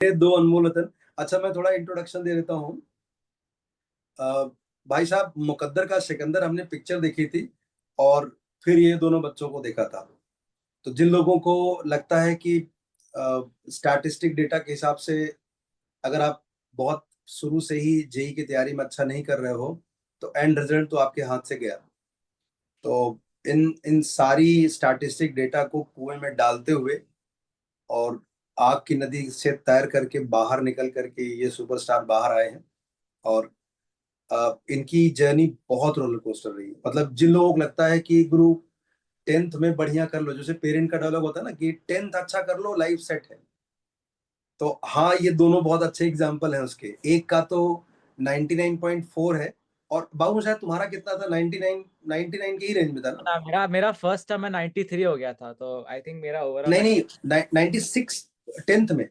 दो अनमोल रतन। अच्छा, मैं थोड़ा इंट्रोडक्शन दे देता हूँ। अ, भाई साहब, मुकद्दर का सिकंदर हमने पिक्चर देखी थी, और फिर ये दोनों बच्चों को देखा था। तो जिन लोगों को लगता है कि स्टैटिस्टिक डेटा के हिसाब से अगर आप बहुत शुरू से ही जेई की तैयारी में अच्छा नहीं कर रहे हो, तो एंड रिजल्ट तो आपके हाथ से गया। तो इन इन सारी स्टैटिस्टिक डेटा को कुएं में डालते हुए और आग की नदी से तैर करके बाहर निकल करके ये सुपरस्टार बाहर आए हैं। और इनकी जर्नी बहुत रोलर कोस्टर रही है। मतलब जिन लोगों को लगता है कि गुरु टेंथ में बढ़िया कर लो, जैसे पेरेंट का डायलॉग होता है ना कि टेंथ अच्छा कर लो लाइफ सेट है। तो हाँ, ये दोनों बहुत अच्छे एग्जाम्पल हैं उसके। एक का तो 99.4 है, और बाबू शायद तुम्हारा कितना था? 99, 99 के ही रेंज में था ना? ना, मेरा मेरा फर्स्ट टर्म में 93 हो गया था, तो आई थिंक मेरा ओवरऑल नहीं नहीं, 96 टेंथ में।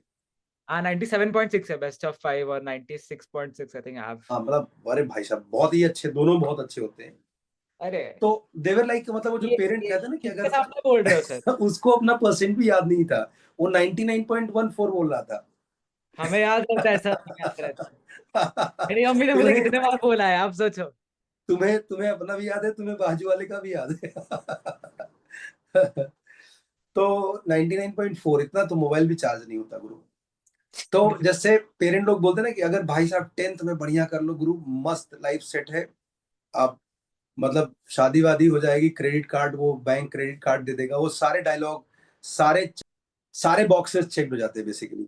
97.6 है, बेस्ट ऑफ 5, और 96.6 आई थिंक आई हैव। हाँ मतलब, अरे भाई साहब, बहुत ही अच्छे, दोनों बहुत अच्छे होते हैं। अरे, तो देवर लाइक, मतलब वो जो पेरेंट ये कहते हैं ना कि किसके सामने बोल रहे हो सर? अगर उसको अपना परसेंट भी याद नहीं था, वो 99.14 बोल रहा था। हमें याद रहता है सर, हमें याद रहता है। मेरी मम्मी ने मुझे तुम्हें कितने बार बोला है, आप सोचो। तुम्हें तुम्हें अपना भी याद है, तुम्हें बाजू वाले का भी याद है। तो 99.4, इतना तो मोबाइल भी चार्ज नहीं होता गुरु। तो जैसे पेरेंट लोग बोलते हैं ना कि अगर भाई साहब टेंथ में बढ़िया कर लो गुरु, मस्त लाइफ सेट है। आप मतलब शादी वादी हो जाएगी, क्रेडिट कार्ड, वो बैंक क्रेडिट कार्ड दे देगा, वो सारे डायलॉग, सारे सारे बॉक्सेस चेक हो जाते हैं बेसिकली।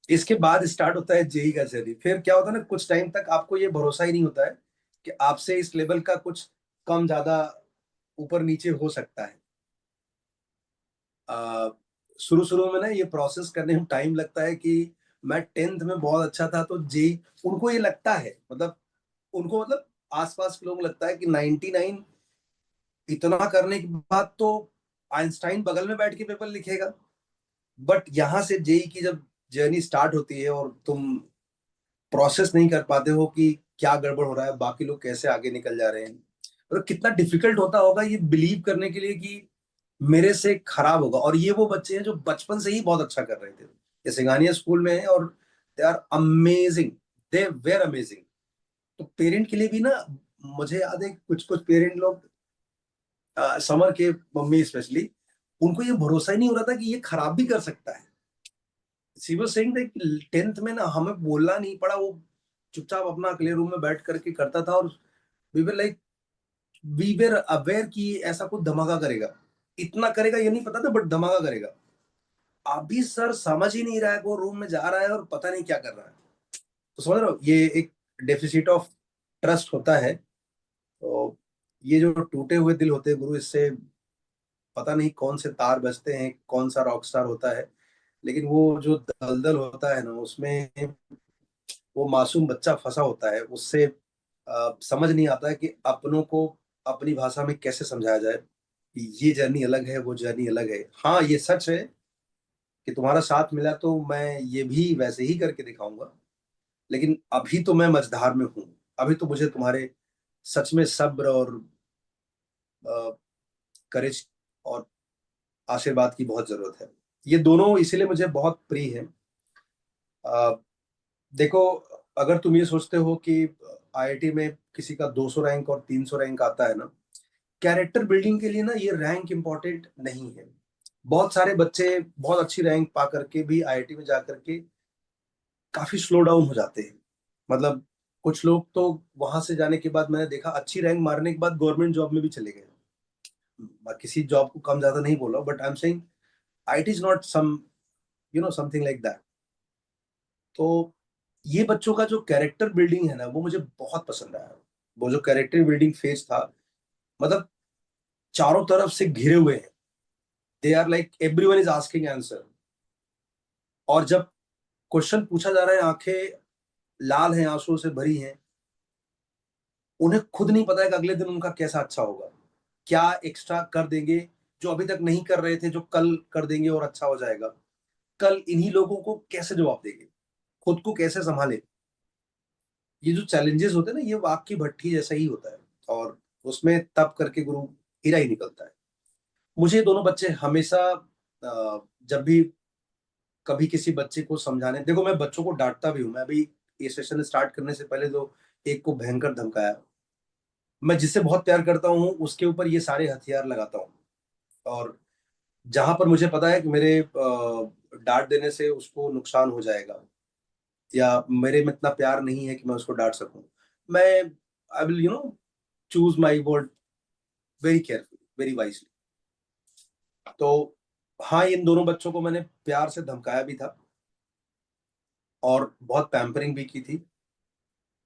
इसके बाद स्टार्ट होता है जेई का जर्नी। फिर क्या होता है ना, कुछ टाइम तक आपको ये भरोसा ही नहीं होता है कि आपसे इस लेवल का कुछ कम ज्यादा ऊपर नीचे हो सकता है। शुरू शुरू में ना ये प्रोसेस करने में टाइम लगता है कि मैं टेंथ में बहुत अच्छा था तो जेई, उनको ये लगता है, मतलब उनको, मतलब आसपास के लोगों को लगता है कि 99 इतना करने के बाद तो आइंस्टाइन बगल में बैठ के पेपर लिखेगा। बट यहाँ से जेई की जब जर्नी स्टार्ट होती है और तुम प्रोसेस नहीं कर पाते हो कि क्या गड़बड़ हो रहा है, बाकी लोग कैसे आगे निकल जा रहे हैं, और कितना डिफिकल्ट होता होगा ये बिलीव करने के लिए कि मेरे से खराब होगा। और ये वो बच्चे हैं जो बचपन से ही बहुत अच्छा कर रहे थे, ये सिंगानिया स्कूल में है, और they are amazing, they were amazing. तो पेरेंट के लिए भी ना, मुझे याद है कुछ कुछ पेरेंट लोग, समर के मम्मी स्पेशली, उनको ये भरोसा ही नहीं हो रहा था कि ये खराब भी कर सकता है। She was saying that tenth में ना हमें बोलना नहीं पड़ा, वो चुपचाप अपना अगले रूम में बैठ करके करता था, और we were like, we were aware कि ऐसा कुछ धमाका करेगा। इतना करेगा ये नहीं पता था, बट धमाका करेगा। अभी सर समझ ही नहीं रहा है, वो रूम में जा रहा है और पता नहीं क्या कर रहा है। तो समझ रहे हो, ये एक डेफिसिट ऑफ ट्रस्ट होता है। तो ये जो टूटे हुए दिल होते हैं गुरु, इससे पता नहीं कौन से तार बजते हैं, कौन सा रॉक स्टार होता है, लेकिन वो जो दलदल होता है ना, उसमें वो मासूम बच्चा फंसा होता है। उससे समझ नहीं आता है कि अपनों को अपनी भाषा में कैसे समझाया जाए कि ये जर्नी अलग है, वो जर्नी अलग है। हाँ, ये सच है कि तुम्हारा साथ मिला तो मैं ये भी वैसे ही करके दिखाऊंगा, लेकिन अभी तो मैं मझधार में हूँ। अभी तो मुझे तुम्हारे सच में सब्र और करेज और आशीर्वाद की बहुत जरूरत है। ये दोनों इसीलिए मुझे बहुत प्रिय है। देखो, अगर तुम ये सोचते हो कि आईआईटी में किसी का 200 रैंक और 300 रैंक आता है ना, कैरेक्टर बिल्डिंग के लिए ना ये रैंक इंपॉर्टेंट नहीं है। बहुत सारे बच्चे बहुत अच्छी रैंक पा करके भी आईआईटी में जा करके काफी स्लो डाउन हो जाते हैं। मतलब कुछ लोग तो वहां से जाने के बाद मैंने देखा, अच्छी रैंक मारने के बाद गवर्नमेंट जॉब में भी चले गए। मैं किसी जॉब को कम ज्यादा नहीं बोल रहा, but I am saying IIT is not some, something like that. तो ये बच्चों का जो कैरेक्टर बिल्डिंग है ना, वो मुझे बहुत पसंद आया। वो जो कैरेक्टर बिल्डिंग फेज था, मतलब चारों तरफ से घिरे हुए हैं, they are like everyone is asking answer. और जब क्वेश्चन पूछा जा रहा है, आंखें लाल हैं, आंसुओं से भरी हैं, उन्हें खुद नहीं पता है कि अगले दिन उनका कैसा अच्छा होगा, क्या एक्स्ट्रा कर देंगे जो अभी तक नहीं कर रहे थे, जो कल कर देंगे और अच्छा हो जाएगा। कल इन्हीं लोगों को कैसे जवाब देंगे, खुद को कैसे संभाले। ये जो चैलेंजेस होते हैं ना, ये वाक की भट्टी जैसा ही होता है, और उसमें तब करके गुरु हीरा ही निकलता है। मुझे ये दोनों बच्चे हमेशा जब भी कभी किसी बच्चे को समझाने, देखो मैं बच्चों को डांटता भी हूँ, मैं अभी ये सेशन स्टार्ट करने से पहले तो एक को भयंकर धमकाया। मैं जिससे बहुत प्यार करता हूँ उसके ऊपर ये सारे हथियार लगाता हूँ, और जहां पर मुझे पता है कि मेरे डांट देने से उसको नुकसान हो जाएगा या मेरे में इतना प्यार नहीं है कि मैं उसको डांट सकूं, मैं I will choose my word very carefully, very wisely. तो हाँ, इन दोनों बच्चों को मैंने प्यार से धमकाया भी था और बहुत पैम्परिंग भी की थी,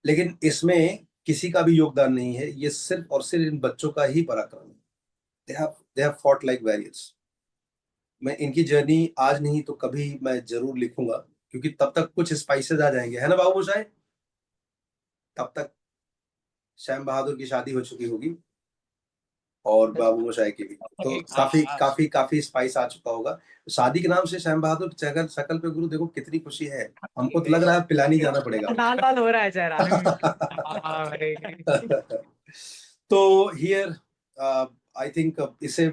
लेकिन इसमें किसी का भी योगदान नहीं है, ये सिर्फ और सिर्फ इन बच्चों का ही पराक्रम है। They have fought like warriors. मैं इनकी जर्नी आज नहीं तो कभी मैं जरूर लिखूंगा, क्योंकि तब तक कुछ स्पाइसेस आ जाएंगे, है ना बाबू मोशाय? तब तक श्याम बहादुर की शादी हो चुकी होगी और बाबू मोशाय की भी, तो काफी काफी काफी स्पाइस आ चुका होगा। शादी के नाम से श्याम बहादुर चेहरा शकल पे गुरु देखो कितनी खुशी है, हमको तो लग रहा है पिलानी जाना पड़ेगा। लाल लाल हो रहा है चेहरा। अरे, तो हियर आई थिंक इसे,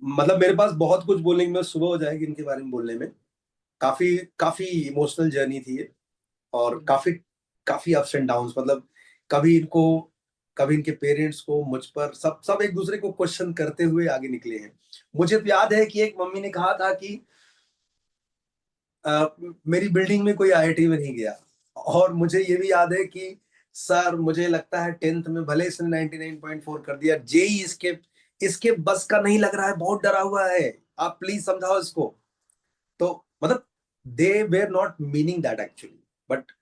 मतलब मेरे पास बहुत कुछ बोलने में सुबह हो जाएगी इनके बारे में बोलने में। काफी काफी इमोशनल जर्नी थी ये, और काफी काफी अप्स एंड डाउन्स, मतलब कभी इनको, कभी इनके पेरेंट्स को, मुझ पर, सब सब एक दूसरे को क्वेश्चन करते हुए आगे निकले हैं। मुझे तो याद है कि एक मम्मी ने कहा था कि मेरी बिल्डिंग में कोई आईआईटी में नहीं गया, और मुझे ये भी याद है कि सर मुझे लगता है 10th में भले इसने 99.4 कर दिया, जेई इसके इसके बस का नहीं लग रहा है, बहुत डरा हुआ है, आप प्लीज समझाओ इसको। तो मतलब they were not meaning that actually, but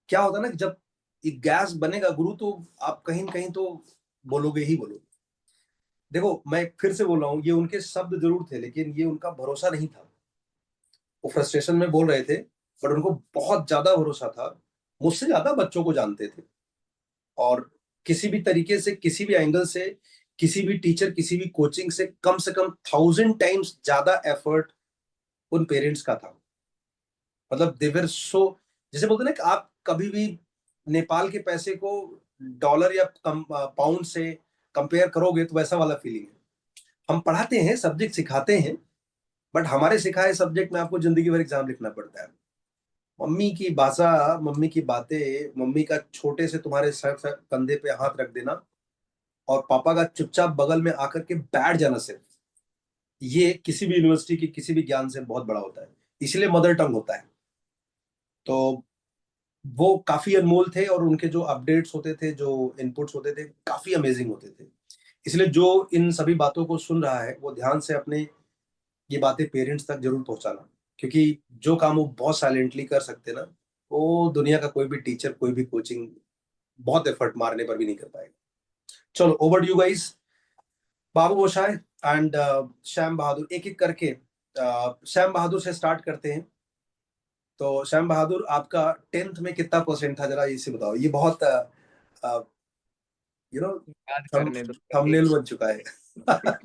क्या होता है ना कि जब ये गैस बनेगा गुरु, तो आप कहीं न कहीं तो बोलोगे ही बोलोगे। देखो मैं फिर से बोल रहा हूँ, ये उनके शब्द जरूर थे, लेकिन ये उनका भरोसा नहीं था। वो फ्रस्ट्रेशन में बोल रहे थे, बट उनको बहुत ज्यादा भरोसा था, मुझसे ज्यादा बच्चों को जानते थे, और किसी भी तरीके से, किसी भी एंगल से, किसी भी टीचर, किसी भी कोचिंग से कम 1000 टाइम्स ज्यादा एफर्ट उन पेरेंट्स का था। मतलब देवर सो, जैसे बोलते हैं ना कि आप कभी भी नेपाल के पैसे को डॉलर या पाउंड से कंपेयर करोगे तो वैसा वाला फीलिंग है। हम पढ़ाते हैं, सब्जेक्ट सिखाते हैं, बट हमारे सिखाए सब्जेक्ट में आपको जिंदगी भर एग्जाम लिखना पड़ता है। मम्मी की भाषा, मम्मी की बातें, मम्मी का छोटे से तुम्हारे सर कंधे पे हाथ रख देना और पापा का चुपचाप बगल में आकर के बैठ जाना, सिर्फ ये किसी भी यूनिवर्सिटी की किसी भी ज्ञान से बहुत बड़ा होता है। इसलिए मदर टंग होता है। तो वो काफी अनमोल थे, और उनके जो अपडेट्स होते थे, जो इनपुट्स होते थे, काफी अमेजिंग होते थे। इसलिए जो इन सभी बातों को सुन रहा है वो ध्यान से अपने ये बातें पेरेंट्स तक जरूर पहुंचाना, क्योंकि जो काम वो बहुत साइलेंटली कर सकते ना, वो दुनिया का कोई भी टीचर, कोई भी कोचिंग बहुत एफर्ट मारने पर भी नहीं कर पाएगा। चलो over you guys, Babu Moshai and Shyam Bahadur, एक एक करके श्याम बहादुर से स्टार्ट करते हैं। तो श्याम बहादुर, आपका 10th में कितना परसेंट था, जरा इसे बताओ। ये बहुत यू नो याद थम करने दो। थंबनेल बन चुका है।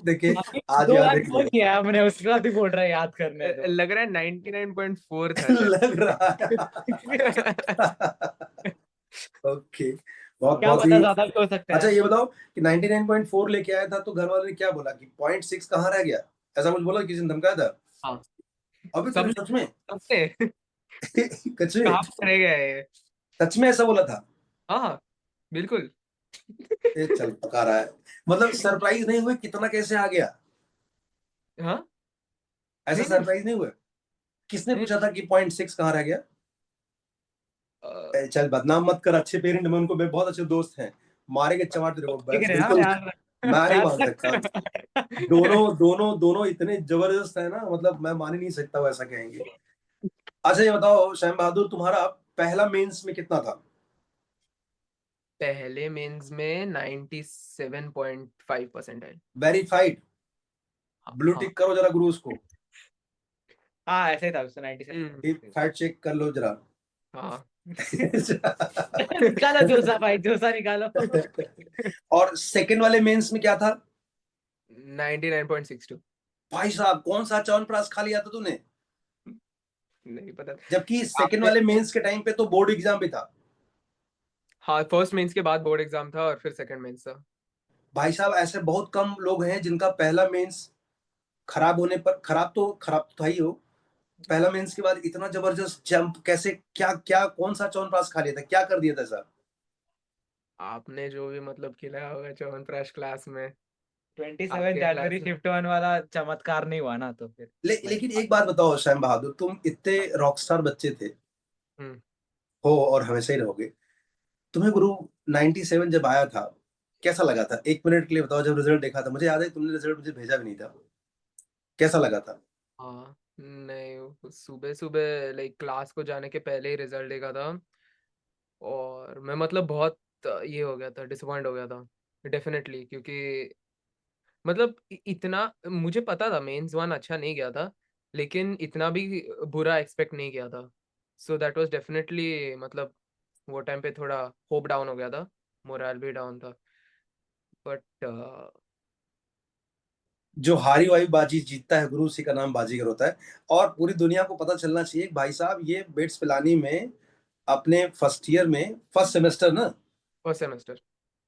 देखिए आज दो याद बार है कि बोल नहीं? किया हमने, उसके बाद भी बोल रहा है याद करने दो। लग रहा है 99.4 था शायद। लग रहा है। ओके, बहुत क्या बहुत पता ही ज्यादा भी हो सकता अच्छा। है। ये बताओ कि 99.4 लेके आया था तो घर वाले ने क्या बोला कि 0.6 कहाँ रह गया, ऐसा कुछ बोला, किसी ने धमकाया था? हाँ, अभी सब तेरे सच में? सबसे सच में? कहाँ पे रह गया है? सच में ऐसा बोला था? हाँ बिल्कुल। ये चल पका रहा है, मतलब सरप्राइज नहीं हुए कितना कैसे आ गया? हाँ ऐसा नहीं नहीं सरप्राइज नहीं हुए? किसने नहीं। पूछा था कि 0.6 कहाँ रह गया? अ, चल बदनाम मत कर, अच्छे पेरेंट में उनको बहुत अच्छे दोस्त हैं, मारेंगे चमाट तेरे को, ठीक है यार, बिल्कुल यार मैं नहीं यार मान सकता। दोनों दोनों दोनों इतने जबरदस्त है ना, मतलब मैं मान ही नहीं सकता वो ऐसा कहेंगे। अच्छा ये बताओ श्याम बहादुर, तुम्हारा पहला मेंस में कितना था? पहले मेंस में 97.5% है। वेरीफाइड? हाँ ब्लू हाँ। टिक करो जरा गुरु उसको, हाँ ऐसे ही था उससे 97। फैक्ट चेक कर लो जरा। हाँ। निकालो जोसा भाई, जोसा निकालो। और सेकंड वाले मेंस में क्या था? 99.62। भाई साहब कौन सा च्यवनप्राश खा लिया था तूने? नहीं पता। जबकि सेकंड आपने, वाले मेंस के टाइम पे तो बोर्ड एग्जाम भी था। हाँ फर्स्ट मेंस के बाद बोर्ड एग्जाम था और फिर सेकंड मेंस था। भाई साहब ऐसे बहुत कम लोग हैं जिनका पहला मेंस खराब होने पर, खराब तो था ही हो, पहला मेंस के बाद इतना जबरदस्त जंप कैसे, क्या क्या कौन सा च्यवनप्राश खा लिया था, क्या कर दिया था सर? आपने जो भी मतलब खिलाया होगा च्यवनप्राश क्लास में, 27 आपके जनवरी क्लास में। शिफ्ट वन वाला चमत्कार नहीं हुआ ना, तो फिर भाई। लेकिन एक बात बताओ श्याम बहादुर, तुम इतने रॉकस्टार बच्चे थे, हम्म। हो और हमेशा ही रहोगे। तुम्हें गुरु 97 जब आया था, कैसा लगा था? एक मिनट के लिए बताओ, जब रिजल्ट देखा था, मुझे याद है तुमने रिजल्ट मुझे भेजा भी नहीं था, कैसा लगा था? हाँ, नहीं, सुबह सुबह लाइक क्लास को जाने के पहले ही रिजल्ट देखा था, और मैं मतलब बहुत ये हो गया था, डिसअपॉइंट हो गया था डेफिनेटली, क्योंकि मतलब इतना मुझे पता था मेंस वन अच्छा नहीं गया था, लेकिन इतना भी बुरा एक्सपेक्ट नहीं किया था। सो दैट वाज डेफिनेटली मतलब वो टाइम पे थोड़ा होप डाउन हो गया था, मोरल भी डाउन था, बट जो हारी वाली बाजी जीतता है गुरु, उसी का नाम बाजीगर होता है। और पूरी दुनिया को पता चलना चाहिए भाई साहब, ये बेट्स पिलानी में अपने फर्स्ट ईयर में, फर्स्ट सेमेस्टर ना, फर्स्ट सेमेस्टर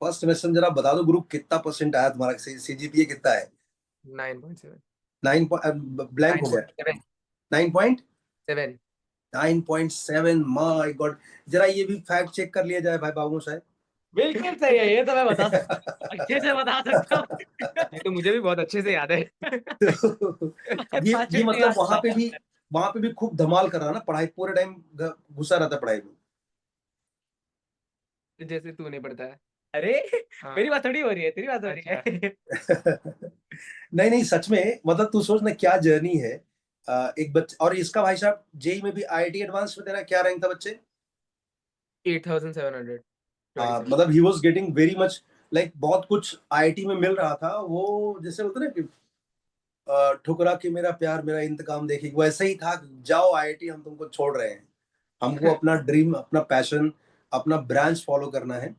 फर्स्ट सेमेस्टर में जरा बता दो गुरु, कितना परसेंट आया तुम्हारा? सीजीपीए कितना है? 9.7। 9, ब्लैंक हो गया। 9.7। 9.7, माय गॉड। जरा ये भी फैक्ट चेक कर लिया जाए भाई बाबू साहब। बिल्कुल सही है, ये तो मैं बता सकता हूँ, अच्छे से बता सकता हूँ। ये तो मुझे भी बहुत अच्छे से याद है। ये मतलब वहां पे भी खूब धमाल कर रहा ना, पढ़ाई पूरे टाइम घुसा रहता पढ़ाई में। जैसे तू नहीं पढ़ता है। अरे हाँ। मेरी बात थोड़ी हो रही है, तेरी बात हो रही अच्छा। है। नहीं नहीं, सच में मतलब तू सोच ना क्या जर्नी है। एक बच्चे, और इसका भाई साहब जेई में भी, आईआईटी एडवांस में तेरा क्या रैंक था बच्चे? 8,727। मतलब he was getting very much, like बहुत कुछ आईआईटी में मिल रहा था वो, जैसे बोलते ना कि ठुकरा के मेरा प्यार मेरा इंतकाम देखेगी, वैसे ही था। जाओ आईआईटी, हम तुमको छोड़ रहे हैं, हमको अपना ड्रीम, अपना पैशन, अपना ब्रांच फॉलो करना है।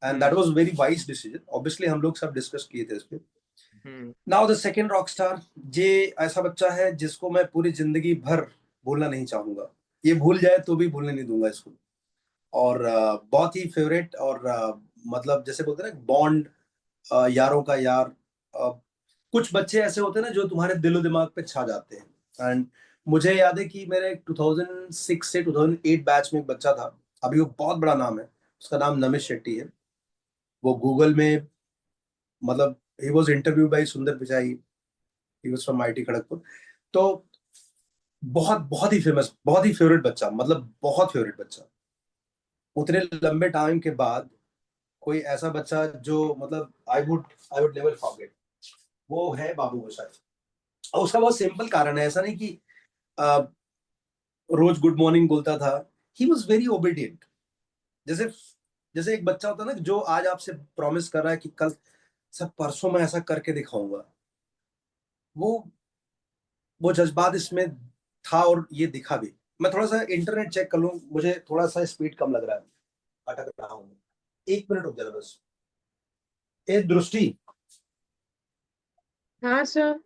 And that hmm. Was very wise decision, obviously हम लोग सब डिस्कस किए थे इस पे। Hmm. Now the second rock star, ये ऐसा बच्चा है जिसको मैं पूरी जिंदगी भर भूलना नहीं चाहूंगा। ये भूल जाए तो भी भूलने नहीं दूंगा इसको। और बहुत ही फेवरेट, और मतलब जैसे बोलते हैं ना बॉन्ड, यारों का यार। कुछ बच्चे ऐसे होते हैं ना जो तुम्हारे दिलो दिमाग पे छा जाते हैं। एंड मुझे याद है कि मेरे 2006 से 2008 बैच में एक बच्चा था, अभी वो बहुत बड़ा नाम है, उसका नाम नमित शेट्टी है। वो गूगल में, मतलब ही वाज इंटरव्यू बाय सुंदर Pichai, he was from IT Kharagpur. तो बहुत बहुत ही फेमस, बहुत ही फेवरेट बच्चा, मतलब बहुत फेवरेट बच्चा। उतने लंबे टाइम के बाद कोई ऐसा बच्चा जो मतलब आई वुड नेवर फॉरगेट, वो है बाबू मोशाय। और उसका बहुत सिंपल कारण है, ऐसा नहीं कि अ, रोज गुड मॉर्निंग बोलता था। He was very obedient. जैसे जैसे एक बच्चा होता है ना जो आज आपसे प्रॉमिस कर रहा है कि कल, सब परसों मैं ऐसा करके दिखाऊंगा, वो वो जज्बात इसमें था, और ये दिखा भी। मैं थोड़ा सा इंटरनेट चेक कर लूं, मुझे थोड़ा सा स्पीड कम लग रहा है, अटक रहा हूँ। एक मिनट रुक जाना बस। ए दृष्टि, हाँ सर।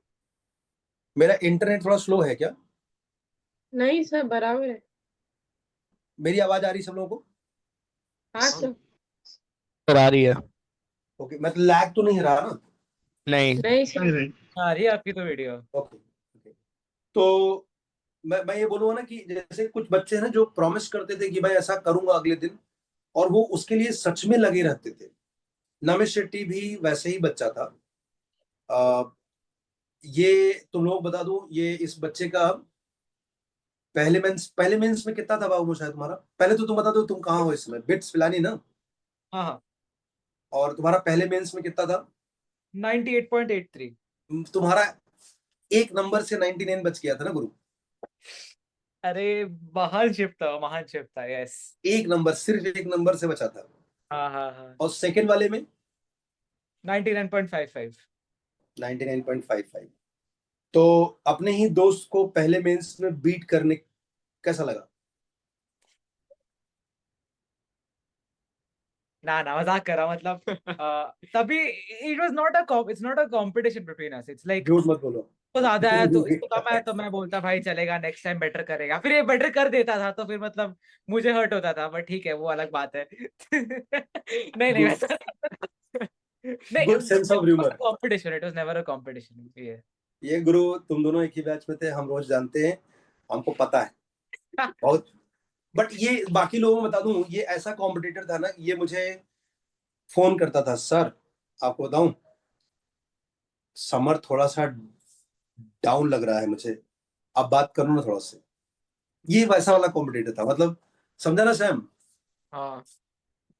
मेरा इंटरनेट थोड़ा स्लो है क्या? नहीं सर, बराबर है। मेरी आवाज आ रही है सब लोगों को? हाँ हाँ। सर। आ रही है। ओके, मैं लैग तो नहीं रहा ना? नहीं। नहीं सर। आ रही है आपकी तो वीडियो। Okay okay. तो मैं ये बोलूंगा ना कि जैसे कुछ बच्चे हैं ना जो प्रॉमिस करते थे कि भाई ऐसा करूंगा अगले दिन, और वो उसके लिए सच में लगे रहते थे। नमित शेट्टी भी वैसे ही बच्चा था। आ, ये तुम लोग बता दूं, ये इस बच्चे का पहले मेंस में कितना था बाबू शायद तुम्हारा? पहले तो तुम बता दो, तुम कहाँ हो इस समय? बिट्स पिलानी ना? हाँ हाँ, और तुम्हारा पहले मेंस में कितना था? 98.83। तुम्हारा एक नंबर से 99 बच गया था ना गुरु? अरे महान शिफ्ट था, महान शिफ्ट था, यस। एक नंबर, सिर्फ एक नंबर से बचा था। हाँ हाँ हाँ, और सेकंड वाले में 99.55। 99.55। तो अपने ही दोस्त को पहले मेंस में बीट करने कैसा लगा? ना ना, मजाक कर रहा हूँ, मतलब तभी it's not a competition between us, it's like झूठ मत बोलो। तो ज्यादा है तो इसको कम है, तो मैं बोलता भाई चलेगा, नेक्स्ट टाइम बेटर करेगा, फिर ये बेटर कर देता था, तो फिर मतलब मुझे हर्ट होता था, बट ठीक है, वो अलग बात है। नहीं नहीं, गुड, वैसा नहीं, good sense of humour. Competition, it was never a competition, ये। ये गुरु, तुम दोनों एक ही बैच में थे, हम रोज जानते हैं। हमको पता है बहुत। बट ये बाकी लोगों को बता दूं, ये ऐसा कॉम्पिटिटर था ना, ये मुझे फोन करता था, सर आपको बताऊं समर थोड़ा सा डाउन लग रहा है मुझे, आप बात करो ना थोड़ा सा। ये वैसा वाला कॉम्पिटिटर था, मतलब समझा ना सैम? हाँ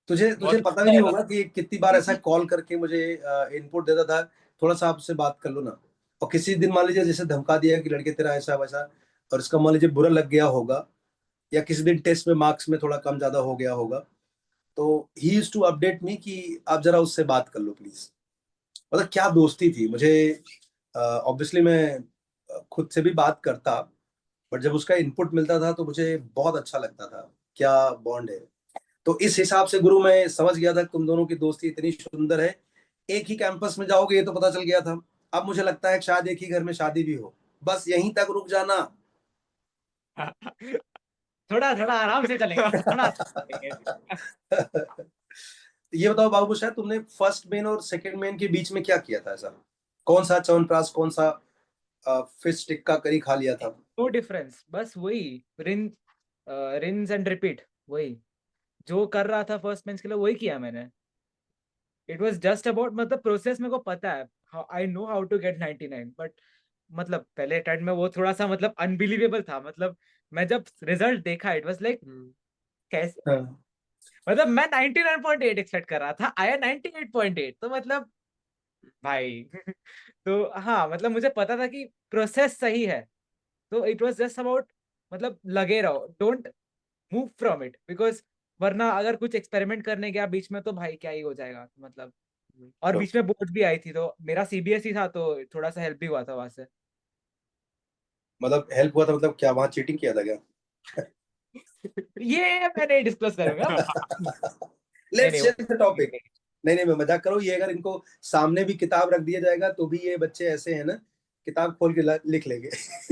तुझे तुझे बहुत पता भी अच्छा नहीं है होगा कि कितनी बार ऐसा कॉल करके मुझे इनपुट देता था, थोड़ा सा आपसे बात कर लो ना। और किसी दिन मान लीजिए जैसे धमका दिया कि लड़के तेरा ऐसा वैसा, और इसका मान लीजिए बुरा लग गया होगा, या किसी दिन टेस्ट में मार्क्स में थोड़ा कम ज्यादा हो गया होगा, तो ही यूज्ड टू अपडेट मी कि आप जरा उससे बात कर लो प्लीज। मतलब क्या दोस्ती थी। मुझे ऑब्वियसली मैं खुद से भी बात करता, बट जब उसका इनपुट मिलता था तो मुझे बहुत अच्छा लगता था। क्या बॉन्ड है। तो इस हिसाब से गुरु मैं समझ गया था तुम दोनों की दोस्ती इतनी सुंदर है। एक ही कैंपस में जाओगे ये तो पता चल गया था। अब मुझे लगता है कि शायद एक ही घर में शादी भी हो, बस यहीं तक रुक जाना। थोड़ा थोड़ा आराम से चलेगा, थोड़ा ये बताओ बाबू, शायद तुमने फर्स्ट मेन और सेकंड मेन के बीच में क्या किया था ऐसा? कौन सा च्यवनप्राश, कौन सा फिश टिक्का करी खा लिया था? नो डिफरेंस, बस वही रिंस एंड रिपीट, वही जो कर रहा था फर्स्ट बेंच के लिए वही किया मैंने। इट वाज जस्ट अबाउट, मतलब प्रोसेस मेरे को पता है, I know how to get 99, but मतलब पहले अटेम्प्ट में वो थोड़ा सा मतलब अनबिलीवेबल था। मतलब मैं जब रिजल्ट देखा इट वाज लाइक कैसे, हाँ। मतलब मैं 99.8 एक्सपेक्ट कर रहा था, आया 98.8, तो मतलब भाई तो हाँ, मतलब मुझे पता था कि प्रोसेस सही है, तो इट वाज जस्ट अबाउट, मतलब लगे रहो, don't move from it, because वरना अगर कुछ एक्सपेरिमेंट करने गया बीच में तो भाई क्या ही हो जाएगा मतलब। और बीच में बोर्ड भी आई थी, तो मेरा सीबीएसई था, तो थोड़ा सा हेल्प भी हुआ था वहां से। मतलब हेल्प हुआ था, मतलब क्या वहां चीटिंग किया था क्या? ये मैं नहीं डिस्कस करूंगा। नहीं लेट्स नहीं चेंज द टॉपिक। नहीं नहीं, मैं मजाक करूँ। ये अगर इनको सामने भी किताब रख दिया जाएगा तो भी ये बच्चे ऐसे हैं ना, किताब खोल के लिख लेंगे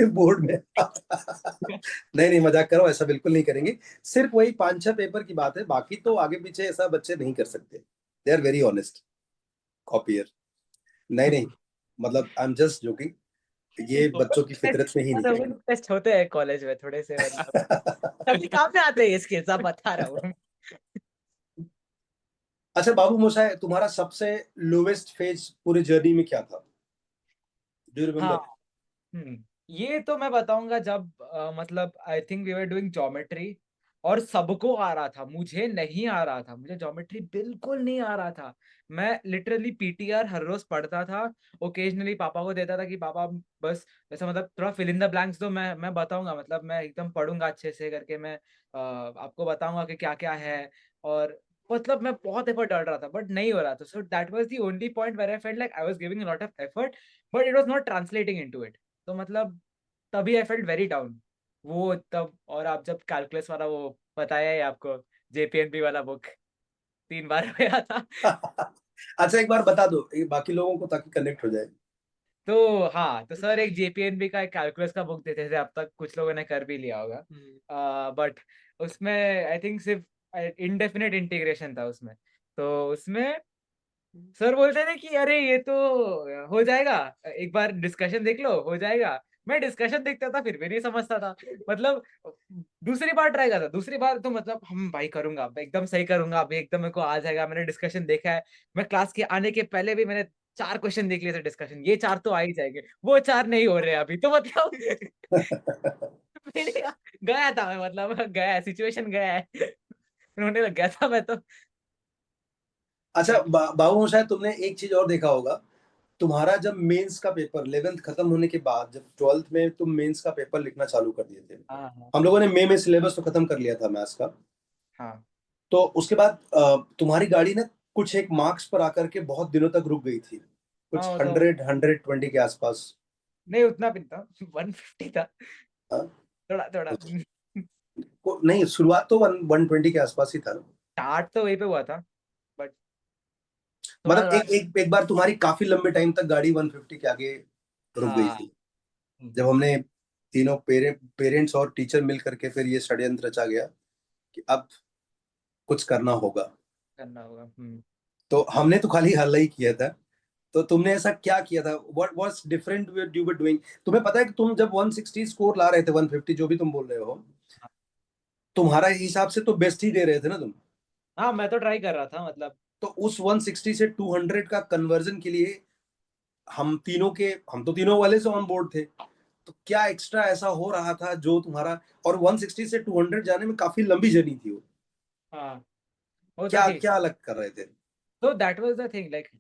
बोर्ड में। नहीं नहीं, मजाक करो, ऐसा बिल्कुल नहीं करेंगे। सिर्फ वही 5-6 पेपर की बात है, बाकी तो आगे पीछे ऐसा बच्चे नहीं कर सकते। They are very honest copier. नहीं नहीं, मतलब आई एम जस्ट जोकिंग, ये बच्चों की फितरत में ही नहीं है। टेस्ट होते हैं कॉलेज में थोड़े से, मतलब तभी काम में आते हैं इसके, सब बता रहा हूँ। अच्छा बाबू मोशाय, तुम्हारा सबसे लोवेस्ट फेज पूरे जर्नी में क्या था? डू यू हाँ। रिमेम्बर? ये तो मैं बताऊंगा जब मतलब I think we were doing geometry, और सबको आ रहा था, मुझे नहीं आ रहा था, मुझे ज्योमेट्री बिल्कुल नहीं आ रहा था। मैं लिटरली पीटीआर हर रोज पढ़ता था, ओकेजनली पापा को देता था कि पापा बस ऐसा मतलब थोड़ा फिल इन द ब्लैंक्स दो, मैं बताऊंगा, मतलब मैं एकदम पढ़ूंगा अच्छे से करके, मैं आपको बताऊंगा कि क्या क्या है। और मतलब मैं बहुत एफर्ट डाल रहा था बट नहीं हो रहा था, so that was the only point where I felt like I was giving a lot of effort, but it was not translating into it. तो मतलब तभी आई फेल्ट वेरी डाउन वो तब। और आप जब कैलकुलस वाला वो बताया है आपको, जेपीएनपी वाला बुक 3 बार गया था। अच्छा एक बार बता दो ये बाकी लोगों को, ताकि कनेक्ट हो जाए। तो हाँ, तो सर एक जेपीएनपी का एक कैलकुलस का बुक देते थे, अब तक कुछ लोगों ने कर भी लिया होगा, बट उसमें आई थिंक सिर्फ इनडेफिनेट इंटीग्रेशन था उसमें। तो उसमें सर बोलते थे कि अरे ये तो हो जाएगा, एक बार डिस्कशन देख लो हो जाएगा। मैं डिस्कशन देखता था फिर भी नहीं समझता था, मतलब दूसरी बार ट्राई करता, दूसरी बार तो मतलब हम भाई करूंगा, मैं एकदम सही करूंगा, अभी एकदम मेरे को आ जाएगा, मैंने डिस्कशन देखा है। मैं क्लास के आने के पहले भी मैंने 4 क्वेश्चन देख लिए थे डिस्कशन, ये 4 तो आ ही जाएंगे, वो 4 नहीं हो रहे अभी, तो मतलब मैंने गया था मैं, मतलब गया सिचुएशन गया है। रोने लग गया था मैं तो। अच्छा बाबू मोशाय, तुमने एक चीज और देखा होगा, तुम्हारा जब मेंस का पेपर 11th खत्म होने के बाद, जब 12th में तुम मेंस का पेपर लिखना चालू कर दिए थे, हाँ हाँ हम लोगों ने मई में सिलेबस तो खत्म कर लिया था मैथ्स का। हाँ तो उसके बाद तुम्हारी गाड़ी ना कुछ एक मार्क्स पर आकर के बहुत दिनों तक रुक गई थी, हाँ, कुछ वो तो 100-120 के आसपास। नहीं उतना भी था, 150 था, हाँ? थोड़ा थोड़ा। नहीं, शुरुआत तो 120 के आसपास ही था ना। स्टार्ट तो वहीं पे हुआ था, बट थोड़ा मतलब थोड़ा। एक बार तुम्हारी काफी लंबे टाइम तक गाड़ी 150 के आगे रुक गई हाँ। थी, जब हमने तीनों पेरेंट्स और टीचर मिल करके फिर ये षड्यंत्र रचा गया कि अब कुछ करना होगा। करना होगा। तो हमने तो खाली हल्ला ही किया था, तो तुमने ऐसा क्या किया था? What was different you were doing? तुम्हें पता है कि तुम जब 160 स्कोर ला रहे थे, 150 जो भी तुम बोल रहे हो, तुम्हारा हिसाब से तो बेस्ट ही दे रहे थे ना तुम। हाँ मैं तो ट्राई कर रहा था मतलब। तो उस 160 से 200 का कन्वर्जन के लिए हम तो तीनों वाले से ऑन बोर्ड थे। तो क्या एक्स्ट्रा ऐसा हो रहा था जो तुम्हारा, और 160 से 200 जाने में काफी लंबी जर्नी थी वो, हाँ वो तो क्या थी। क्या अलग कर रहे थे? So that was the thing. Like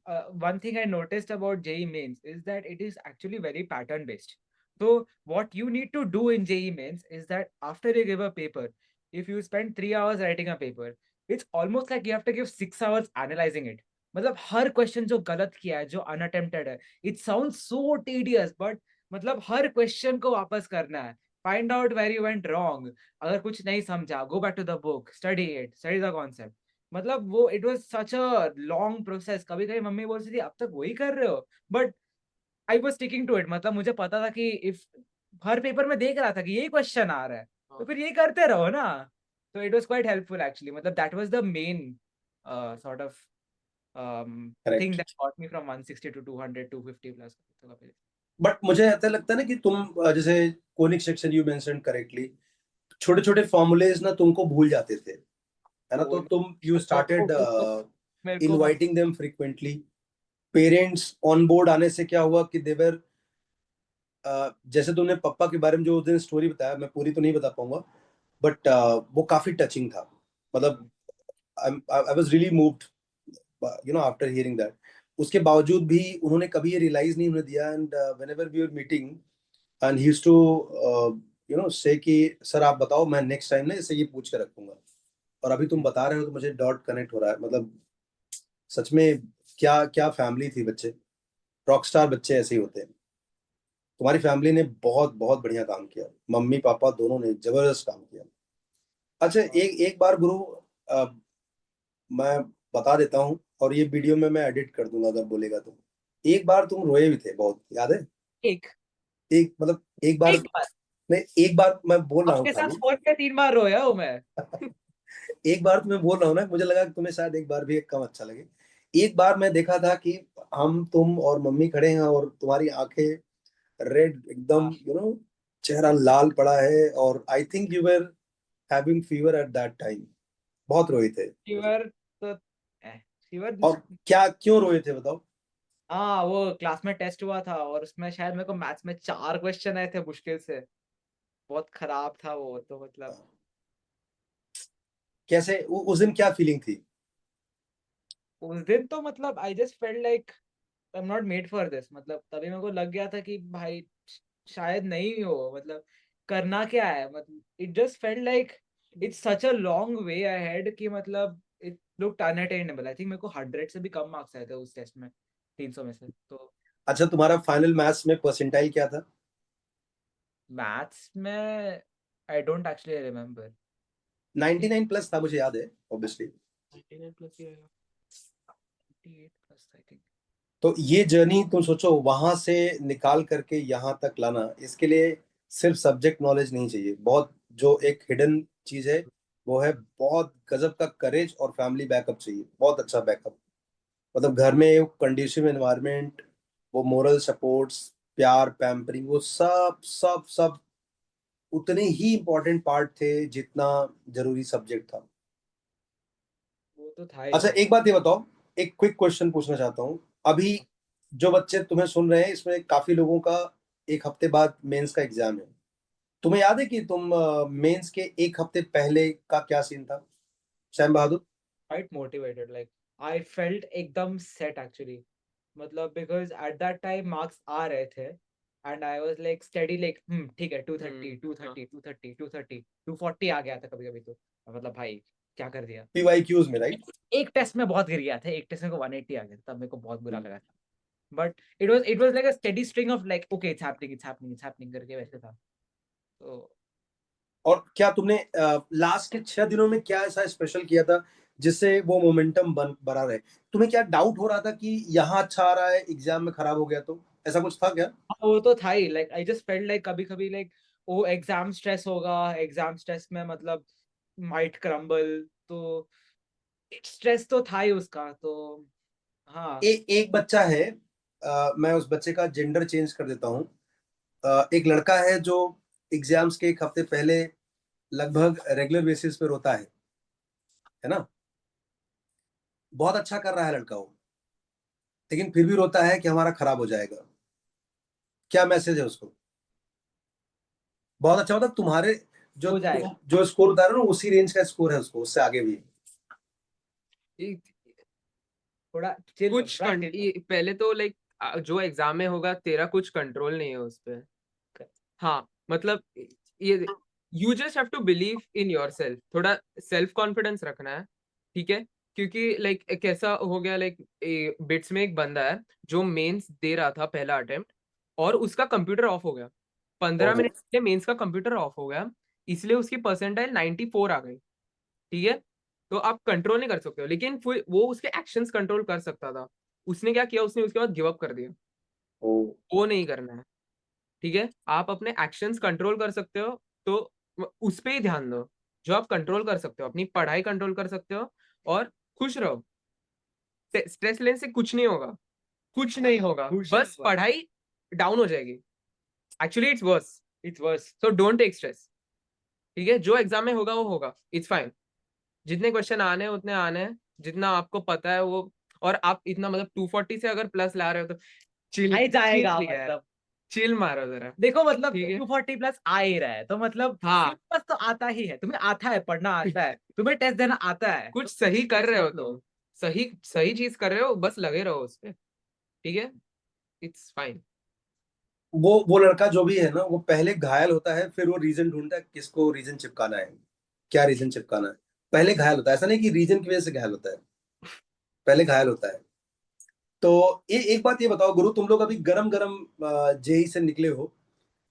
one thing I noticed about JEE Mains is that it is actually very pattern based. So what you need to do in JEE Mains is that after you give a paper, if you spend 3 hours writing a paper, it's almost like you have to give 6 hours analyzing it. मतलब हर question जो गलत किया है, जो unattempted है, it sound so tedious, but मतलब हर क्वेश्चन को वापस करना है, find out where you went wrong, अगर कुछ नहीं समझा, go back to the book, study it, study the concept. मतलब वो it was such a long process. कभी कभी मम्मी बोल रही थी अब तक वही कर रहे हो, but I was sticking to it. मतलब मुझे पता था कि इफ हर पेपर में देख रहा था कि यही क्वेश्चन आ रहा है, तो फिर यही करते रहो ना। तो it was quite helpful actually. मतलब that was the main sort of thing correct. That got me from 160 to 200 250 plus. But मुझे ऐसा लगता है ना कि तुम जैसे conic section you mention correctly, छोटे छोटे फॉर्मूलेज ना तुमको भूल जाते थे, है ना? तो तुम यू स्टार्टेड मेरे को inviting them frequently. Parents on board आने से क्या हुआ कि देवर, जैसे तुमने पापा के बारे में जो उस दिन स्टोरी बताया, मैं पूरी तो नहीं बता पाऊंगा, बट वो काफी टचिंग था। मतलब I was really moved, after hearing that. उसके बावजूद भी उन्होंने कभी ये रियलाइज नहीं होने दिया। And whenever we were meeting and he used to say कि सर आप बताओ, मैं नेक्स्ट टाइम ना इसे ये पूछ के रखूंगा। और अभी तुम बता रहे हो तो मुझे डॉट कनेक्ट हो रहा है। मतलब सच में क्या क्या फैमिली थी बच्चे, रॉकस्टार बच्चे ऐसे ही होते हैं। तुम्हारी फैमिली ने बहुत बहुत बढ़िया काम किया, मम्मी पापा दोनों ने जबरदस्त काम किया। अच्छा, एक एक बार गुरु, अ, मैं बता देता हूँ, और ये वीडियो में मैं एडिट कर दूंगा अगर बोलेगा तो। एक बार तुम रोए भी थे बहुत, याद है? एक एक मतलब एक बार, एक बार नहीं एक बार मैं बोल रहा हूँ आपके साथ खाली। फोन पे 3 बार रोया हूँ मैं। एक बार तुम्हें बोल रहा हूँ ना, मुझे लगा कि तुम्हें शायद एक बार भी एक कम अच्छा लगे। एक बार मैं देखा था कि हम तुम और मम्मी खड़े हैं और तुम्हारी आंखें रेड एकदम, चेहरा लाल पड़ा है, और आई think you were having fever at that time. बहुत रोए थे। फीवर तो फीवर। और क्या क्यों रोए थे बताओ? हाँ वो क्लास में टेस्ट हुआ था और उसमें शायद मेरे को मैथ्स में 4 क्वेश्चन आए थे मुश्किल से। बहुत खराब था वो तो मतलब। कैसे उस दिन क्या फीलिंग थी? उस दिन तो मतलब आई just felt like I am not made for this. मतलब तभी मेरे को लग गया था कि भाई शायद नहीं हो। मतलब करना क्या है। मतलब it just felt like it's such a long way ahead कि मतलब it looked unattainable. I think मेरे को 100 से भी कम मार्क्स आए थे उस टेस्ट में, 300 में से। तो अच्छा, तुम्हारा फाइनल मैथ्स में परसेंटाइल क्या था? मैथ्स में I don't actually remember. 99 plus था, मुझे याद है ऑब्वियसली। 99 प्लस ही आएगा, 98 प्लस आई थिंक। तो ये जर्नी तुम सोचो, वहां से निकाल करके यहाँ तक लाना, इसके लिए सिर्फ सब्जेक्ट नॉलेज नहीं चाहिए, बहुत जो एक हिडन चीज है वो है बहुत गजब का करेज और फैमिली बैकअप चाहिए, बहुत अच्छा बैकअप। मतलब घर में कंडीसिव एनवायरनमेंट, वो मोरल सपोर्ट्स, प्यार, पैम्परिंग, वो सब सब सब उतने ही इम्पोर्टेंट पार्ट थे जितना जरूरी सब्जेक्ट था। वो तो था ही अच्छा, भाई। एक बात ये बताओ, एक क्विक क्वेश्चन पूछना चाहता हूँ। अभी जो बच्चे तुम्हें सुन रहे हैं, इसमें काफी लोगों का एक हफ्ते बाद मेंस का एग्जाम है। तुम्हें याद है कि तुम मेंस के एक हफ्ते पहले का क्या सीन था, Sam Bahadur? Quite motivated, like I felt एकदम set actually। मतलब because at that time marks आ रहे थे and I was like steady like ठीक है 230 230 230 230 240 आ गया था कभी कभी तो। मतलब भाई क्या कर दिया। पीवाईक्यूज में, राइट? एक टेस्ट में बहुत गिर गया था, एक टेस्ट में को 180 आ गया था, तब मेरे को बहुत बुरा लगा था। But it was like a steady string of like okay it's happening it's happening it's happening करके वैसे था। तो और क्या तुमने लास्ट के 6 दिनों में क्या ऐसा स्पेशल किया था जिससे वो मोमेंटम बना रहे? तुम्हें क्या डाउट हो रहा था कि यहाँ अच्छा आ रहा है, एग्जाम में खराब हो गया, तो ऐसा कुछ था क्या? वो तो था ही। Like I just felt like कभी कभी लाइक वो एग्जाम स्ट्रेस होगा, एग्जाम स्ट्रेस में मतलब माइट क्रम्बल। तो स्ट्रेस तो था ही उसका तो। हाँ एक बच्चा है मैं उस बच्चे का जेंडर चेंज कर देता हूँ। एक लड़का है जो एग्जाम्स के एक हफ्ते पहले लगभग रेगुलर बेसिस पे रोता है ना। बहुत अच्छा कर रहा है लड़का वो, लेकिन फिर भी रोता है कि हमारा खराब हो जाएगा। क्या मैसेज है उसको? बहुत अच्छा, मतलब तुम्हारे जो हो जाएगा। जो स्कोर बता रहे हो ना, उसी रेंज का स्कोर है उसको, उससे आगे भी। थोड़ा chill करो, कुछ थोड़ा chill करो। पहले तो लाइक जो एग्जाम में होगा तेरा कुछ कंट्रोल नहीं है उस पे। हाँ मतलब ये you just have to believe in yourself, थोड़ा सेल्फ कॉन्फिडेंस रखना है, ठीक है। क्योंकि लाइक कैसा हो गया, लाइक बिट्स में एक बंदा है जो मेंस दे रहा था पहला अटेम्प्ट, और उसका कंप्यूटर ऑफ हो गया 15 ओहो। मिनट पहले, मेंस का कंप्यूटर ऑफ हो गया, इसलिए उसकी परसेंटाइल 94 आ गई, ठीक है। तो आप कंट्रोल नहीं कर सकते हो, लेकिन फिर वो उसके एक्शंस कंट्रोल कर सकता था। उसने क्या किया, उसने उसके बाद गिव अप कर दिया। ओ, वो नहीं करना है, ठीक है। आप अपने एक्शंस कंट्रोल कर सकते हो, तो उस पे ही ध्यान दो। जो आप कंट्रोल कर सकते हो, अपनी पढ़ाई कंट्रोल कर सकते हो, और खुश रहो। स्ट्रेस लेने से कुछ नहीं होगा, कुछ नहीं होगा, खुश बस होगा। पढ़ाई डाउन हो जाएगी। Actually it's worse, It's worse. So don't take stress, ठीक है। जो एग्जाम में होगा वो होगा, इट्स फाइन। जितने क्वेश्चन आने हैं उतने आने हैं, जितना आपको पता है वो। और आप इतना मतलब 240 से अगर प्लस ला रहे हो तो चिल आ ही जाएगा चिल यार, मतलब। चिल मारो जरा। देखो मतलब ठीक है। 240 प्लस आ ही रहा है, तो मतलब हाँ, सिलेबस तो आता ही है, तुम्हें आता है, पढ़ना आता है, तुम्हें टेस्ट देना आता है, कुछ सही कर रहे हो लो। तुम, सही सही चीज कर रहे हो, बस लगे रहो उस पे, ठीक है। It's fine. वो लड़का जो भी है ना, वो पहले घायल होता है, फिर वो रीजन ढूंढता है किसको रीजन चिपकाना है, क्या रीजन चिपकाना है। पहले घायल होता है, ऐसा नहीं कि रीजन की वजह से घायल होता है, पहले घायल होता है। तो एक बात ये बताओ गुरु, तुम लोग अभी गरम गरम जेई से निकले हो,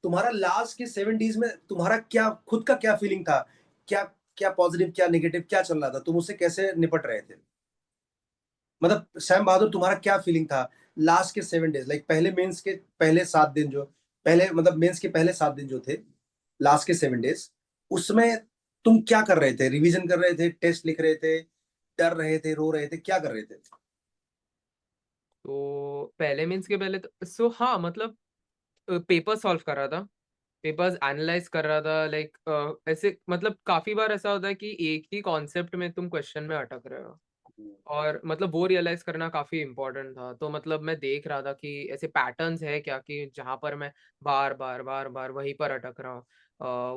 तुम्हारा लास्ट के 7 डेज में तुम्हारा क्या खुद का क्या फीलिंग था? क्या क्या पॉजिटिव, क्या नेगेटिव, क्या चल रहा था? तुम उससे कैसे निपट रहे थे? मतलब सैम बहादुर, तुम्हारा क्या फीलिंग था लास्ट के 7 डेज, लाइक पहले मेंस के पहले 7 दिन, जो पहले मतलब मेंस के पहले 7 दिन जो थे, लास्ट के 7 डेज, उसमें तुम क्या कर रहे थे? रिवीजन कर रहे थे, टेस्ट लिख रहे थे, डर रहे थे, रो रहे थे, क्या कर रहे थे? तो पहले मीन्स के पहले तो हाँ मतलब पेपर सॉल्व कर रहा था, पेपर्स एनालाइज कर रहा था, लाइक ऐसे मतलब काफी बार ऐसा होता है कि एक ही कॉन्सेप्ट में तुम क्वेश्चन में अटक रहे हो, और मतलब वो रियलाइज करना काफी इम्पोर्टेंट था। तो मतलब मैं देख रहा था कि ऐसे पैटर्न्स है क्या, कि जहाँ पर मैं बार बार बार बार वहीं पर अटक रहा हूँ।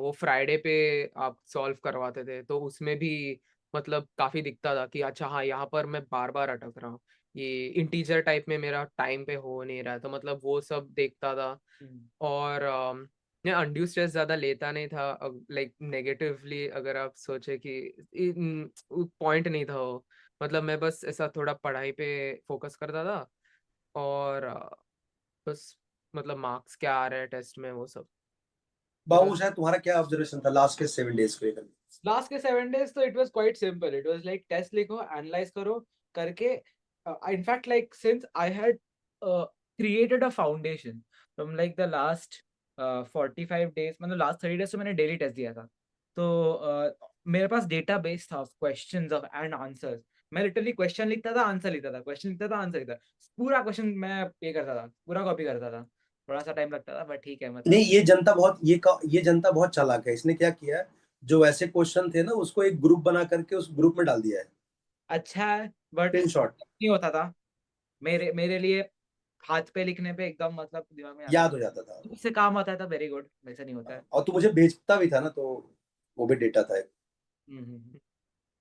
वो फ्राइडे पे आप सॉल्व करवाते थे, तो उसमें भी मतलब काफी दिखता था कि अच्छा हाँ, यहाँ पर मैं बार बार अटक रहा हूँ, ये इंटीजर टाइप में मेरा टाइम पे हो नहीं रहा है, तो मतलब वो सब देखता था। और मैं अनड्यू स्ट्रेस ज्यादा लेता नहीं था, लाइक नेगेटिवली अगर आप सोचे कि पॉइंट नहीं था वो। मतलब मैं बस ऐसा थोड़ा पढ़ाई पे फोकस करता था, और बस मतलब मार्क्स क्या आ रहे हैं टेस्ट में वो सब। बाबू शायद तुम्हारा क्या ऑब्जर्वेशन था लास्ट के 7 डेज को लेकर? लास्ट के 7 days तो it was quite simple, it was like test लिखो, एनालाइज करो करके। In fact like since I had created a foundation from like the last 45 days, मतलब लास्ट 30 days तो मैंने डेली टेस्ट दिया था, तो मेरे पास डेटा बेस था क्वेश्चंस ऑफ एंड आंसर्स। मैं लिटरली क्वेश्चन लिखता था, आंसर लिखता था, क्वेश्चन लिखता था, आंसर लिखता था, पूरा क्वेश्चन मैं ये करता था, पूरा कॉपी करता था। थोड़ा सा टाइम लगता था बट ठीक है, मतलब नहीं, ये जनता बहुत चालाक है। इसने क्या किया है, जो ऐसे क्वेश्चन थे ना, उसको एक ग्रुप बना करके उस ग्रुप में डाल दिया है, अच्छा है बट इन शॉर्ट नहीं होता था मेरे मेरे लिए। हाथ पे लिखने पे एकदम मतलब दिमाग में आता याद था, हो जाता था। इससे काम आता था, वेरी गुड, वैसे नहीं होता है। और तू मुझे भेजता भी था ना, तो वो भी डेटा था। हम्म।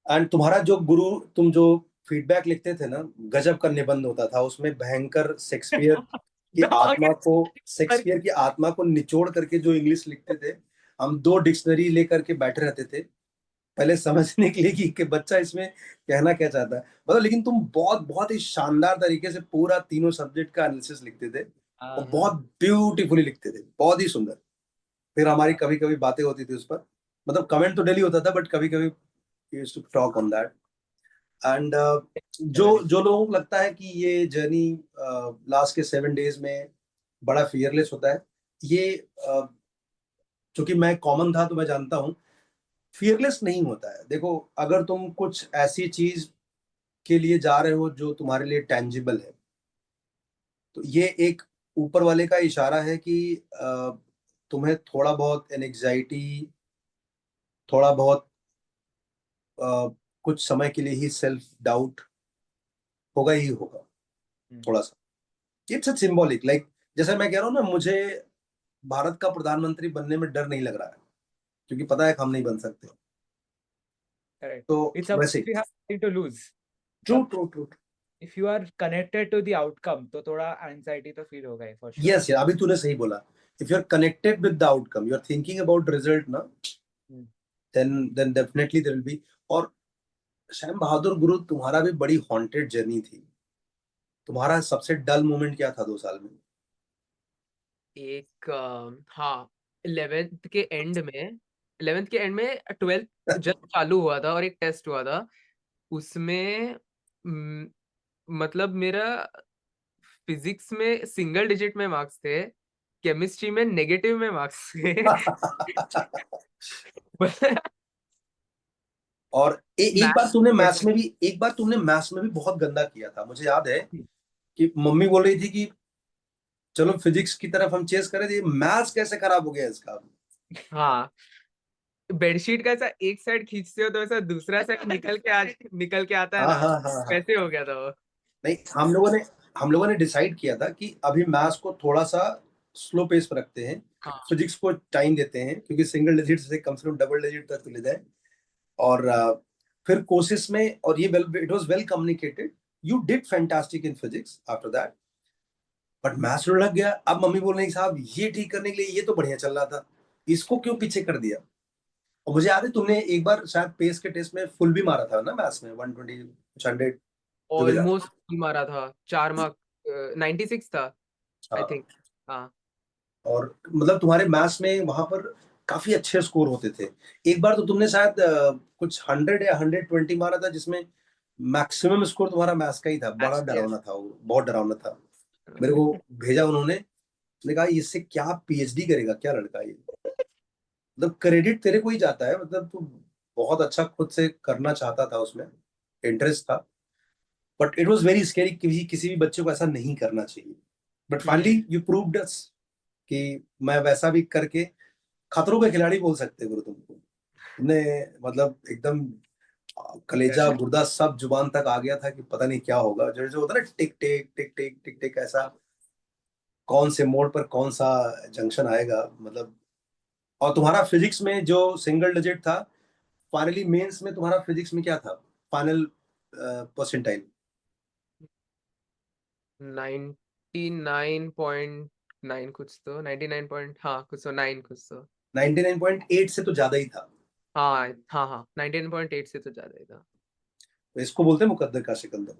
एंड तुम्हारा जो गुरु, तुम जो फीडबैक लिखते थे ना, गजब का निबंध होता था उसमें, भयंकर दबा के शेक्सपियर की आत्मा को निचोड़ करके जो इंग्लिश लिखते थे। हम 2 डिक्शनरी लेकर के बैठे रहते थे पहले समझने के लिए कि बच्चा इसमें कहना क्या चाहता है, मतलब। लेकिन तुम बहुत बहुत ही शानदार तरीके से पूरा तीनों सब्जेक्ट का एनालिसिस लिखते थे, और हाँ बहुत ब्यूटीफुली लिखते थे, बहुत ही सुंदर। फिर हमारी कभी कभी बातें होती थी उस पर, मतलब कमेंट तो डेली होता था, बट कभी कभी used to talk on that. And जो हाँ। जो लोगों को लगता है कि ये जर्नी लास्ट के 7 डेज में बड़ा फियरलेस होता है, ये चूंकि मैं कॉमन था तो मैं जानता हूँ, फियरलेस नहीं होता है। देखो, अगर तुम कुछ ऐसी चीज के लिए जा रहे हो जो तुम्हारे लिए टेंजिबल है, तो ये एक ऊपर वाले का इशारा है कि तुम्हें थोड़ा बहुत एंग्जाइटी, थोड़ा बहुत कुछ समय के लिए ही सेल्फ डाउट होगा ही होगा, थोड़ा सा। इट्स अ सिंबॉलिक, लाइक जैसे मैं कह रहा हूँ ना, मुझे भारत का प्रधानमंत्री बनने में डर नहीं लग रहा है, क्योंकि पता है कि हम नहीं बन सकते। Correct. तो It's about वैसे if you have nothing to lose. True true true. If you are connected to the outcome, तो थोड़ा anxiety तो feel होगा ही for sure. यस, अभी तूने सही बोला। If you are connected with the outcome, you are thinking about result ना, then definitely there will be. और श्याम बहादुर गुरु, तुम्हारा भी बड़ी हॉन्टेड जर्नी थी। तुम्हारा सबसे डल मोमेंट क्या था 2 साल में? एक हाँ, 11th के एंड में 12th जस्ट चालू हुआ था और एक टेस्ट हुआ था। उसमें मतलब मेरा फिजिक्स में सिंगल डिजिट में मार्क्स थे, केमिस्ट्री में नेगेटिव में मार्क्स थे। और एक बार मैथ्स तुमने मैथ्स में भी बहुत गंदा किया था, मुझे याद है कि मम्मी बोल रही थी कि चलो फिजिक्स की तरफ हम चेस करें, मैथ्स कैसे खराब हो गया इसका। हाँ, बेडशीट का ऐसा एक साइड खींचते हो तो ऐसा दूसरा साइड निकल के आता है हाँ ना, हाँ हाँ हाँ। वैसे हो गया था वो। नहीं, हम लोगों ने डिसाइड किया था कि अभी मैथ्स को थोड़ा सा स्लो पेस पर रखते हैं, हाँ, फिजिक्स को टाइम देते हैं, क्योंकि सिंगल डिजिट से कम से कम डबल डिजिट तक ले जाए। और फिर कोर्सेस में, और ये it was well communicated, you did fantastic in physics after that, but maths लग गया। अब मम्मी बोल रही साहब ये ठीक करने के लिए ये तो बढ़िया चल रहा था, इसको क्यों पीछे कर दिया। और मुझे याद है तुमने एक बार शायद पेस के टेस्ट में फुल भी मारा था ना, मैथ्स में 120 100 जो भी था। ऑलमोस्ट मारा था, 4 मार्क 96 था आई हाँ। थिंक। हाँ, और मतलब तुम्हारे मैथ्स में वहां पर काफी अच्छे स्कोर होते थे। एक बार तो तुमने शायद कुछ 100 या 120 मारा था, जिसमें मैक्सिमम स्कोर तुम्हारा मैथ्स का ही था। बड़ा Yes. डरावना था वो, बहुत डरावना था। मेरे को भेजा उन्होंने, मैंने कहा इससे क्या पीएचडी करेगा क्या लड़का ये। मतलब क्रेडिट तेरे को ही जाता है, मतलब तू बहुत अच्छा खुद से करना चाहता था, उसमें इंटरेस्ट था, but it was very scary. किसी भी बच्चे को ऐसा नहीं करना चाहिए। बट फाइनली यू प्रूव्ड अस कि मैं वैसा भी करके खतरों के खिलाड़ी बोल सकते गुरु तुमको। तुमने मतलब एकदम कलेजा गुर्दा सब जुबान तक आ गया था कि पता नहीं क्या होगा। जो जो होता है ना, टिक टिक टिक टिक टिक टिक, ऐसा कौन से मोड़ पर कौन सा जंक्शन आएगा, मतलब। और तुम्हारा फिजिक्स में जो सिंगल डिजिट था, फाइनली मेंस में तुम्हारा फिजिक्स में क्या था फाइनल परसेंटाइल? 99.9 कुछ तो, 99 पॉइंट, हाँ कुछ तो 9 कुछ तो। 99.8 से तो ज्यादा ही था। हाँ हाँ हाँ, 99.8 से तो ज्यादा ही था। तो इसको बोलते हैं मुकद्दर का सिकंदर।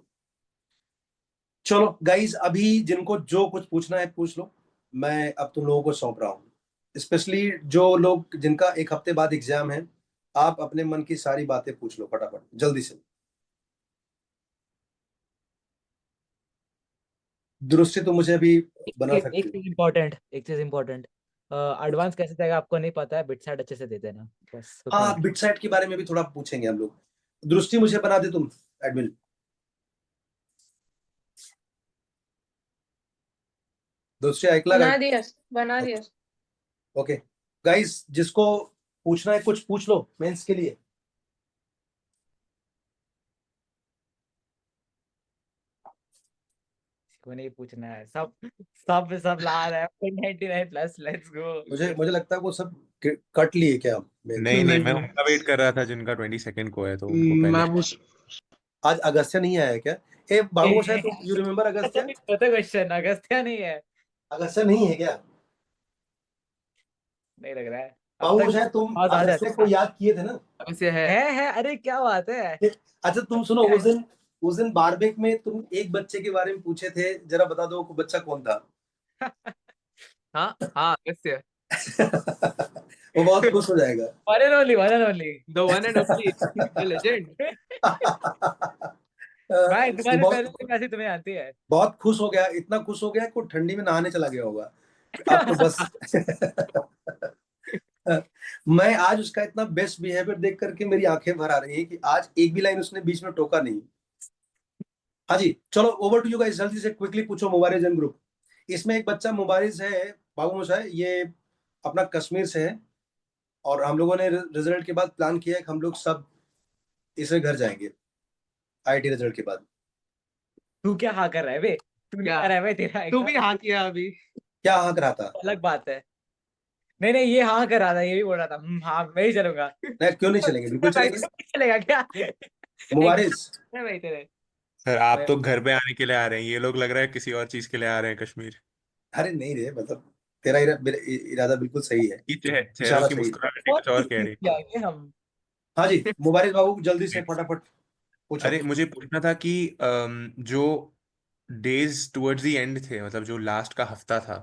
चलो गाइस, अभी जिनको जो कुछ पूछना है पूछ लो, मैं अब तुम लोगों को सौंप रहा हूँ। स्पेशली जो लोग जिनका 1 हफ्ते बाद एग्जाम है, आप अपने मन की सारी बातें पूछ लो फटाफट जल्दी से। दुरुस्ती तो मुझे अभी बना सकती एक हो। चीज इम्पोर्टेंट, एडवांस कैसे जाएगा आपको नहीं पता है, बिट साइड अच्छे से दे देना बस उतना हाँ, ही। बिट साइट के बारे में भी थोड़ा पूछेंगे हम लोग। दुरुस्ती मुझे बना दे तुम एडमिन। दुरुस्ती ऐकला बना काय? दियस बना दियस ओके गाइस, जिसको पूछना है कुछ पूछ लो मेंस के लिए। को नहीं पूछना है, सब ला रहा है 99 प्लस, लेट्स गो। मुझे लगता है वो सब कट लिए क्या मेंस? नहीं नहीं, मैं नहीं। उनका वेट कर रहा था जिनका 22 को है, तो उनको पहले। मैं उस आज अगस्त्य नहीं आया है क्या? ए बाबू, शायद तुम यू रिमेम्बर अगस्त्य? पता क्वेश्चन अगस्त्य नहीं है, अगस्त्य नहीं है क्या? नहीं लग रहा है अब बाबू, तक। शायद तुम आवाज आ अगस्त्य को जाता याद किए थे ना? वैसे है। है, अरे क्या बात है। अच्छा तुम सुनो, उस दिन बारबेक में तुम एक बच्चे के बारे में पूछे थे, जरा बता दो वो बच्चा कौन था? हाँ हाँ, वैसे वो बहुत खुश हो जाएगा। One and only the one and only, the legend. भाई वो तुम्हारे पहले से कैसी तुम्हें आती है। बहुत खुश हो गया, इतना खुश हो गया कि वो ठंडी में नहाने चला गया होगा कि अब तो बस। मैं आज उसका इतना बेस्ट बिहेवियर देख करके मेरी आंखें भर आ रही हैं कि आज एक भी लाइन उसने बीच में टोका नहीं। हाँ जी, चलो ओवर टू यू गाइस, जल्दी से क्विकली पूछो मोबाइल एजेंट ग्रुप। इसमें एक बच्चा मुबारिज है, बाबू मोशा है, ये अपना कश्मीर से है, और हम लोगों ने रिजल्ट के बाद प्लान किया है कि हम लोग सब इससे घर जाएंगे आईआईटी रिजल्ट के बाद। तू क्या हाँ कर रहा है बे? तू नहीं क्या? कर रहा है बे, तेरा तू भी एग्जाम हाँ किया अभी। क्या हाँ करा था? अलग बात है। नहीं नहीं, ये हाँ कर रहा था, ये भी बोल रहा था हाँ मैं ही चलूंगा। नहीं, क्यों नहीं चलेंगे, बिल्कुल भाई चलेंगे। चलेगा क्या? मुबारिज, एग्जाम है भाई तेरे। सर आप मैं- तो घर पे आने के लिए आ रहे हैं, ये लोग लग रहा है किसी और चीज के लिए आ रहे हैं कश्मीर। अरे नहीं रे, मतलब तेरा इरादा बिल्कुल सही है, ये चेहरों इशारा की सही है। मुस्कुराहट ही और कुछ और किस कह चीज रही के आएंगे हम? हाँ जी, मुबारिज बाबू जल्दी से है। फटाफट पूछो। अरे मुझे पूछना था कि जो डेज टुवर्ड्स द एंड थे, मतलब जो लास्ट का हफ्ता था,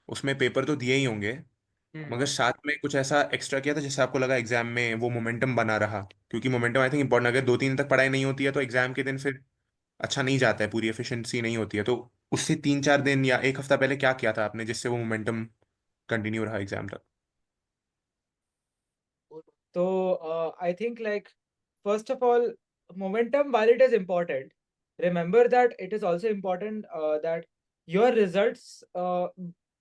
उसमें पेपर तो दिए ही होंगे, मगर साथ में कुछ ऐसा एक्स्ट्रा किया था जिससे आपको लगा एग्जाम में वो मोमेंटम बना रहा? क्योंकि मोमेंटम आई थिंक इंपॉर्टेंट, अगर 2-3 दिन तक पढ़ाई नहीं होती है तो एग्जाम के दिन फिर अच्छा नहीं जाता है, पूरी एफिशिएंसी नहीं होती है। तो उससे 3-4 दिन या एक हफ्ता पहले क्या किया था आपने जिससे वो मोमेंटम कंटिन्यू रहा एग्जाम तक? तो I think like first of all, momentum, while it is important, remember that it is also important that your results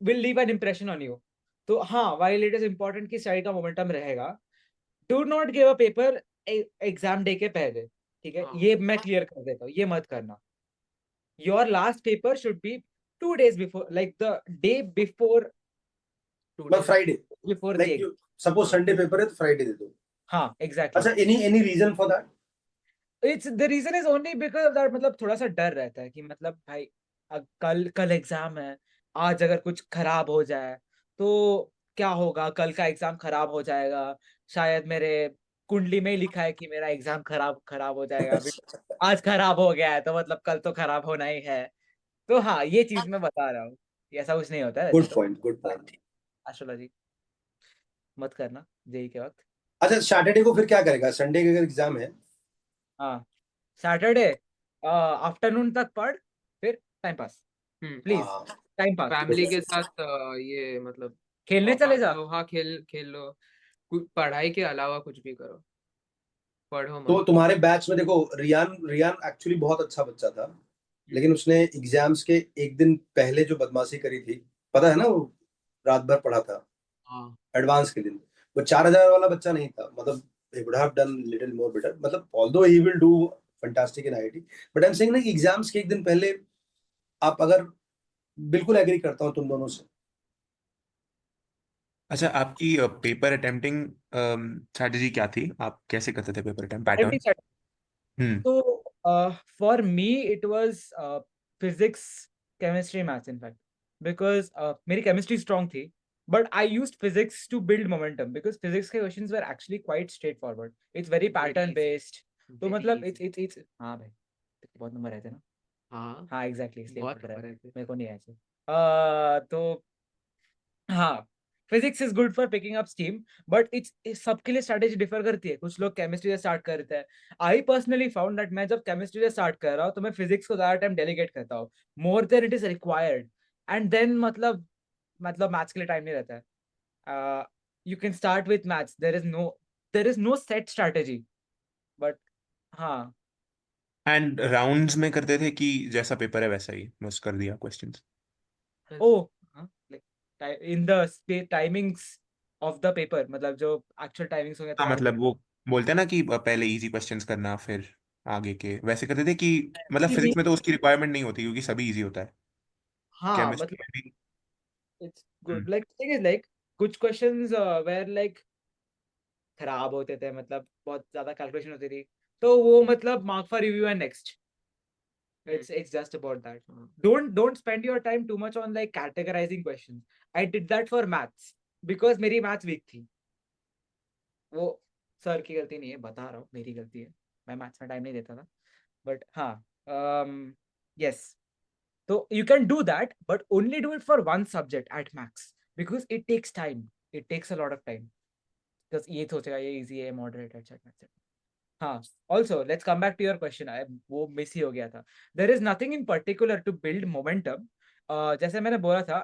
will leave an impression on you. तो हाँ, while it is important कि study का momentum रहेगा, do not give a paper exam day के पहले, ठीक है? हाँ। ये मैं क्लियर कर देता हूँ, ये मत करना। Your last paper should be 2 days before, like the day before, मतलब Friday, before the like you suppose Sunday paper है तो फ्राइडे दे दो। हाँ एग्जैक्टली। अच्छा, any reason for that? It's the reason is only because of that, मतलब थोड़ा सा डर रहता है कि मतलब भाई कल कल एग्जाम है, आज अगर कुछ खराब हो जाए तो क्या होगा? कल का एग्जाम खराब हो जाएगा, शायद मेरे कुंडली में ही लिखा है कि मेरा एग्जाम खराब खराब हो जाएगा अभी, आज खराब हो गया है तो मतलब कल तो खराब होना ही है। तो हाँ, ये चीज मैं बता रहा हूँ, ऐसा कुछ नहीं होता है वैसे गुड तो। Point, good point. एस्ट्रोलॉजी मत करना जेई के वक्त। अच्छा, सैटरडे को फिर क्या करेगा? संडे के अगर एग्जाम है? हाँ, सैटरडे आफ्टरनून तक पढ़, फिर टाइम पास, प्लीज हाँ, टाइम पास। फैमिली के साथ ये मतलब खेलने चले जा। हाँ, खेल खेल लो, पढ़ाई के अलावा कुछ भी करो, पढ़ो मत। तो तुम्हारे बैच में देखो, रियान रियान एक्चुअली बहुत अच्छा बच्चा था, लेकिन उसने एग्जाम्स के एक दिन पहले जो बदमाशी करी थी, पता है ना, वो रात भर पढ़ा था हाँ। एडवांस के दिन। वो 4,000 वाला बच्चा नहीं था, मतलब he would have done little more better, मतलब although he will do fantastic in IIT, but I'm saying ना कि एग्जाम्स के एक दिन पहले आप अगर, बिल्कुल एग्री करता हूँ तुम दोनों से। अच्छा, आपकी पेपर अटेम्प्टिंग स्ट्रेटजी क्या थी? आप कैसे करते थे paper attempt pattern? Everything set. हम्म। तो for me it was physics, chemistry, maths in fact, because मेरी chemistry strong थी, but I used physics to build momentum because physics के questions were actually quite straightforward. It's very pattern based. तो मतलब it's हाँ भाई, बहुत number रहते हैं ना। हाँ, हाँ एग्जैक्टली, इसलिए बहुत बोल रहा है, रहते। मेरे को नहीं है ऐसे। तो हाँ, physics is good for picking up steam, but it's सबके लिए स्ट्रैटेजी डिफर करती है। कुछ लोग केमिस्ट्री से स्टार्ट करते हैं। आई पर्सनली फाउंड दैट मैं जब केमिस्ट्री से स्टार्ट कर रहा हूँ तो मैं फिजिक्स को ज्यादा टाइम डेलीगेट करता हूँ, more than it is required, and then मतलब मैथ्स के लिए टाइम नहीं रहता है। You can start with maths, there is no set strategy, but हाँ। एंड राउंड्स में करते थे कि जैसा पेपर है वैसा ही बस कर दिया questions? Oh in the timings of the paper, मतलब जो एक्चुअल टाइमिंग्स होंगे हाँ, तुम्हारे। मतलब वो बोलते हैं ना कि पहले इजी क्वेश्चंस करना फिर आगे के वैसे करते थे कि, मतलब फिजिक्स में तो उसकी रिक्वायरमेंट नहीं होती क्योंकि सभी इजी होता है। हाँ केमिस्ट्री मतलब में भी। It's good, hmm. Like thing is like कुछ क्वेश्चंस वेयर लाइक खराब होते थे, मतलब बहुत ज्यादा कैलकुलेशन होती थी, तो वो मतलब mark for review and next. It's just about that. Don't spend your time too much on like categorizing questions. I did that for maths because मेरी maths weak थी। वो सर की गलती नहीं है, बता रहा हूँ, मेरी गलती है, मैं मैथ्स में टाइम नहीं देता था। बट हाँ, yes, so you can do that, but only do it for one subject at max because it takes time. It takes a lot of time. Because ये सोचेगा ये easy है, moderate, etc. हाँ, also let's come back to your question. वो miss ही हो गया था। There is nothing in particular to build momentum. जैसे मैंने बोला था,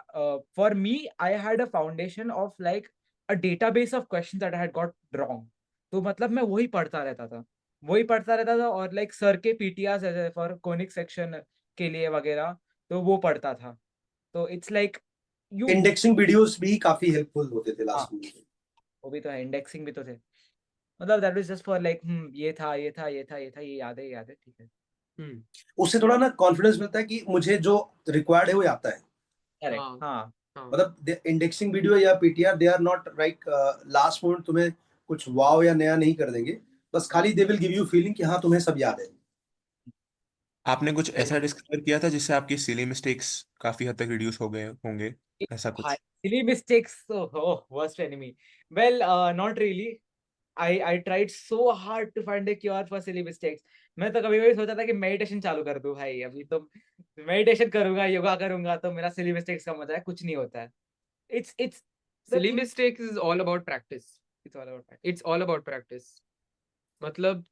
for me I had a foundation of like a database of questions that I had got wrong. तो मतलब मैं वही पढ़ता रहता था और like सर के PTRs ऐसे for conic section के लिए वगैरह, तो वो पढ़ता था। तो it's like you indexing videos भी काफी हेल्पफुल होते थे हाँ लास्ट में। वो भी तो है, इंडेक्सिंग भी तो थे, मतलब that was just for like ये था ये था ये था ये था, ये याद है ठीक है। हम्म उससे थोड़ा ना कॉन्फिडेंस मिलता है कि मुझे जो रिक्वायर्ड है वो आता है। करेक्ट हाँ हाँ हाँ मतलब इंडेक्सिंग वीडियो या PTR they are not like last moment तुम्हें कुछ वाव या नया नहीं कर देंगे, बस खाली they will give you feeling कि हाँ तुम्हें सब याद है। आपने कुछ ऐसा डिस्कवर किया था जिससे आपकी सिली मिस्टेक्स काफी हद तक रिड्यूस हो गए होंगे, ऐसा भाई कुछ? silly mistakes, oh worst enemy, well not really, I tried so hard to find a cure for silly mistakes। मैं तो कभी कभी सोचा था कि मेडिटेशन चालू कर दूं भाई, अभी तो मेडिटेशन करूंगा योगा करूंगा तो मेरा silly mistakes कम हो जाए, कुछ नहीं होता है। it's the silly thing, mistakes is all about practice it's all about practice। it's all about practice मतलब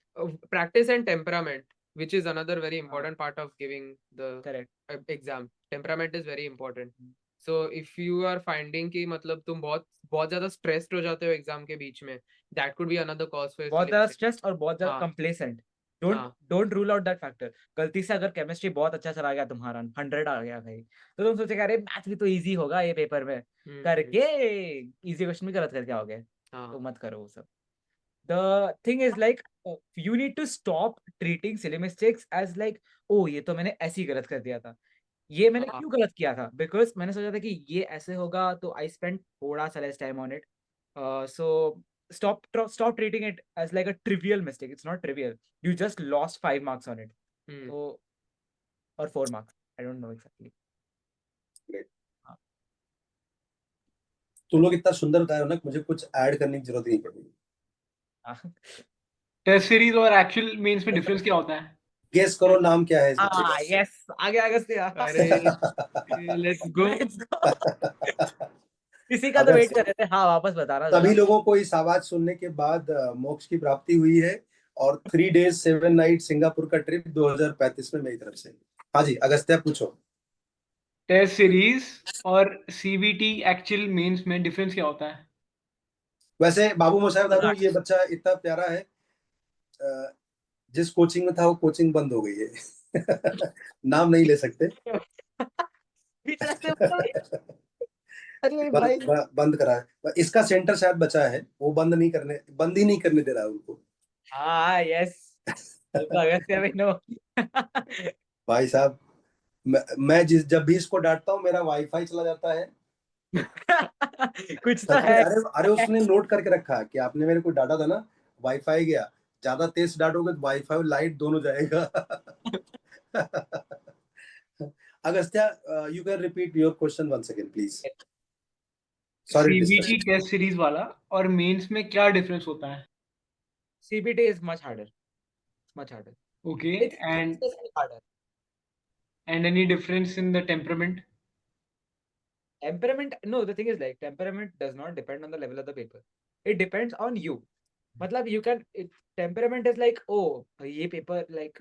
practice and temperament, which is another very हाँ important part of giving the correct exam। temperament is very important। so if you are finding कि मतलब तुम बहुत बहुत ज्यादा stressed हो जाते हो एग्जाम के बीच में, that could be another cause for बहुत silly ज्यादा mistake। स्ट्रेस और बहुत ज्यादा हाँ कंप्लेसेंट, डोंट हाँ don't rule out that factor. गलती से अगर केमिस्ट्री बहुत अच्छा चला गया तुम्हारा 100 आ गया भाई, तो तुम सोचेगा अरे मैथ भी तो इजी होगा ये पेपर में, करके इजी क्वेश्चन भी गलत करके आओगे, तो हाँ मत करो वो सब। The thing is like you need to stop treating silly mistakes as like oh ये तो मैंने ऐसे ही गलत कर दिया था, ये मैंने हाँ क्यों गलत किया था, बिकॉज मैंने सोचा था कि ये ऐसे होगा तो आई स्पेंड थोड़ा सा less time on it. So stop treating it as like a trivial mistake, it's not trivial, you just lost 5 marks on it, so or 4 marks, I don't know exactly। हाँ तुम लोग इतना सुंदर बताए हो ना, मुझे कुछ ऐड करने की जरूरत नहीं पड़ी। हाँ टेस्ट सीरीज और एक्चुअल मेंस में डिफरेंस क्या होता है? गेस करो नाम क्या है इस बच्चे का। yes आगे आगे से अरे लेट्स गो let's go। इसी का तो अगर वेट कर रहे थे, हाँ वापस बताना सभी जरा। लोगों को इस आवाज सुनने के बाद मोक्ष की प्राप्ति हुई है, और 3 days 7 night सिंगापुर का ट्रिप 2035 में मेरी तरफ से। हाँ जी अगस्त्या पूछो। टेस्ट सीरीज और सीबीटी एक्चुअल मेंस में डिफरेंस क्या होता है? वैसे बाबू मोशाय बता दूं, ये बच्चा इतना प्यारा है, अ, जिस कोचिंग में था वो कोचिंग बंद हो गई है। नाम नहीं ले सकते। बीच रास्ते में- अरे बंद भाई बंद करा है, इसका सेंटर शायद बचा है, वो बंद ही नहीं करने दे रहा है उनको। हाँ यस अगस्त्य भाई नो। भाई साहब, जब भी इसको डांटता हूँ मेरा वाईफाई चला जाता है। कुछ तो सच में, है। अरे अरे उसने नोट करके रखा है कि आपने मेरे को डांटा था ना, वाईफाई गया, ज्यादा तेज डांटोगे तो वाईफाई और लाइट दोनों जाएगा। Agastya, you can repeat your question once again please, sorry CBT disturb. Test series वाला और मेंस में क्या डिफरेंस होता है? CBT is much harder, much harder, okay it's just harder। And any difference in the temperament? Temperament, no, the thing is like temperament does not depend on the level of the paper, it depends on you। मतलब you can temperament is like oh ये paper like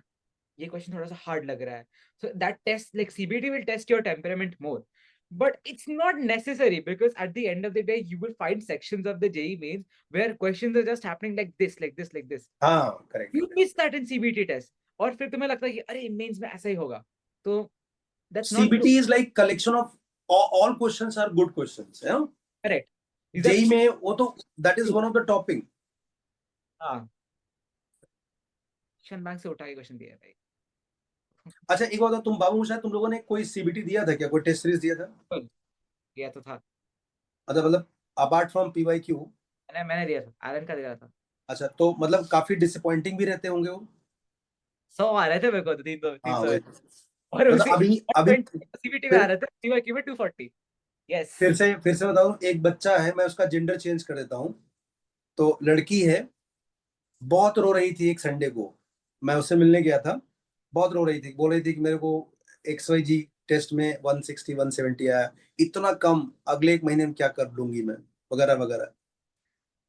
ये question थोड़ा सा hard लग रहा है, so that test like CBT will test your temperament more, but it's not necessary because at the end of the day you will find sections of the JEE mains where questions are just happening like this like this like this, हाँ correct. you miss that in CBT test और फिर तुम्हें लगता है कि अरे mains में ऐसा ही होगा, तो that's not true। CBT is like collection of all questions are good questions, है ना? correct, these are जेई में वो तो that is true। One of the topping. हाँ क्वेश्चन बैंक से उठा के क्वेश्चन दिया है भाई। अच्छा एक बात बताओ, तुम बाबू मोशाय तुम लोगों ने कोई सीबीटी दिया था क्या, कोई टेस्ट सीरीज दिया था? दिया तो था, अच्छा मतलब अपार्ट फ्रॉम पीवाईक्यू। मैंने दिया था, आयरन का दिया था। अच्छा तो मतलब काफी डिसअपॉइंटिंग भी रहते होंगे वो। 100 आ रहे थे मेरे को तो, 300 हाँ 300 वही, और मतलब उसी अभी CBT में आ रहे थे, CBT में 240। यस फिर से बताऊं, एक बच्चा है, मैं उसका जेंडर चेंज कर देता हूँ, तो लड़की है, बहुत रो रही थी एक संडे को, मैं उससे मिलने गया था, बहुत रो रही थी, बोल रही थी कि मेरे को XYZ टेस्ट में 160 170 आया, इतना कम, अगले 1 महीने में क्या कर लूंगी मैं, वगैरह वगैरह।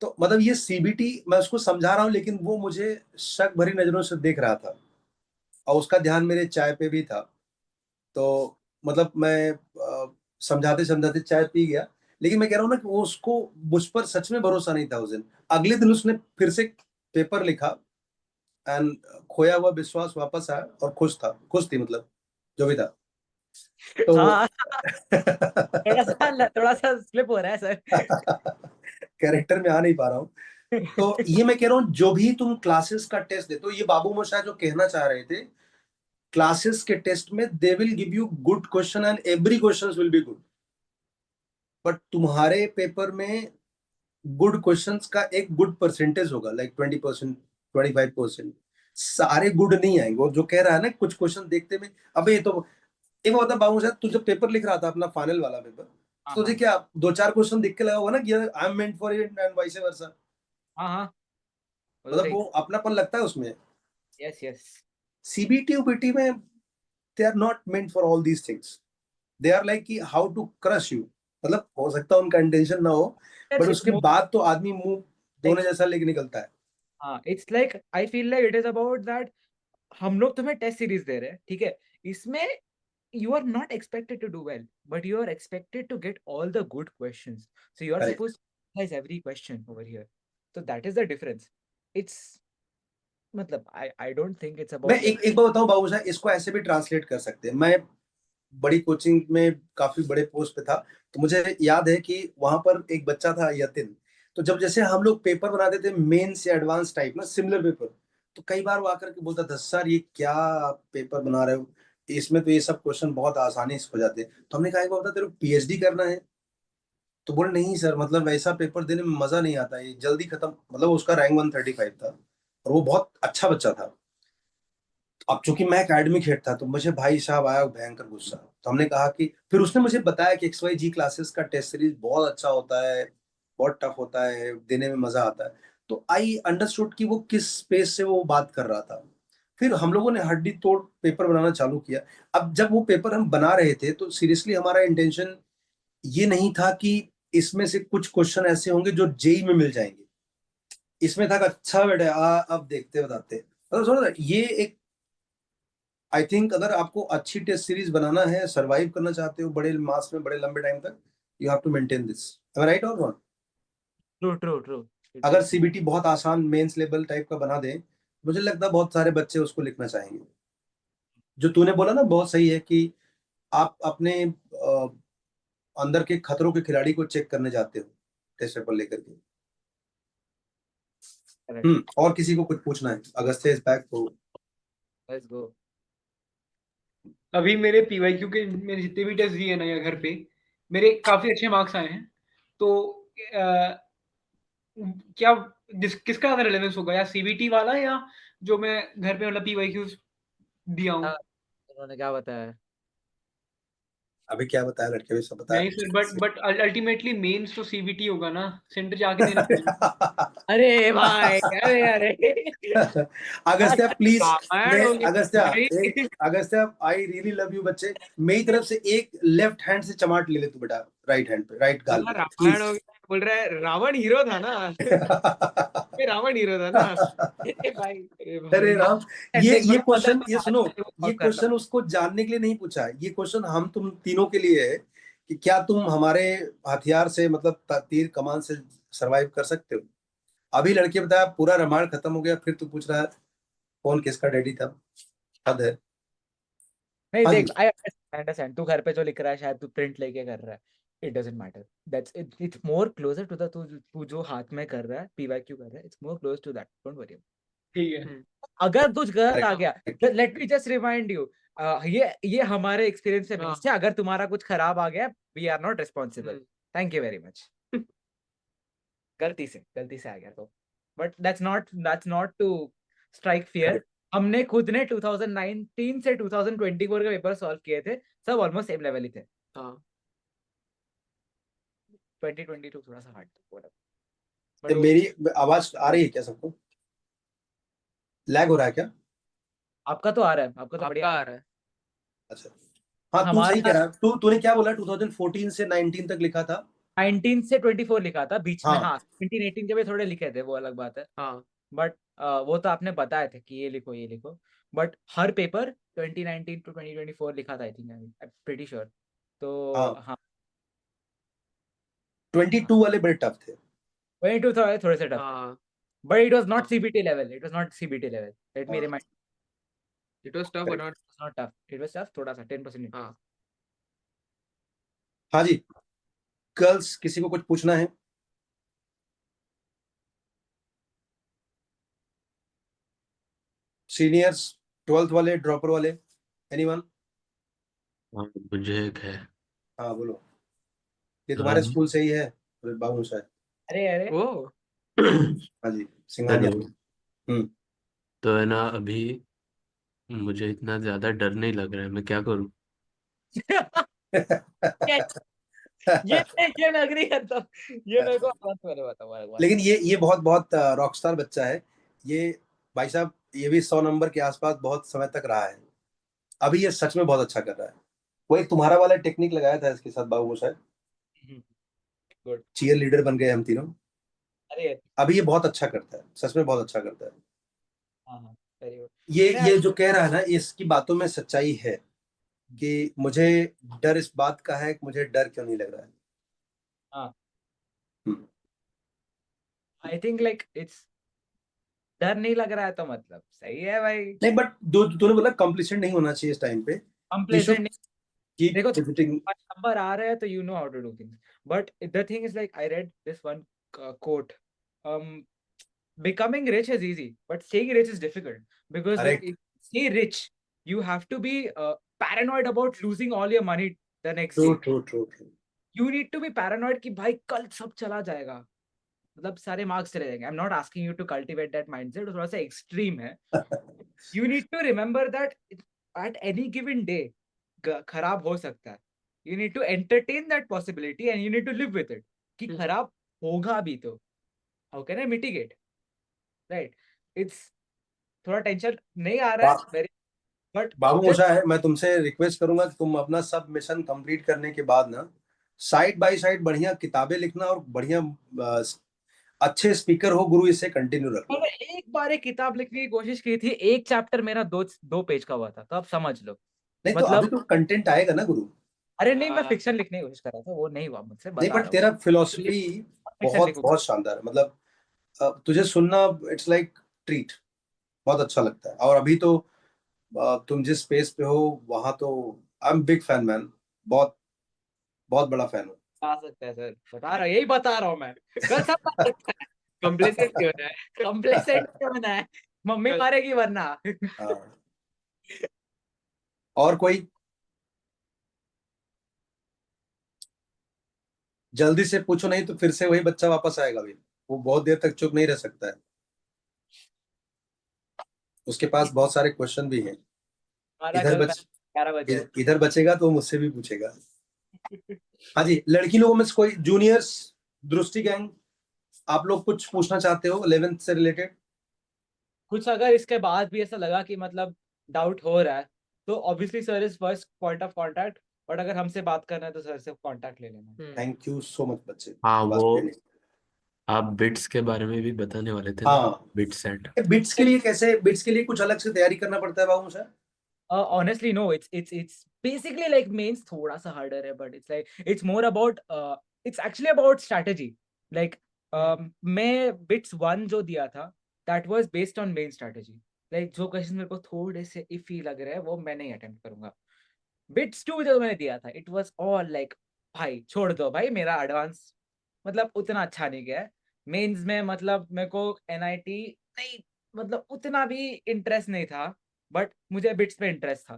तो मतलब ये सीबीटी मैं उसको समझा रहा हूँ, लेकिन वो मुझे शक भरी नजरों से देख रहा था, और उसका ध्यान मेरे चाय पे भी था। तो मतलब मैं समझाते समझाते चाय पी गया, लेकिन मैं कह रहा हूँ ना कि वो उसको मुझ पर सच में भरोसा नहीं था उस दिन। अगले दिन उसने फिर से पेपर लिखा, एंड खोया हुआ विश्वास वापस आया, और खुश थी, मतलब जो भी था। तो हाँ थोड़ा सा स्लिप हो रहा है सर। कैरेक्टर में आ नहीं पा रहा हूँ। तो ये मैं कह रहा हूँ, जो भी तुम क्लासेस का टेस्ट देते हो, ये बाबू मोशाय जो कहना चाह रहे थे, क्लासेस के टेस्ट में they will give you good question and every question will be good, but तुम्हारे पेपर में गुड क्वेश्चंस का एक गुड परसेंटेज होगा, लाइक 20%, 25%। सारे गुड नहीं आएंगे। वो जो कह रहा है ना, कुछ क्वेश्चन देखते में, अबे ये तो, एक बात बता बाबू साहब, तू जब पेपर लिख रहा था अपना फाइनल वाला पेपर, हाँ तुझे हाँ क्या 2-4 क्वेश्चन दिख के लगा होगा ना कि I am meant for it and vice versa? हाँ हाँ, वो तो मतलब सही। वो अपनापन लगता है उसमें। Yes yes. सीबीटी यूपीटी में they are not meant for all these things, they are like कि हाउ टू क्रश यू। मतलब हो सकता है उनका इंटेंशन ना हो, बट इट्स उसके मोर बाद तो आदमी मुंह धोने जैसा लेके निकलता है। हाँ, it's like I feel like it is about that. हम लोग तुम्हें टेस्ट सीरीज दे रहे हैं, ठीक है, इसमें you are not expected to do well, but you are expected to get all the good questions. So you are Correct. supposed to analyze every question over here. So that is the difference. It's मतलब I don't think it's मैं about like एक बार बताऊं बाबू साहब, इसको ऐसे भी translate कर सकते हैं। मैं बड़ी कोचिंग में काफी बड़े पोस्ट पे था, तो मुझे याद है कि वहां पर एक बच्चा था यतिन। तो जब जैसे हम लोग पेपर बनाते थे मेंस या एडवांस टाइप ना, सिमिलर पेपर, तो कई बार वो आकर के बोलता था, सर ये क्या पेपर बना रहे हो, इसमें तो ये सब क्वेश्चन बहुत आसानी से हो जाते हैं। तो हमने कहा एक बार बता, तेरे को पीएचडी करना है? तो बोले नहीं सर, मतलब वैसा पेपर देने में मजा नहीं आता, ये जल्दी खत्म। मतलब उसका रैंक 135 था और वो बहुत अच्छा बच्चा था। अब चूंकि मैं एकेडमिक हेड था, तो मुझे भाई साहब आया भयंकर गुस्सा। तो हमने कहा कि, फिर उसने मुझे बताया कि XYG क्लासेस का टेस्ट सीरीज बहुत अच्छा होता है, बहुत टफ होता है, देने में मजा आता है। तो आई अंडरस्टूड कि वो किस स्पेस से वो बात कर रहा था। फिर हम लोगों ने हड्डी तोड़ पेपर बनाना चालू किया। अब जब वो पेपर हम बना रहे थे, तो सीरियसली हमारा इंटेंशन ये नहीं था कि इसमें से कुछ क्वेश्चन ऐसे होंगे जो जेई में मिल जाएंगे। इसमें था कि अच्छा बेटा अब देखते बताते, मतलब थोड़ा ये एक, आई थिंक अगर आपको अच्छी टेस्ट सीरीज बनाना है, सरवाइव करना चाहते हो बड़े मास में बड़े लंबे टाइम तक, you have to maintain this. Am I right और नॉट? true it अगर is सीबीटी बहुत आसान मेंस लेवल टाइप का बना दे, मुझे लगता है बहुत सारे बच्चे उसको लिखना चाहेंगे। जो तूने बोला ना बहुत सही है कि आप अपने अंदर के खतरों के खिलाड़ी को चेक करने जाते हो टेस्ट पेपर लेकर के। correct. और किसी को कुछ पूछना है? अगस्त्य इज बैक तो Let's go. अभी मेरे पीवाईक्यू के मैंने जितने भी टेस्ट दिए ना या घर पे, मेरे काफी अच्छे मार्क्स आए हैं। तो क्या किसका ज्यादा रिलेवेंस होगा, या सीबीटी वाला या जो मैं घर पे मतलब पीवाईक्यूज दिया हूँ? उन्होंने क्या बताया? अभी क्या बताया, लड़के भी सब बताया। नहीं सर, बट अल्टीमेटली मेंस तो सीबीटी होगा ना, सेंटर जाके देना पड़ेगा। अरे भाई, अरे अरे अगस्त्या प्लीज, रामायण मैं हो गया अगस्त्या भाई। एक, Agastya I really love you बच्चे, मेरी तरफ से एक लेफ्ट हैंड से चमाट ले ले तू बेटा, राइट हैंड पे, राइट गाल बोला पे रामायण प्लीज। हो गया, बोल रहा है रावण हीरो था ना। ये रावण हीरो था ना। अरे भाई, अरे अरे भाई। राम, देख ये बड़ा क्वेश्चन, मतलब ये सुनो, ये कर रहा क्वेश्चन उसको जानने के लिए नहीं पूछा है, ये क्वेश्चन हम तुम तीनों के लिए है कि क्या तुम हमारे हथियार से, मतलब तीर कमान से सरवाइव कर सकते हो। अभी लड़के बताया पूरा रामायण खत्म हो गया, फिर तू पूछ रहा है कौन किसका डैडी था। हद है। नहीं हाँ जी। देख, आई अंडरस्टैंड, तू घर पे जो लिख रहा है शायद तू प्रिंट लेके कर रहा है, it doesn't matter, that's it's more closer to the तू जो हाथ में कर रहा है, पीवाईक्यू कर रहा है, it's more close to that, don't worry. ठीक है। अगर कुछ गलत आ गया, Correct. Let me just remind you, ये हमारे एक्सपीरियंस से बेस्ड है, अगर तुम्हारा कुछ खराब आ गया, we are not responsible, thank you very much. गलती से आ गया तो, but that's not to strike fear. हमने खुद ने 2019 से 2024 के पेपर सॉल्व किए थे, सब ऑलमोस्ट सेम लेवल ही थे। हाँ 2022 थोड़ा सा हार्ड था, तो बट मेरी आवाज आ रही है क्या सबको? लैग हो रहा है क्या? आपका तो आ रहा है, आपका तो आपका बढ़िया। आ रहा है। अच्छा, हाँ तू सही कह हमारा रहा है। तूने क्या बोला, 2014 से 19 तक लिखा था? 19 से 24 लिखा था बीच में, हाँ हाँ 17-18 के भी थोड़े लिखे थे, वो अलग बात है, हाँ बट वो तो आपने बताया था कि ये लिखो, बट हर पेपर 2019 टू 2024 लिखा था, I think, I am pretty sure. तो हाँ, हाँ 22 वाले बड़े टफ थे। 22 थोड़े से टफ थे, हाँ। But it was not CBT level, let me हाँ, remind, it was tough but correct. Not. It was not tough, it was tough थोड़ा सा 10%। हाँ हाँ जी, गर्ल्स किसी को कुछ पूछना है? सीनियर्स, 12th वाले, ड्रॉपर वाले, एनीवन? हाँ, मुझे एक है। हाँ बोलो। ये तुम्हारे हाँ स्कूल से ही है बाबू शायद? अरे अरे ओ हाँ जी, सिंघानिया। हेलो। हम्म। तो है ना, अभी मुझे इतना ज्यादा डर नहीं लग रहा है, मैं क्या करूं? ये ये मैं अग्री करता हूँ, ये मेरे को बस मैंने बताओ एक बार। लेकिन ये बहुत बहुत रॉकस्टार बच्चा है ये, भाई साहब। ये भी 100 नंबर के आसपास बहुत समय तक रहा है। अभी ये सच में बहुत अच्छा कर रहा है। वो एक तुम्हारा वाला टेक्निक लगाया था इसके साथ बाबू शायद, गुड। चीयर लीडर बन गए हम तीनों। अरे अभी ये बहुत अच्छा करता है, सच में बहुत अच्छा करता है। हाँ हाँ, वेरी गुड। ये जो कह रहा है ना, इसकी बातों में सच्चाई है कि मुझे डर इस बात का है कि मुझे डर क्यों नहीं लग रहा है। हाँ, हम्म। आई थिंक लाइक इट्स डर नहीं लग रहा है तो मतलब सही है भाई। नहीं बट तूने बोला कॉम्प्लिसेंट नहीं होना चाहिए इस टाइम पे। यू शुड कंप्लेसेंट कीप देखो, विजिटिंग। नंबर आ रहा है तो you know how to do things, but the thing is like I read this one quote, um becoming rich is easy but staying rich is difficult, because like correct. if you stay rich you have to be paranoid about losing all your money the next true day. True true true. You need to be paranoid कि भाई कल सब चला जाएगा, मतलब सारे marks चले जाएंगे. I'm not asking you to cultivate that mindset, थोड़ा सा एक्सट्रीम है. You need to remember that at any given day खराब हो सकता है. You need to entertain that possibility and you need to live with it कि खराब होगा भी तो. How can I mitigate? Right? It's थोड़ा टेंशन नहीं आ रहा है वेरी, बट बाबू जस्ट मोशा है, मैं तुमसे रिक्वेस्ट करूंगा कि तुम अपना सब मिशन कंप्लीट करने के बाद ना साइड बाय साइड बढ़िया किताबें लिखना और बढ़िया अच्छे स्पीकर हो गुरु, इससे कंटिन्यू रखना। मैंने एक बार एक किताब लिखने की कोशिश की थी, एक चैप्टर मेरा दो पेज का हुआ था, तो आप समझ लो. नहीं तो अभी मतलब तो कंटेंट आएगा ना गुरु। अरे नहीं, मैं फिक्शन लिखने की कोशिश कर रहा था, वो नहीं हुआ मुझसे, नहीं बता बट रहा हूँ. तेरा फिलोसफी फिक्शन बहुत लिखूंगा. बहुत शानदार है, मतलब तुझे सुनना इट्स लाइक ट्रीट, बहुत अच्छा लगता है। और अभी तो तुम जिस स्पेस पे हो वहां तो I am big fan man, बहुत बहुत बड़ा फैन हूँ। आ सकता है सर, बता रहा हूँ, यही बता रहा हूँ मैं. कल सब आ सकता है. कंप्लेसेंट क्यों है? कंप्लेसेंट क्यों होना है, मम्मी मारेगी वरना. हाँ। और कोई जल्दी से पूछो, नहीं तो फिर से वही बच्चा वापस आएगा भी, वो बहुत देर तक चुप नहीं रह सकता है, उसके पास बहुत सारे क्वेश्चन भी हैं। हमारा इधर कल मैच बच 11 बजे है. इधर बचेगा तो मुझसे भी पूछेगा। हाँ जी, लड़की लोगों में से कोई जूनियर्स, दृष्टि गैंग, आप लोग कुछ पूछना चाहते हो 11th से रिलेटेड? कुछ अगर इसके बाद भी ऐसा लगा कि मतलब डाउट हो रहा है, तो obviously sir is first point of contact, but अगर हमसे बात करना है तो सर से कांटेक्ट ले लेना. थैंक यू सो मच बच्चे, हाँ, ये बात वो कहने। आप बिट्स के बारे में भी बताने वाले थे ना? हाँ, बिट सेट। बिट्स के लिए कैसे, बिट्स के लिए कुछ अलग से तैयारी करना पड़ता है बाबू sir? Honestly no, it's basically like mains थोड़ा सा harder है, but it's like it's more about it's actually about strategy. Like मैं bits 1 जो दिया था that was based on main strategy. Like जो क्वेश्चन मेरे को थोड़े से इफी लग रहे हैं वो मैं नहीं अटेम्प्ट करूंगा. बिट्स 2 जो मैंने दिया था इट वाज ऑल लाइक भाई छोड़ दो भाई, मेरा एडवांस मतलब उतना अच्छा नहीं गया है. मेंस में मतलब मेरे को एनआईटी नहीं, मतलब उतना भी इंटरेस्ट नहीं था, बट मुझे बिट्स में इंटरेस्ट था.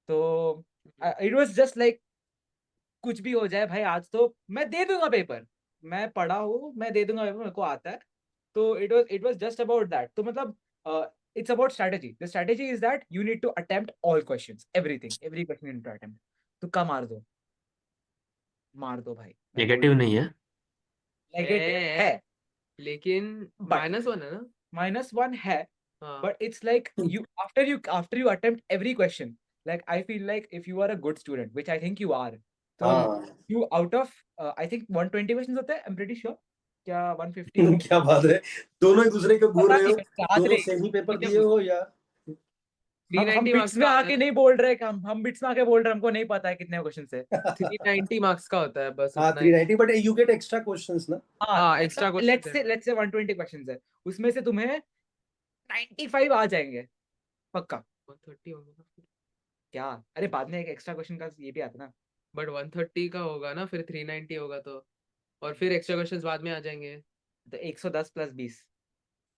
तो इट वाज जस्ट लाइक कुछ भी हो जाए भाई, आज तो मैं दे दूंगा पेपर, मैं पढ़ा हूँ, मैं दे दूंगा पेपर, मेरे को आता है. तो it was just about that. तो मतलब it's about strategy. The strategy is that you need to attempt all questions, every question you need to attempt. तुक्का मार दो भाई, मैं बोल नेगेटिव नहीं है? नेगेटिव है, लेकिन But- -1 है ना? -1 है, हाँ but it's like you after you attempt every question, like I feel like if you are a good student, which I think you are, तो हाँ। you out of I think 120 questions होते हैं, I'm pretty sure, क्या 150 क्या बात है, दोनों एक दूसरे को घूर पता रहे नहीं, हो, मैं याद दोनों नहीं. सेम ही पेपर ठीक है, दिए हो या? हम 390 बिट्स मार्क्स में का होता आके है। नहीं बोल रहे कि हम बिट्स में आके बोल रहे हैं हमको नहीं पता है कितने क्वेश्चन है. 390 मार्क्स का होता है बस हाँ उतना ही। 390 but you get extra questions ना। हाँ, extra questions let's say 120 questions है, उसमें से तुम्हें 95 आ जाएंगे पक्का. 130 होंगे ना फिर। क्या, अरे बाद में एक एक्स्ट्रा क्वेश्चन का ये भी आता है ना, बट 130 का होगा ना, फिर 390 होगा तो, और फिर एक्स्ट्रा क्वेश्चंस बाद में आ जाएंगे। तो 110 प्लस 20,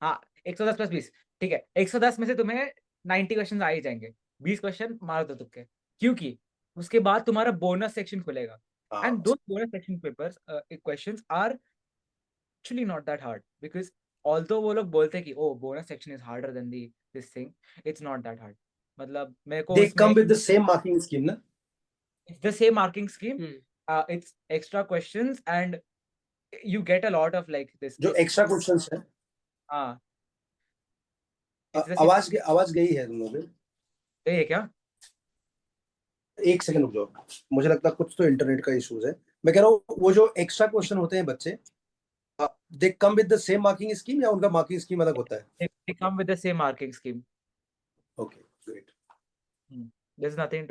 हाँ 110 प्लस 20, ठीक है। 110 में से तुम्हें 90 क्वेश्चन आ ही जाएंगे, 20 क्वेश्चन मार दो तुक्के, क्योंकि उसके बाद तुम्हारा बोनस सेक्शन खुलेगा, हाँ एंड दो bonus section papers questions are actually not that hard, because although वो लोग बोलते हैं कि oh bonus section is harder than this thing, it's not that hard. मतलब मेरे को दे उसमें come with the same marking scheme ना। it's the same marking scheme, hmm it's extra questions and you get a lot of like this जो extra questions है। हाँ it's the same, आवाज गई है तुम लोगों ये है क्या? पे। एक सेकंड रुक जाओ, मुझे लगता है कुछ तो इंटरनेट का इश्यूज है। मैं कह रहा हूँ वो जो एक्स्ट्रा क्वेश्चन होते हैं बच्चे, they come with the same marking scheme या उनका मार्किंग स्कीम अलग होता है? They come with the same marking scheme. Okay great. There's nothing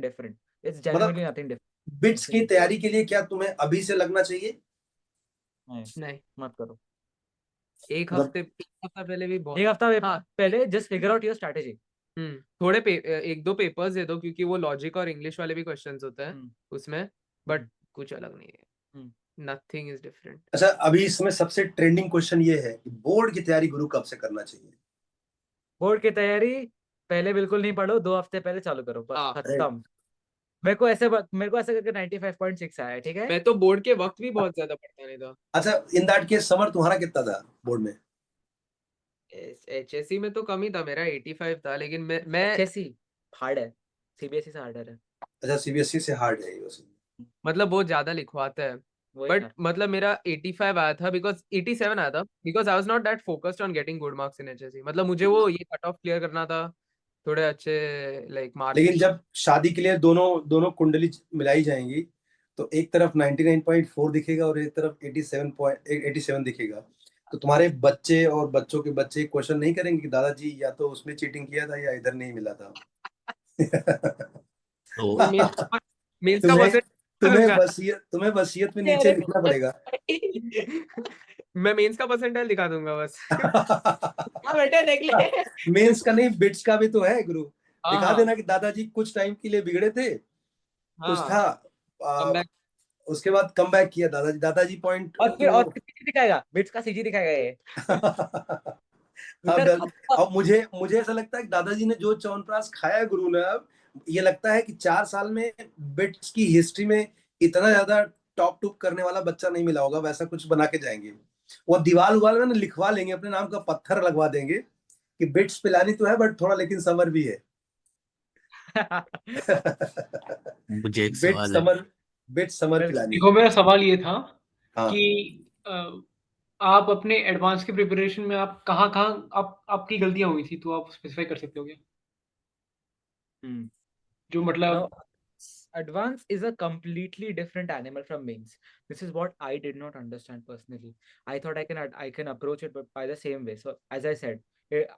different, it's मतलब genuinely nothing different. बिट्स की तैयारी के लिए क्या तुम्हें अभी से लगना चाहिए? नहीं, मत करो, एक मतलब हफ्ता पहले भी बहुत। एक हफ्ता हाँ पहले just figure out your strategy. थोड़े एक दो पेपर्स दे दो, क्योंकि वो लॉजिक और इंग्लिश वाले भी क्वेश्चंस होते हैं उसमें, बट कुछ अलग नहीं है, नथिंग इज डिफरेंट। अच्छा, अभी इसमें सबसे ट्रेंडिंग क्वेश्चन ये है कि बोर्ड की तैयारी गुरु कब से करना चाहिए? बोर्ड की तैयारी पहले बिल्कुल नहीं पढ़ो, 2 हफ्ते पहले चालू करो, बस हाँ। खत्म। मेरे को ऐसे करके 95.6 आया है, ठीक है। मैं तो बोर्ड के वक्त भी बहुत ज्यादा पढ़ता नहीं था। अच्छा, इन दैट केस समर तुम्हारा कितना था बोर्ड में? एचएससी में तो कम ही था, मेरा 85 था, लेकिन मैं HSC हार्ड है, सीबीएसई से हार्डर है। अच्छा, सीबीएसई से हार्ड है ये वैसे। मतलब बहुत ज्यादा लिखवाता है, वही बट ना। मतलब मेरा 85 आया था, बिकॉज 87 आया था, because I was not that focused on getting good marks in HSC. मतलब मुझे वो ये कट ऑफ क्लियर करना था, थोड़े अच्छे लाइक मार्क्स। लेकिन जब शादी के लिए दोनों कुंडली मिलाई जाएंगी तो एक तरफ 99.4 दिखेगा और एक तरफ 87 दिखेगा, तो तुम्हारे बच्चे और बच्चों के बच्चे क्वेश्चन नहीं करेंगे कि दादाजी या तो उसमें चीटिंग किया था या इधर नहीं मिला था। तो मेंस का तुम्हें परसेंट तुम्हें वसीयत में नीचे लिखना पड़ेगा। मैं मेंस का परसेंटाइल दिखा दूंगा बस। बेटे देख ले। मेंस का नहीं, बिट्स का भी तो है गुरु। दिखा हाँ देना कि दादाजी कुछ टाइम के लिए बिगड़े थे, कुछ था, comeback। उसके बाद कम बैक किया दादाजी पॉइंट और फिर तो सीजी दिखाएगा, बिट्स का सीजी दिखाएगा ये। हाँ, उधर अब मुझे ऐसा लगता है कि दादाजी ने जो च्यवनप्राश खाया है गुरु ने, अब ये लगता है कि 4 साल में बिट्स की हिस्ट्री में इतना ज्यादा टॉप टूप करने वाला बच्चा नहीं मिला होगा। वैसा कुछ बना के जाएंगे वो, दीवार उवाल में ना लिखवा लेंगे, अपने नाम का पत्थर लगवा देंगे कि बिट्स पिलानी तो है बट थोड़ा लेकिन समर भी है। मुझे एक बिट सवाल है। समर पिलानी। देखो, मेरा सवाल ये था हाँ। कि आप अपने एडवांस के प्रिपरेशन में आप कहाँ आपकी गलतियां हुई थी, तो आप स्पेसिफाई कर सकते हो क्या? जो मतलब No, advance is a completely different animal from mains. This is what I did not understand personally. I thought I can approach it, but by the same way. So as I said,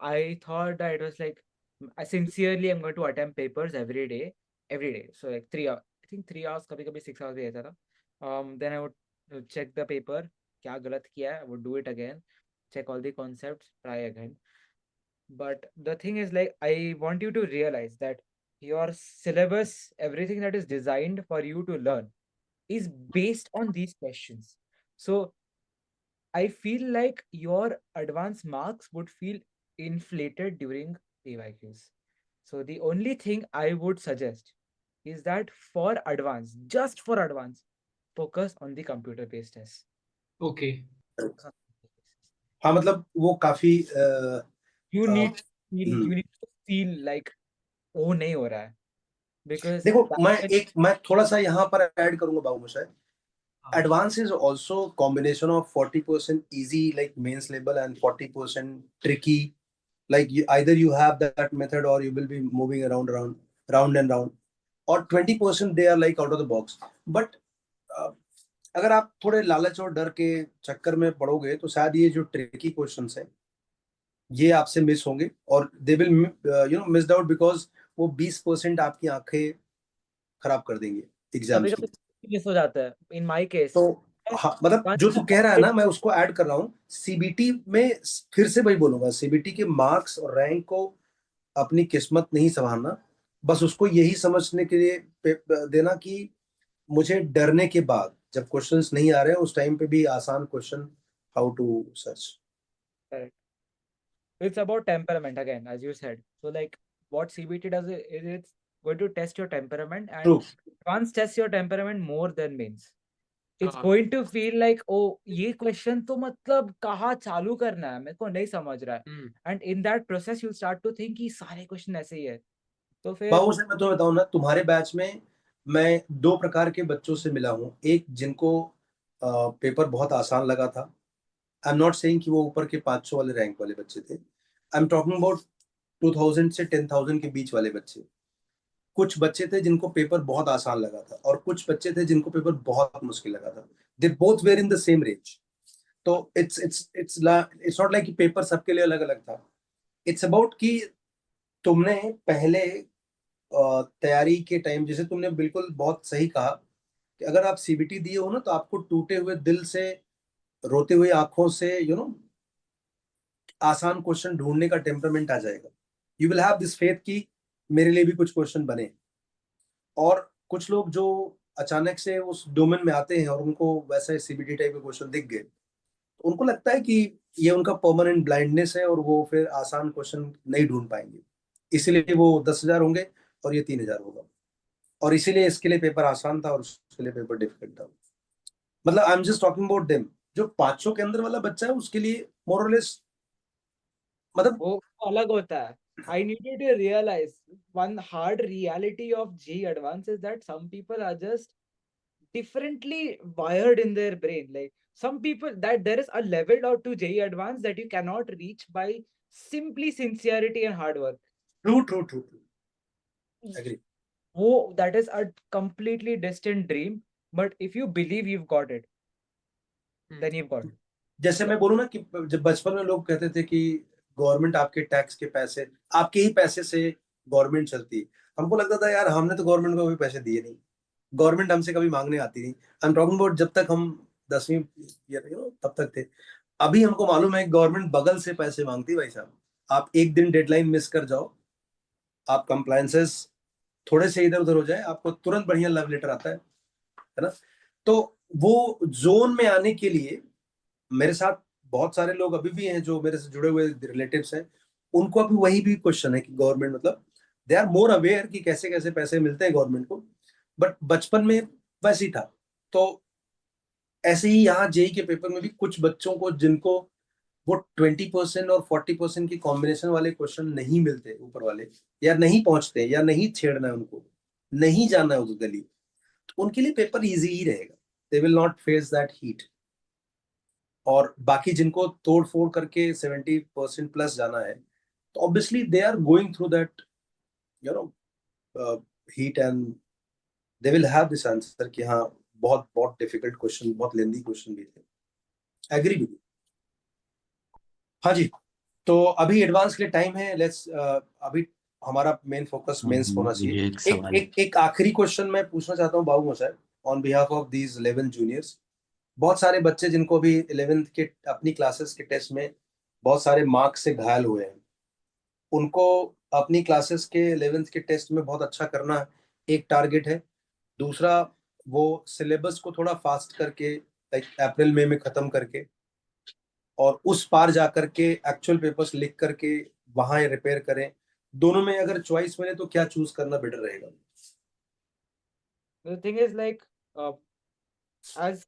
I thought that it was like I sincerely am going to attempt papers every day. So like 3 hours. I think 3 hours, कभी 6 hours भी रहता था. Then I would check the paper. क्या गलत किया है? I would do it again. Check all the concepts. Try again. But the thing is, like, I want you to realize that your syllabus, everything that is designed for you to learn, is based on these questions. So I feel like your advanced marks would feel inflated during PYQs. So the only thing I would suggest is that for advanced, just for advanced, focus on the computer-based tests. Okay, हाँ, मतलब वो काफी You uh, need to feel like oh नहीं हो रहा है, because देखो, मैं थोड़ा सा यहाँ पर ऐड करूंगा बाबू मोशाय। Advance is also combination of 40% easy like mains level and 40% tricky. Like either you have that method or you will be moving round and round. Or 20% they are like out of the box. But अगर आप थोड़े लालच और डर के चक्कर में पड़ोगे तो शायद ये जो ट्रिकी क्वेश्चंस है ये आपसे मिस होंगे और they will missed out, because वो 20% आपकी आंखें खराब कर देंगे एग्जाम की। मिस हो जाता है in my case. तो हाँ, मतलब जो तू कह रहा है ना, मैं उसको ऐड कर रहा हूँ। सीबीटी में फिर से वही बोलूंगा, सीबीटी के मार्क्स और रैंक को अपनी किस्मत नहीं संभालना, बस उसको यही समझने के लिए देना कि मुझे डरने के बाद जब क्वेश्चंस नहीं आ रहे हैं उस टाइम पे भी आसान question how to search. Correct. It's about temperament again, as you said. So like what CBT does is it's going to test your temperament, and True. advanced tests your temperament more than mains. It's हाँ going to feel like, oh, ये question तो मतलब कहाँ चालू करना है, मेरे को नहीं समझ रहा है. And in that process you start to think कि सारे क्वेश्चन ऐसे ही है. तो फिर बाबू से मैं तुम्हें बताऊं ना, तुम्हारे बैच में मैं दो प्रकार के बच्चों से मिला हूँ. एक जिनको पेपर बहुत आसान लगा था. आई एम नॉट सेइंग कि वो ऊपर के 500 वाले रैंक वाले बच्चे थे. आई एम टॉकिंग अबाउट 2000 से 10,000 के बीच वाले बच्चे. कुछ बच्चे थे जिनको पेपर बहुत आसान लगा था और कुछ बच्चे थे जिनको पेपर बहुत मुश्किल लगा था. They both where in the same range. तो इट्स नॉट लाइक कि पेपर सबके लिए अलग अलग था. इट्स अबाउट कि तुमने पहले तैयारी के टाइम, जैसे तुमने बिल्कुल बहुत सही कहा कि अगर आप सीबीटी दिए हो ना तो आपको टूटे हुए दिल से, रोते हुए आंखों से आसान क्वेश्चन ढूंढने का टेम्परमेंट आ जाएगा. You will have this faith कि मेरे लिए भी कुछ क्वेश्चन बने. और कुछ लोग जो अचानक से उस डोमेन में आते हैं और उनको वैसा सीबीटी टाइप के क्वेश्चन दिख गए, तो उनको लगता है कि ये उनका परमानेंट ब्लाइंडनेस है और वो फिर आसान क्वेश्चन नहीं ढूंढ पाएंगे. इसीलिए वो 10,000 होंगे और ये 3,000 होगा. और इसीलिए इसके लिए पेपर आसान था और उसके लिए पेपर डिफिकल्ट था. मतलब I am just talking about them. जो 500 के अंदर वाला बच्चा है उसके लिए मोर और लेस, मतलब वो अलग होता है. I needed to realize one hard reality of JEE Advanced is that some people are just differently wired in their brain. Like some people, that there is a level out to JEE Advanced that you cannot reach by simply sincerity and hard work. True. Agree. वो that is a completely distant dream, but if you believe you've got it, then you've got it. जैसे मैं बोलूँ ना कि जब बचपन में लोग कहते थे कि गवर्नमेंट आपके टैक्स के पैसे, आपके ही पैसे से गवर्नमेंट चलती है. हमको लगता था यार हमने तो गवर्नमेंट को कभी पैसे दिए नहीं, गवर्नमेंट हमसे कभी मांगने आती नहीं. आई एम टॉकिंग अबाउट जब तक हम 10वीं तब तक थे. अभी हमको मालूम है गवर्नमेंट बगल से पैसे मांगती है. भाई साहब, आप एक दिन डेडलाइन मिस कर जाओ, आप कंप्लायंसेस थोड़े से इधर उधर हो जाए, आपको तुरंत बढ़िया लव लेटर आता है ना. तो वो जोन में आने के लिए मेरे साथ बहुत सारे लोग अभी भी हैं जो मेरे से जुड़े हुए रिलेटिव्स हैं. उनको अभी वही भी क्वेश्चन है कि गवर्नमेंट, मतलब दे आर मोर अवेयर कि कैसे कैसे पैसे मिलते हैं गवर्नमेंट को. बट बचपन में वैसे ही था. तो ऐसे ही यहाँ जेई के पेपर में भी कुछ बच्चों को जिनको वो 20% और 40% की कॉम्बिनेशन वाले क्वेश्चन नहीं मिलते ऊपर वाले, या नहीं पहुंचते, या नहीं छेड़ना है उनको, नहीं जाना है उस गली, तो उनके लिए पेपर इजी ही रहेगा. They will not face that heat. और बाकी जिनको तोड़ फोड़ करके 70% प्लस जाना है, तो obviously they are going through that you know heat and they will have this answer कि हाँ बहुत बहुत डिफिकल्ट क्वेश्चन, बहुत लेंदी क्वेश्चन भी थे. Agree with. हाँ जी. तो अभी एडवांस के लिए टाइम है. लेट्स अभी हमारा मेन फोकस मेंस होना चाहिए. मुझे एक सवाल एक आखिरी क्वेश्चन मैं पूछना चाहता हूँ Babu Moshai, on behalf of these 11 juniors. बहुत सारे बच्चे जिनको अभी 11th के अपनी क्लासेस के टेस्ट में बहुत सारे मार्क्स से घायल हुए हैं, उनको अपनी क्लासेस के 11th के टेस्ट में बहुत अच्छा करना एक टारगेट है. दूसरा, वो सिलेबस को थोड़ा फास्ट करके लाइक अप्रैल मई में खत्म करके और उस पार जा करके एक्चुअल पेपर्स लिख करके वहां रिपेयर करें. दोनों में अगर चॉइस मिले तो क्या चूज करना बेटर रहेगा? The thing is like as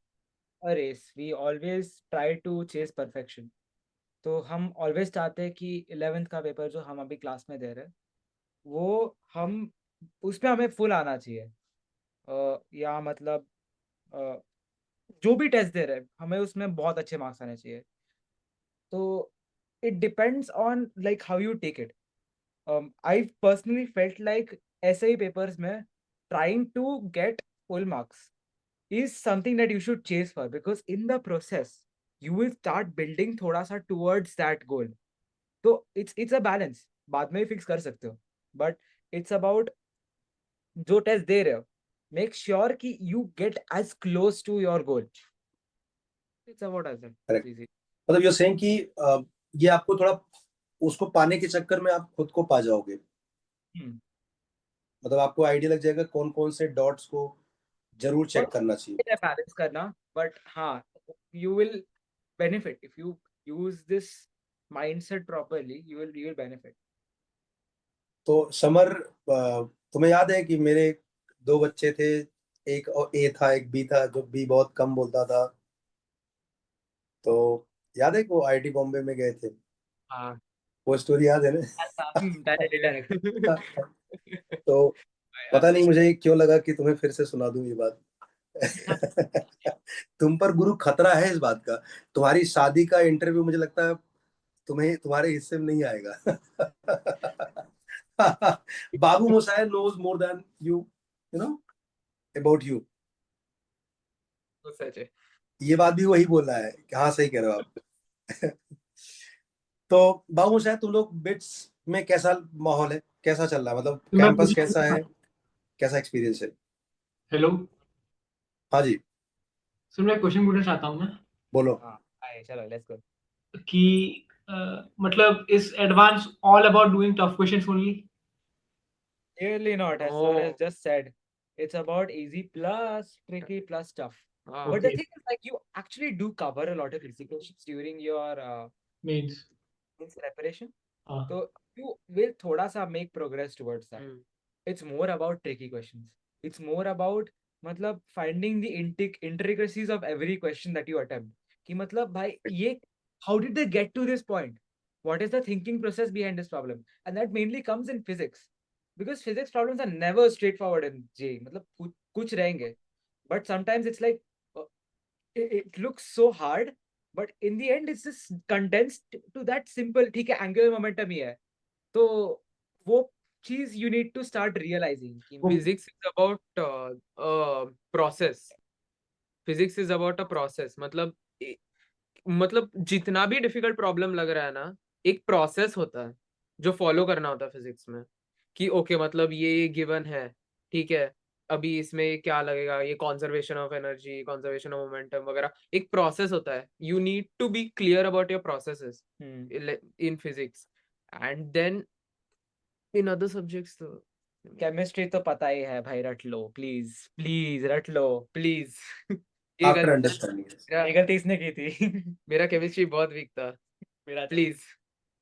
a race we always try to chase perfection. तो हम ऑलवेज चाहते हैं कि 11th का पेपर जो हम अभी क्लास में दे रहे हैं वो हम उस पे हमें फुल आना चाहिए. या मतलब जो भी टेस्ट दे रहे हैं हमें उसमें बहुत अच्छे मार्क्स आने चाहिए. तो it depends on like how you take it. I personally felt like SAE papers में trying to get full marks is something that you should chase for, because in the process you will start building थोड़ा सा towards that goal. तो it's a balance. बाद में fix कर सकते हो, but it's about जो टेस्ट दे रहे हो make sure कि you get as close to your goal. It's about as that. Correct. It's easy. मतलब you're saying कि ये आपको थोड़ा उसको पाने के चक्कर में आप खुद को पा जाओगे. मतलब आपको आइडिया लग जाएगा कौन कौन से डॉट्स को जरूर चेक करना चाहिए। बैलेंस करना, बट हाँ, you will benefit if you use this mindset properly. You will benefit. तो समर, तुम्हें याद है कि मेरे 2 बच्चे थे, एक ए था एक बी था, जो बी बहुत कम बोलता था, तो याद है कि वो आईआईटी बॉम्बे में गए थे, हाँ, वो स्टोरी याद है ना? डायरेक्ट तो पता नहीं मुझे क्यों लगा कि तुम्हें फिर से सुना दूं ये बात। तुम पर गुरु खतरा है इस बात का। तुम्हारी शादी का इंटरव्यू मुझे लगता है तुम्हें तुम्हारे हिस्से में नहीं आएगा। बाबू मोशाय knows more than you know about you। सच है। ये बात भी वही बोल रहा है कि हाँ सही कह रहे हो आप। तो बाबू मोशाय, तुम लोग बिट्स में कैसा माहौल है, कैसा चल रहा है, मतलब तो मैं कैंपस पूछ कैसा है, कैसा एक्सपीरियंस है? हेलो, हाँ जी, सुन, मैं क्वेश्चन पूछना चाहता हूँ मैं बोलो। हाँ, आए, चलो लेट्स गो। कि मतलब इस advance all about doing tough questions only? Clearly not, as sir has Oh, just said. It's about easy plus tricky plus tough. हाँ, But the Okay, thing is, like, you actually do cover a lot of easy questions during your means means preparation. हाँ So you will thoda sa make progress towards that. Hmm, It's more about tricky questions. It's more about मतलब finding the intricacies of every question that you attempt. कि मतलब भाई ये how did they get to this point? What is the thinking process behind this problem? And that mainly comes in physics. Because physics problems are never straightforward in JEE. मतलब कुछ रहेंगे. But sometimes it's like it looks so hard, but in the end it's just condensed to that simple, ठीक है, angular momentum ही है. तो वो चीज you need to start realizing कि physics is about process. Physics is about a process. मतलब जितना भी डिफिकल्ट प्रॉब्लम लग रहा है ना, एक प्रोसेस होता है जो फॉलो करना होता है फिजिक्स में, कि ओके मतलब ये गिवन है, ठीक है, अभी इसमें क्या लगेगा, ये conservation of energy, conservation of momentum वगैरह, एक प्रोसेस होता है। You need to be clear about your processes in physics, and then in other subjects तो केमिस्ट्री तो पता ही है भाई, रट लो प्लीज, प्लीज रट लो। प्लीज। ये आफ्टर गलती अंडरस्टैंडिंग। मेरा ये गलती इसने की थी। मेरा केमिस्ट्री बहुत वीक था, मेरा प्लीज।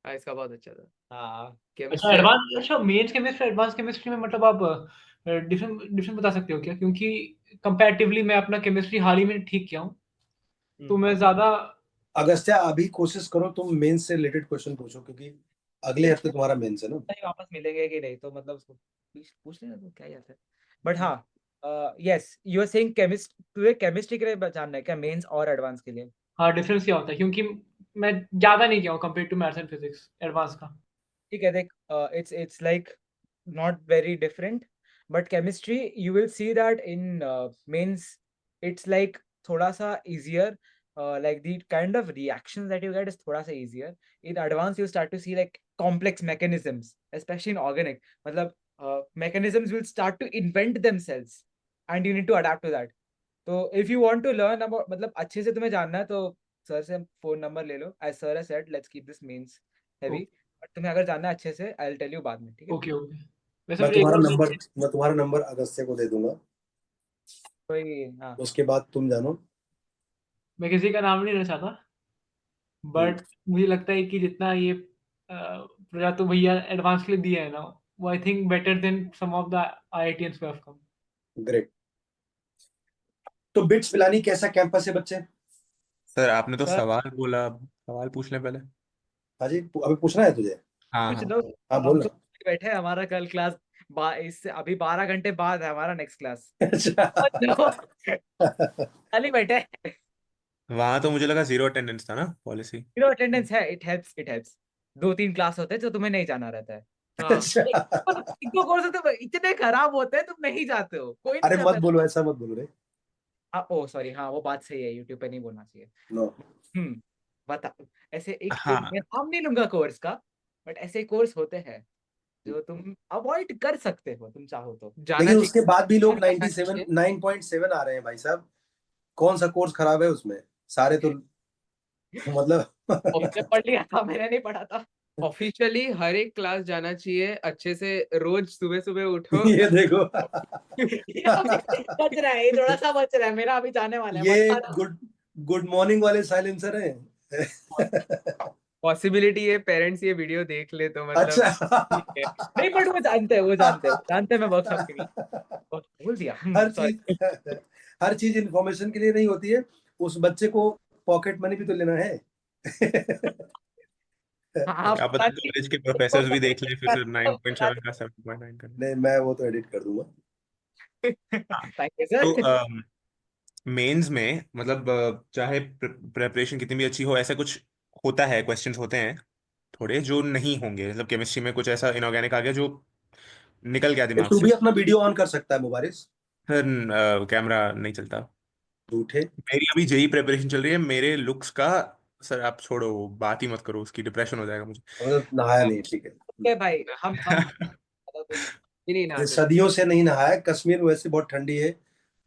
हाँ, इसका बहुत अच्छा था हाँ, अच्छा केमिस्ट्री। एडवांस, अच्छा मेंस केमिस्ट्री एडवांस केमिस्ट्री में मतलब आप डिफरेंट डिफरेंस बता सकते हो क्या? क्योंकि कंपैरेटिवली मैं अपना केमिस्ट्री हाल ही में ठीक किया हूँ, तो मैं ज्यादा अगस्त्या, अभी कोशिश करो तुम मेंस से रिलेटेड क्वेश्चन पूछो, क्योंकि अगले हफ्ते तुम्हारा मेंस है ना। नहीं वापस मिलेंगे कि नहीं, तो मतलब उसको पूछ लेना, तो क्या ही आता है। बट हाँ, yes, you are saying chemist, तुझे केमिस्ट्री के लिए जानना है क्या, मेंस और एडवांस के लिए? हाँ डिफरेंस क्या होता है, क्योंकि मैं ज्यादा नहीं किया हूँ compare to maths and physics advance का। ठीक है, देख, it's like not very different, but chemistry you will see that in mains it's like thoda sa easier, like the kind of reactions that you get is thoda sa easier. In advance you start to see like complex mechanisms, especially in organic, matlab mechanisms will start to invent themselves and you need to adapt to that. So if you want to learn about, मतलब अच्छे से तुम्हें जानना है, तो sir से phone number ले लो, as sir has said, let's keep this mains heavy. But तुम्हें अगर जानना है अच्छे से, आई विल टेल यू बाद में, ठीक है? ओके ओके, वैसे मैं मुझे एक तुम्हारा और नंबर मैं तुम्हारा नंबर अगस्त्य को दे दूंगा, कोई, हाँ, उसके बाद तुम जानो। मैं किसी का नाम नहीं लेना चाहता, बट मुझे लगता है कि जितना ये प्रोजेक्ट तो भैया एडवांस के लिए दिया है ना, वो I think better than some of the IITians who have come. Great. तो बिट्स पिलानी कैसा कैंपस है बच्चे? सर आपने तो सर सवाल बोला, अब सवाल पूछ लें पहले। हाँ जी, अभी पूछना है तुझे? हाँ कुछ हाँ। लो, हाँ हम बोल तो बैठे हैं, हमारा कल क्लास इससे अभी 12 घंटे बाद है हमारा नेक्स्ट क्लास। खाली बैठे हैं। वहां तो मुझे लगा 0 अटेंडेंस था ना पॉलिसी। अटेंडेंस है, इट हेल्प्स 2-3 क्लास होते हैं जो तुम्हें नहीं जाना रहता है। हाँ, एक दो कोर्स होते हैं इतने खराब होते हैं, तुम नहीं जाते हो, कोई नहीं अरे मत जाता बोलो, ऐसा मत बोलो रे। है। ओ सॉरी, हाँ वो बात सही है, यूट्यूब पे नहीं बोलना चाहिए। नो, बता, ऐसे एक हाँ मैं नाम नहीं लूंगा कोर्स का, बट ऐसे कोर्स होते हैं जो तुम अवॉइड कर सकते हो, तुम चाहो तो। जाना लेकिन चाहिए, उसके बाद भी लोग जाना 97 चाहिए। 9.7 आ रहे हैं भाई साहब। कौन सा कोर्स खराब है उसमें? सारे तो मतलब इसने पढ़ लिया था, मैंने नहीं पढ़ा था। ऑफिशियली हर एक क्लास जाना चाहिए अच्छे से, रोज सुबह सुबह उठो। ये देखो ये अभी बच रहा है, ये थोड़ा सा बच रहा है, मेरा अभी जाने वाला है, ये मत खाना। गुड मॉर्निंग वाले साइलेंसर हैं। पॉसिबिलिटी है पेरेंट्स ये वीडियो देख ले तो मतलब ठीक है। अच्छा। नहीं बट वो जानते हैं मैं वर्कशॉप के लिए बोल दिया। हर सॉरी। चीज हर चीज इंफॉर्मेशन के लिए नहीं होती है, उस बच्चे को पॉकेट मनी भी तो लेना है। हाँ क्या पता कॉलेज के प्रोफेसर भी देख ले फिर 9.7 का 7.9 कर नहीं, मैं वो तो एडिट कर दूंगा। हाँ। थैंक यू तो सर। मेंस में मतलब चाहे प्रेपरेशन कितनी भी अच्छी हो, ऐसा कुछ होता है, क्वेश्चंस होते हैं थोड़े जो नहीं होंगे, मतलब केमिस्ट्री में कुछ ऐसा इनऑर्गेनिक आ गया जो निकल गया दिमाग तू से। भी अपना वीडियो ऑन कर सकता है मुबारिस। फिर कैमरा नहीं चलता। झूठे। मेरी अभी जेई प्रिपरेशन चल रही है, मेरे लुक्स का सर आप छोड़ो, वो बात ही मत करो उसकी, डिप्रेशन हो जाएगा मुझे। मतलब नहाया नहीं, ठीक है। ओके भाई, हम नहीं ये नहाते। सदियों से नहीं नहाया है, कश्मीर वैसे बहुत ठंडी है।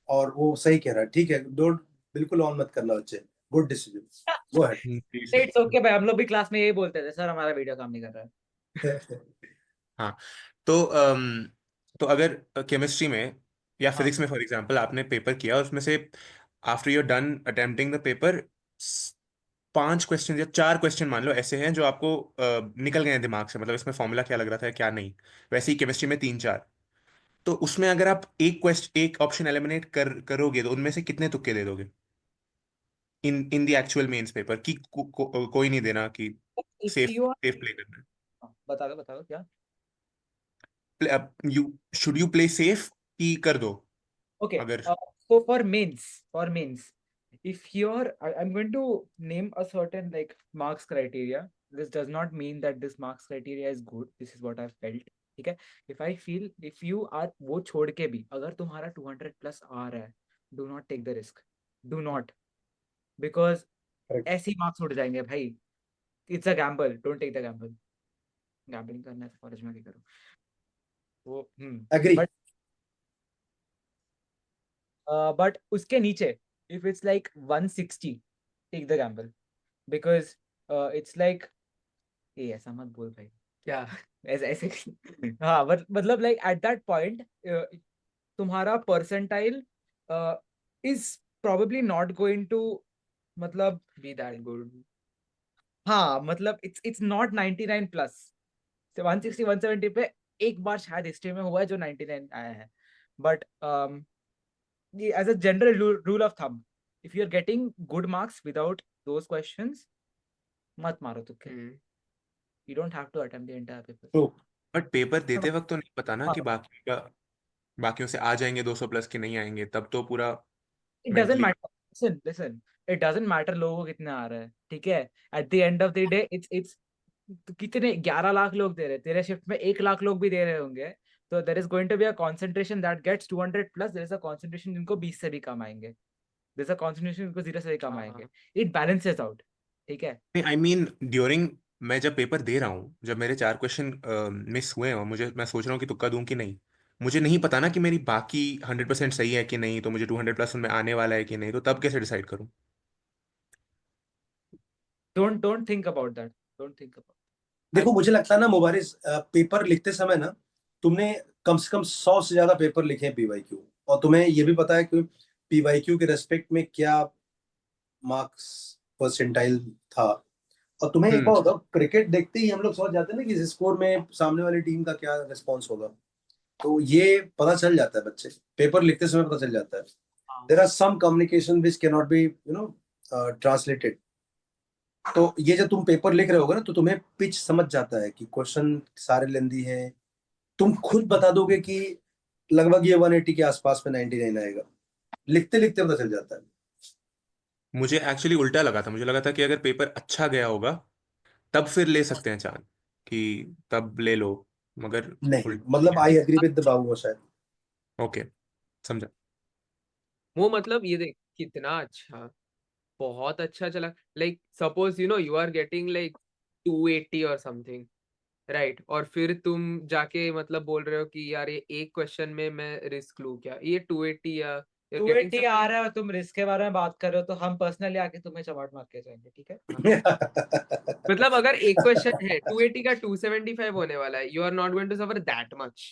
और वो सही कह रहा है, ठीक है, डोंट, बिल्कुल ऑन मत करना बच्चे। Good decision, go ji sir. It's okay भाई, हम लोग भी क्लास में यही बोलते थे, सर हमारा वीडियो काम नहीं कर रहा है। हेड। हाँ। तो तो अगर केमिस्ट्री में या हाँ फिजिक्स में फॉर एग्जांपल आपने पेपर किया, और उसमें से after your done attempting the paper 5 question या 4 क्वेश्चन मान लो ऐसे हैं जो आपको निकल गए हैं दिमाग से, मतलब इसमें फॉर्मूला क्या लग रहा था क्या नहीं, वैसे ही केमिस्ट्री में 3-4, तो उसमें अगर आप एक ऑप्शन एलिमिनेट करोगे तो उनमें से कितने तुक्के दे दोगे in the actual mains paper की कोई नहीं देना कि if safe you safe play करना बता दो क्या। है, you should you play safe कि कर दो Okay, अगर। so for mains, if I'm going to name a certain like marks criteria. This does not mean that this marks criteria is good. This is what I felt. ठीक है, if I feel if you are वो छोड़ के भी अगर तुम्हारा 200 plus आ रहा है, do not take the risk. Do not, because ऐसे ही मार्क्स उड़ जाएंगे भाई. It's a gamble. Don't take the gamble. Gambling करना है तो कॉलेज में भी करो वो. एग्री। बट बट उसके नीचे if it's like 160, take the gamble, because it's like ये ऐसा मत बोल भाई, क्या? ऐसे ऐसे हाँ मतलब like at that point तुम्हारा percentile is probably not going to मतलब Be that good. हाँ मतलब it's not 99 plus. 160 170 पे एक बार शायद हिस्ट्री में हुआ है जो 99 आया है, but as a general rule of thumb, if you're getting good marks without those questions, mat maro तुक्के. You don't have to attempt the entire paper. तो बट पेपर देते वक्त तो नहीं पता ना कि हाँ, बाकियों से आ जाएंगे 200 प्लस के नहीं आएंगे, तब तो पूरा it doesn't mentally. matter. Listen, it doesn't matter लोगों को कितना आ रहा है, ठीक है. At the end of the day, it's कितने 11 लाख लोग दे रहे हैं, तेरे शिफ्ट में 1 लाख लोग भी दे रहे होंगे, तो there is going to be a concentration that gets 200 plus. There is a concentration जिनको 20 से भी कम आएंगे. There is a concentration जिनको 0 से भी कम आएंगे. It balances out, ठीक है. आई मीन ड्यूरिंग, मैं जब पेपर दे रहा हूँ, जब मेरे 4 क्वेश्चन मिस हुए हैं और मुझे, मैं सोच रहा हूँ कि तुक्का दूं कि नहीं, मुझे नहीं पता ना कि मेरी बाकी 100% सही है कि नहीं, तो मुझे 200 प्लस उनमें आने वाला है कि नहीं, तो तब कैसे डिसाइड करूँ? Don't think about that. Don't think about. देखो, मुझे लगता है ना मुबारिस, पेपर लिखते समय ना तुमने कम से कम 100 से ज्यादा पेपर लिखे हैं पीवाईक्यू, और तुम्हें ये भी पता है कि पीवाईक्यू के रेस्पेक्ट में क्या मार्क्स परसेंटाइल था। और तुम्हें एक बार होगा, क्रिकेट देखते ही हम लोग समझ जाते हैं ना कि इस स्कोर में सामने वाली टीम का क्या रिस्पॉन्स होगा, तो ये पता चल जाता है बच्चे, पेपर लिखते समय पता चल जाता है. There are some communication which can not be translated. तो ये जब तुम पेपर लिख रहे होगे ना, तो तुम्हें पिच समझ जाता है कि क्वेश्चन सारे लेंदी हैं, तुम खुद बता दोगे कि लगभग ये 180 के आसपास में 99 आएगा, लिखते लिखते पता चल जाता है. मुझे एक्चुअली उल्टा लगा था, मुझे लगा था कि अगर पेपर अच्छा गया होगा तब फिर ले सकते हैं चांस, कि तब ले लो, मगर नहीं, मतलब उल्टा। आई एग्री विद द बाबू शायद. ओके, समझा। वो मतलब ये देख कितना अच्छा, बहुत अच्छा चला। Like suppose you are getting like 280 और समथिंग, राइट, और फिर तुम जाके मतलब बोल रहे हो कि यार ये एक क्वेश्चन में मैं रिस्क लूं क्या, ये 280 या You're getting 280 आ रहा है और तुम रिस्क के बारे में बात कर रहे हो, तो हम पर्सनली आके तुम्हें चमाट मार के जाएंगे, ठीक है? मतलब अगर एक क्वेश्चन है 280 का 275 होने वाला है, you are not going to suffer that much.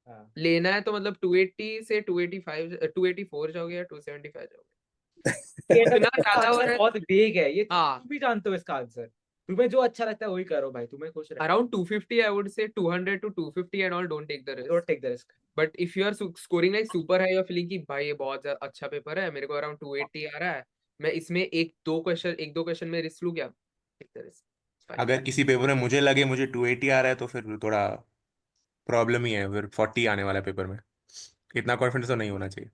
हाँ। लेना है तो मतलब 280 से 285 284 जाओगे या 275 जाओगे, इतना ज्यादा हो रहा है। बहुत बिग है ये, हाँ। तुम भी जानते हो इसका आंसर। तुम्हें जो अच्छा लगता है वही करो भाई, तुम्हें खुश रखो। Around 250 I would say 200 to 250 and all, don't take the risk. Don't take the risk. But if you are scoring like super high, you're feeling कि भाई ये बहुत अच्छा पेपर है, मेरे को around 280 आ रहा है, मैं इसमें एक दो क्वेश्चन में रिस्क लूं क्या? Take the risk. It's fine. अगर किसी पेपर में मुझे लगे मुझे 280 आ रहा है तो फिर थोड़ा प्रॉब्लम ही है, फिर 40 आने वाला है पेपर में। इतना कॉन्फिडेंस तो नहीं होना चाहिए।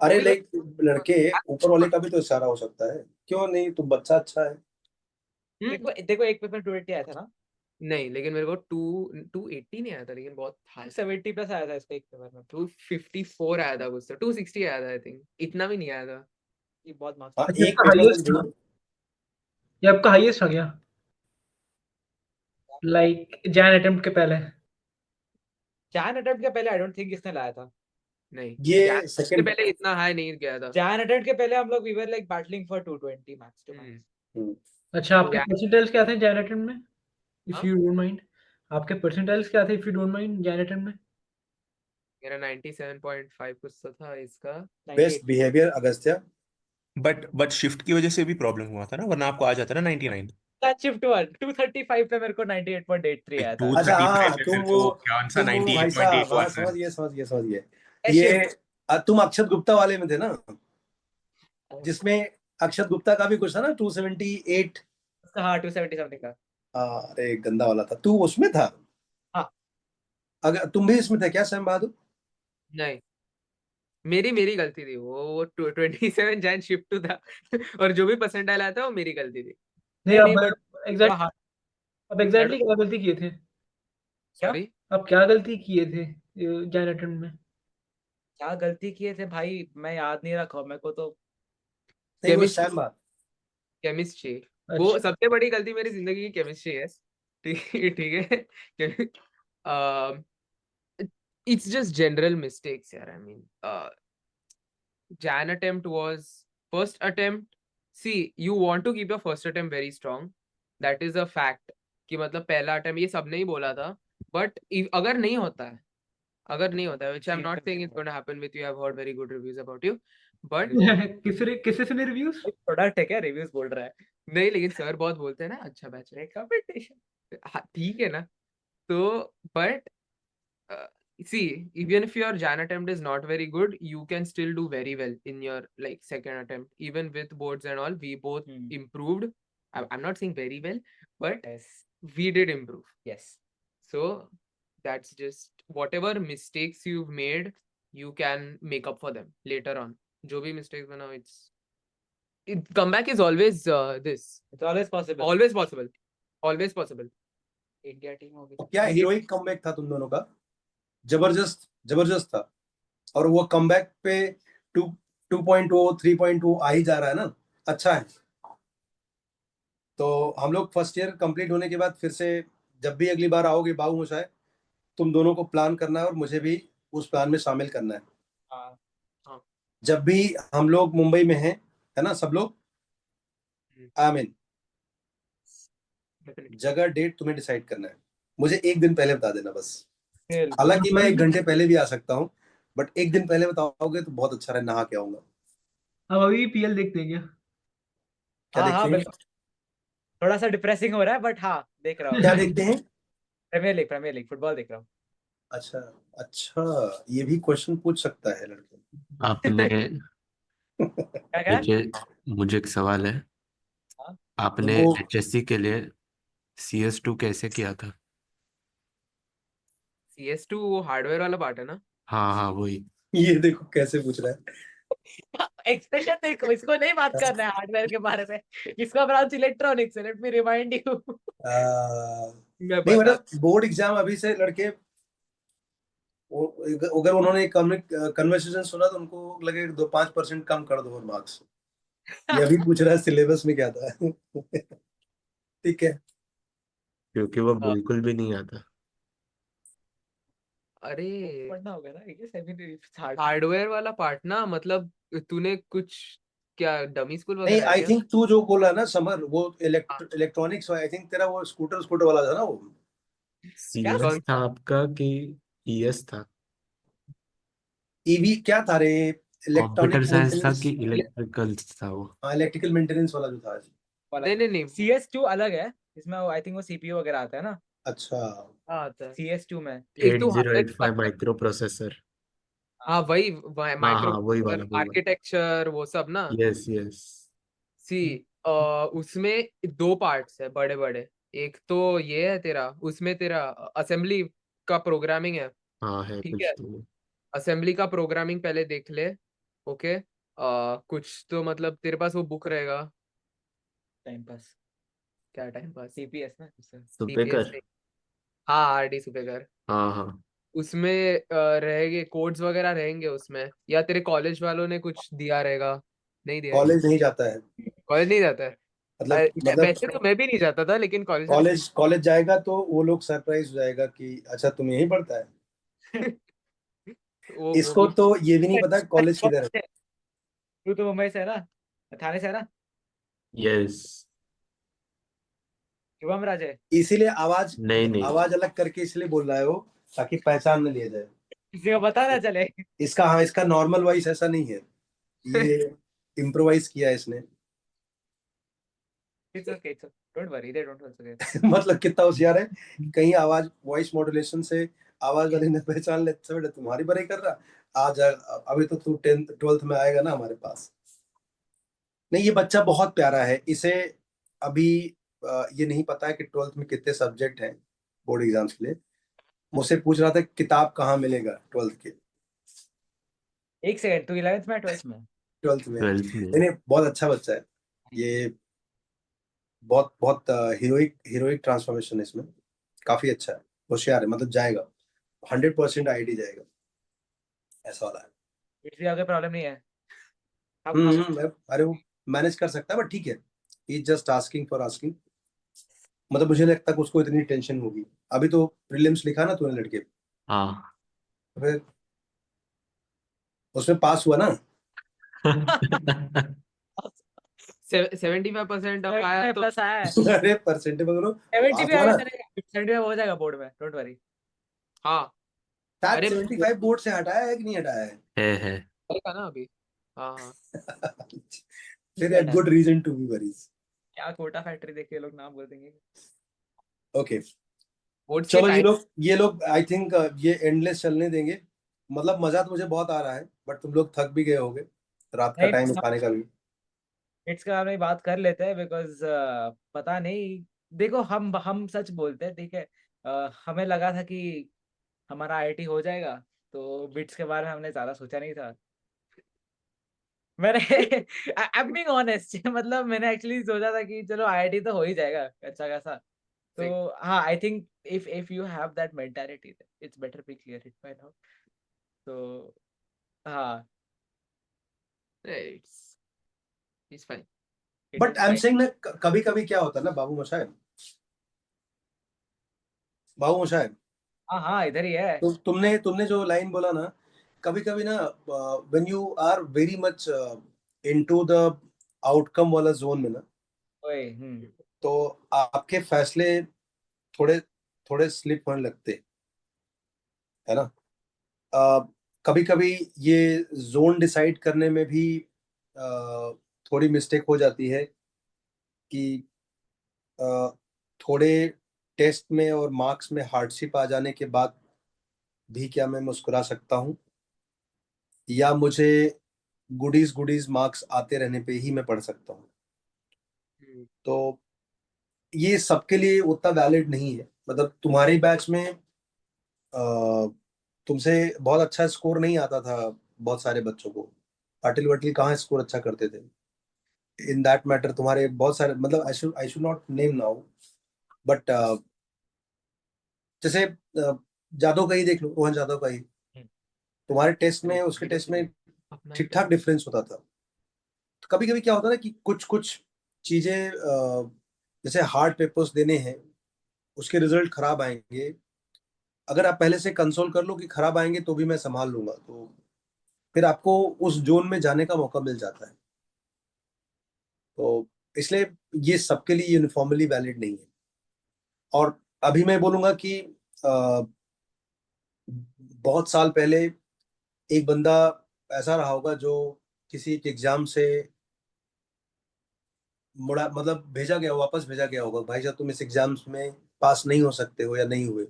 अरे वही लाइक लड़के ऊपर वाले का भी तो इशारा हो सकता है, क्यों नहीं? तुम बच्चा अच्छा है। देखो एक पेपर 280 आया था ना, नहीं, लेकिन मेरे को 280 नहीं आया था, लेकिन बहुत हाई 70 प्लस आया था इसका एक पेपर में। 254 आया था कुछ, 260 आया था आई थिंक, इतना भी नहीं आया था। ये बहुत मार्क्स। हाँ, अच्छा, एक इसका पेपर हाईएस्ट में था, ये आपका हाईएस्ट आ गया लाइक जैन अटेम्प्ट के पहले। जैन अटेम्प्ट के पहले आई डोंट थिंक इसने लाया था। नहीं, ये Jan से सेकंड। पहले इतना हाई नहीं गया था। जैन अटेम्प्ट के पहले हम लोग we were like battling for 220 max to max. अच्छा, आपके Jan- परसेंटाइल्स क्या थे जैन अटेम्प्ट में, इफ हाँ? You don't mind? आपके परसेंटाइल्स क्या थे if you don't mind Jan attempt में? मेरा 97.5 कुछ तो था, इसका best behaviour Agastya. But shift की वजह से भी प्रॉब्लम हुआ था ना, वरना आपको आ जाता ना 99। शिफ्ट 1 235 पे मेरे को 98.83 आया था। अच्छा 235 हाँ, में तुम फिर वो तो कौन सा तुम वो भाई साहब, 98.8 हाँ आता है। समझ गए ए, ये। shift। तुम अक्षत गुप्ता वाले में थे ना, जिसमें अक्षत गुप्ता का भी कुछ था ना 278। हाँ 270 समथिंग का। अरे गंदा वाला था, तू उसमें था। हाँ। अगर तुम भी इसमें थे क्या सैम बहादुर? नहीं, मेरी गलती थी वो 27 जैन शिफ्ट टू था और जो भी परसेंटाइल आया था वो मेरी गलती थी। नहीं, नहीं, अब but- एग्जैक्ट हाँ, अब एग्जैक्टली क्या गलती किए थे? सॉरी, अब क्या गलती किए थे जैन अटेम्प्ट में? क्या गलती किए थे भाई, मैं याद नहीं रखा मेरे को तो। नहीं, वो केमिस्ट्री सैम बहादुर। केमिस्ट्री वो अच्छा, सबसे बड़ी गलती मेरी जिंदगी की केमिस्ट्री है। ठीक है। It's just general mistakes यार, I mean Jan attempt was first attempt. See, you want to keep your first attempt very strong. That is a fact. कि मतलब पहला attempt ये सबने ही बोला था, but अगर नहीं होता है, which I'm not saying it's going to happen with you. I've heard very good reviews about you, but किससे सुने रिव्यूज? प्रोडक्ट है क्या, रिव्यूज बोल रहा है? नहीं, लेकिन सर बहुत बोलते हैं ना, अच्छा बैच है कमेंटेशन, ठीक है ना, तो but see, even if your Jan attempt is not very good, you can still do very well in your like second attempt. Even with boards and all, we both improved. I'm not saying very well, but Yes. we did improve. Yes. So that's just whatever mistakes you've made, you can make up for them later on. जो भी mistakes बना, comeback is always this. It's always possible. Always possible. Always possible. India team होगी। तो क्या heroic comeback था तुम दोनों का, जबरदस्त था। और वो कमबैक पे 2.0 3.0 आ ही जा रहा है ना, अच्छा है। तो हम लोग फर्स्ट ईयर कंप्लीट होने के बाद फिर से जब भी अगली बार आओगे बाबू मोशाय, तुम दोनों को प्लान करना है और मुझे भी उस प्लान में शामिल करना है। हाँ। जब भी हम लोग मुंबई में हैं, है ना सब लोग, आमीन, जगह डेट तुम्हें डिसाइड करना है, मुझे एक दिन पहले बता देना बस। हालांकि मैं 1 घंटे पहले भी आ सकता हूँ, बट एक दिन पहले बताओगे तो बहुत अच्छा रहे, नहा के आऊंगा। अब अभी पीएल देखते हैं क्या? क्या हाँ, देखते हैं? बिल्कुल। थोड़ा सा डिप्रेसिंग हो रहा है बट हाँ देख रहा हूँ। क्या देखते हैं? प्रीमियर लीग फुटबॉल देख रहा हूँ। अच्छा, ये भी क्वेश्चन पूछ सकता है लड़के। आपने क्या? मुझे एक सवाल है। हाँ? आपने वो HSC के लिए CS2 कैसे किया था? CS2 वो हार्डवेयर वाला पार्ट है ना? हाँ वही। ये देखो कैसे पूछ रहा है। एक्सप्रेशन देखो, इसको नहीं बात करना है हार्डवेयर के बारे में, इसका ब्रांच इलेक्ट्रॉनिक्स है, लेट मी रिमाइंड यू। नहीं मतलब बोर्ड एग्जाम अभी से लड़के, अगर उन्होंने कन्वर्सेशन सुना तो उनको लगे 2-5% कम कर दो और मार्क्स। ये अभी पूछ रहा है सिलेबस में क्या था। ठीक है। क्योंकि वो बिल्कुल भी नहीं आता। अरे पढ़ना होगा ना ये सेमी हार्ड। हार्डवेयर वाला पार्ट ना, मतलब तूने कुछ क्या डमी स्कूल नहीं, वगैरह है आई क्या? थिंक तू जो बोला ना समर, वो हाँ, इलेक्ट्रॉनिक्स, आई थिंक तेरा वो स्कूटर वाला था ना वो। क्या सीएस कौन था सा? आपका कि ईएस था? ईवी क्या था रे? कंप्यूटर इलेक्ट्रॉनिक साइंस था मेंटेनेंस। कि इलेक्ट्रिकल था वो? हाँ, इलेक्ट्रिकल मेंटेनेंस वाला जो था। वाला नहीं नहीं नहीं, CS2 अलग है, इसमें आई थिंक वो CPU वगैरह आता है ना अच्छा। हाँ आता है। CS2 में। एक तो हार्डवेयर की बात 8085 कर। Micro processor. हाँ वही हाँ माइक्रो हाँ, वही वाला वही वाला। आर्किटेक्चर वो सब ना। Yes yes. सी उसमें दो पार्ट्स है बड़े बड़े। एक तो ये है तेरा, उसमें तेरा असेंबली का प्रोग्रामिंग है। हाँ है ठीक कुछ है, तो। असेंबली का प्रोग्रामिंग पहले देख ले। ओके, कुछ तो मतलब तेरे पास वो बुक रहेगा। Time pass. क्या टाइम पास? CPS ना सीपीएस सुपेकर। नहीं। हाँ आरडी सुपेकर। हाँ हाँ। उसमें रहेंगे कोड्स वगैरह रहेंगे उसमें, या तेरे कॉलेज वालों ने कुछ दिया रहेगा? नहीं दिया है? कॉलेज नहीं जाता है, कॉलेज नहीं जाता है? मतलब वैसे तो मैं भी नहीं जाता था, लेकिन कॉलेज वाले कॉलेज जाएगा तो वो लोग सरप्राइज हो जाएगा कि अच्छा तुम यहीं पढ़ता है। वो इसको भी तो ये भी नहीं पता कॉलेज किधर है। तू तो मुंबई से है ना, थाने से है ना, यस। शुभम राजे। इसीलिए आवाज नहीं नहीं। आवाज अलग करके इसलिए बोल रहा है वो, ताकि पहचान न लिया जाए। किसी को पता ना चले। इसका, हाँ, इसका नॉर्मल वॉइस ऐसा नहीं है, ये इम्प्रोवाइज किया है इसने। It's okay, it's don't worry, they don't also get. मतलब कितना होशियार है कि कहीं आवाज वॉइस मॉड्यूलेशन से आवाज वाले ने पहचान ले, बेटा तुम्हारी बड़ाई कर रहा आज। अभी तो तू 10th 12th में आएगा ना हमारे पास। नहीं, ये बच्चा बहुत प्यारा है। इसे अभी ये नहीं पता है कि 12th में कितने सब्जेक्ट हैं बोर्ड एग्जाम्स के लिए। मुझसे पूछ रहा था किताब कहाँ मिलेगा 12th के। एक सेकंड, तू 11th में 12th में? 12th में। 12th में। नहीं नहीं, बहुत अच्छा बच्चा है ये। बहुत बहुत हीरोइक हीरोइक ट्रांसफॉर्मेशन है इसमें। काफी अच्छा है, होशियार है, मतलब जाएगा 100% आईआईटी जाएगा, ऐसा वाला है। इट्स भी आगे प्रॉब्लम नहीं है। हम अरे वो मैनेज कर सकता है, बट ठीक है, ही जस्ट आस्किंग फॉर आस्किंग। मतलब मुझे नहीं लगता कि उसको इतनी टेंशन होगी। अभी तो प्रीलिम्स लिखा ना तूने लड़के, हाँ। तो फिर उसमें पास हुआ ना। 75% अब आया तो प्लस आया है। अरे परसेंटेज वगैरह 70 पास भी हुआ आएगा, ना। चलेगा, 75 हो जाएगा बोर्ड में, डोंट वरी। हाँ। शायद अरे 75 बोर्ड से हटाया है कि नहीं हटाया है। है। चलेगा ना अभी। हाँ हाँ। फिर a good reason to be worries. क्या कोटा फैक्ट्री देख के लोग नाम बोल देंगे। ओके, बोर्ड्स के चलो टाइम। ये लोग आई थिंक ये एंडलेस चलने देंगे। मतलब मजा तो मुझे बहुत आ रहा है, बट तुम लोग थक भी गए होगे, रात का नहीं, टाइम है खाने का भी। इट्स के बारे में बात कर लेते हैं, बिकॉज पता नहीं। देखो, हम सच बोलते हैं, ठीक है। हमें लगा था कि हमारा IIT हो जाएगा, तो बिट्स के बारे में हमने ज्यादा सोचा नहीं था। मैंने आई एम बीइंग ऑनेस्ट, मतलब मैंने एक्चुअली सोचा था कि चलो IIT तो हो ही जाएगा अच्छा खासा। तो हाँ, I think if you have that mentality, it's better be clear it by now. तो हाँ, it's it's fine. It but is I am fine. Saying ना, कभी कभी क्या होता है ना बाबू मोशाय, हाँ हाँ, इधर ही है। तो तुमने जो लाइन बोला ना, कभी कभी ना, when you are very much into the outcome वाला जोन में ना, ओए, तो आपके फैसले थोड़े थोड़े स्लिप होने लगते है ना। कभी कभी ये जोन डिसाइड करने में भी थोड़ी मिस्टेक हो जाती है कि अ, थोड़े टेस्ट में और मार्क्स में हार्डशिप आ जाने के बाद भी क्या मैं मुस्कुरा सकता हूँ, या मुझे गुडीज गुडीज मार्क्स आते रहने पे ही मैं पढ़ सकता हूँ। तो ये सबके लिए उतना वैलिड नहीं है। मतलब तुम्हारे बैच में तुमसे बहुत अच्छा स्कोर नहीं आता था बहुत सारे बच्चों को। पाटिल वटिल कहाँ स्कोर अच्छा करते थे इन दैट मैटर। तुम्हारे बहुत सारे, मतलब I should not name now, but जैसे जादव का ही देख लो, रोहन जादव का ही, तुम्हारे टेस्ट में उसके टेस्ट में अपना ठीक क्या? ठाक डिफरेंस होता था। तो कभी कभी क्या होता है ना कि कुछ कुछ चीजें जैसे हार्ड पेपर्स देने हैं, उसके रिजल्ट खराब आएंगे। अगर आप पहले से कंसोल कर लो कि खराब आएंगे तो भी मैं संभाल लूंगा, तो फिर आपको उस जोन में जाने का मौका मिल जाता है। तो इसलिए ये सबके लिए यूनिफॉर्मली वैलिड नहीं है। और अभी मैं बोलूंगा कि अ, बहुत साल पहले एक बंदा ऐसा रहा होगा जो किसी एक एग्जाम से मुड़ा, मतलब भेजा गया, वापस भेजा गया होगा, भाई साहब तुम इस एग्जाम्स में पास नहीं हो सकते हो या नहीं हुए,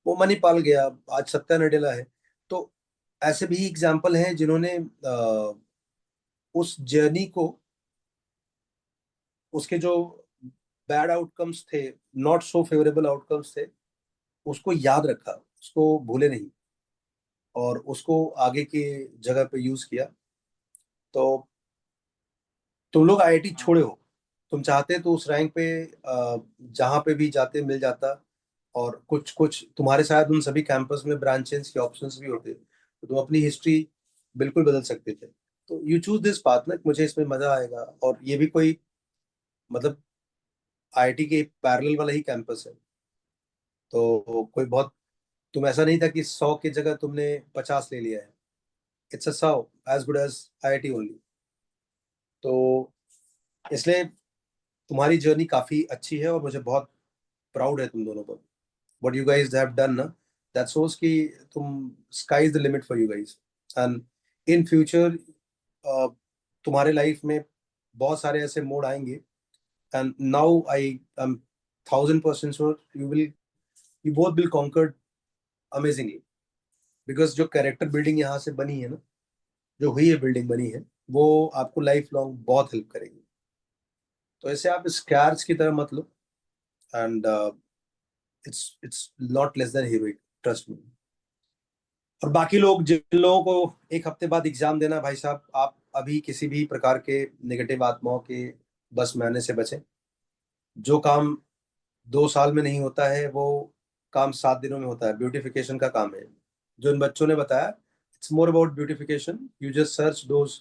वो मणिपाल गया, आज सत्या नडेला है। तो ऐसे भी एग्जाम्पल हैं जिन्होंने उस जर्नी को, उसके जो बैड आउटकम्स थे, नॉट सो फेवरेबल आउटकम्स थे, उसको याद रखा, उसको भूले नहीं, और उसको आगे की जगह पे यूज किया। तो तुम लोग आईआईटी छोड़े हो, तुम चाहते तो उस रैंक पे जहां पे भी जाते मिल जाता, और कुछ कुछ तुम्हारे शायद उन सभी कैंपस में ब्रांचेस के ऑप्शंस भी होते, तो तुम अपनी हिस्ट्री बिल्कुल बदल सकते थे। तो यू चूज दिस पाथ ना, मुझे इसमें मजा आएगा, और ये भी कोई मतलब आईआईटी के पैरेलल वाला ही कैंपस है, तो कोई बहुत, तुम ऐसा नहीं था कि 100 की जगह तुमने 50 ले लिया है। It's a 100 as good as IIT only. तो इसलिए तुम्हारी जर्नी काफी अच्छी है, और मुझे बहुत प्राउड है तुम दोनों पर। What you guys have done ना, दैट शोज कि तुम, sky is the limit for you guys. And in future तुम्हारे लाइफ में बहुत सारे ऐसे मोड़ आएंगे, and now I am 1000% sure you both will conquer amazingly, because जो कैरेक्टर बिल्डिंग यहाँ से बनी है ना, जो हुई है, बिल्डिंग बनी है, वो आपको लाइफ लॉन्ग बहुत हेल्प करेगी। तो ऐसे आप स्क्रैच की तरह मत लो, and it's not less than heroic, trust me. और बाकी लोग, जिन लोगों को एक हफ्ते बाद एग्जाम देना, भाई साहब आप अभी किसी भी प्रकार के नेगेटिव आत्माओं के बस में आने से बचें। जो काम 2 साल में नहीं होता है, वो काम 7 दिनों में होता है, ब्यूटिफिकेशन का काम है। जो इन बच्चों ने बताया, it's more about beautification, you just search those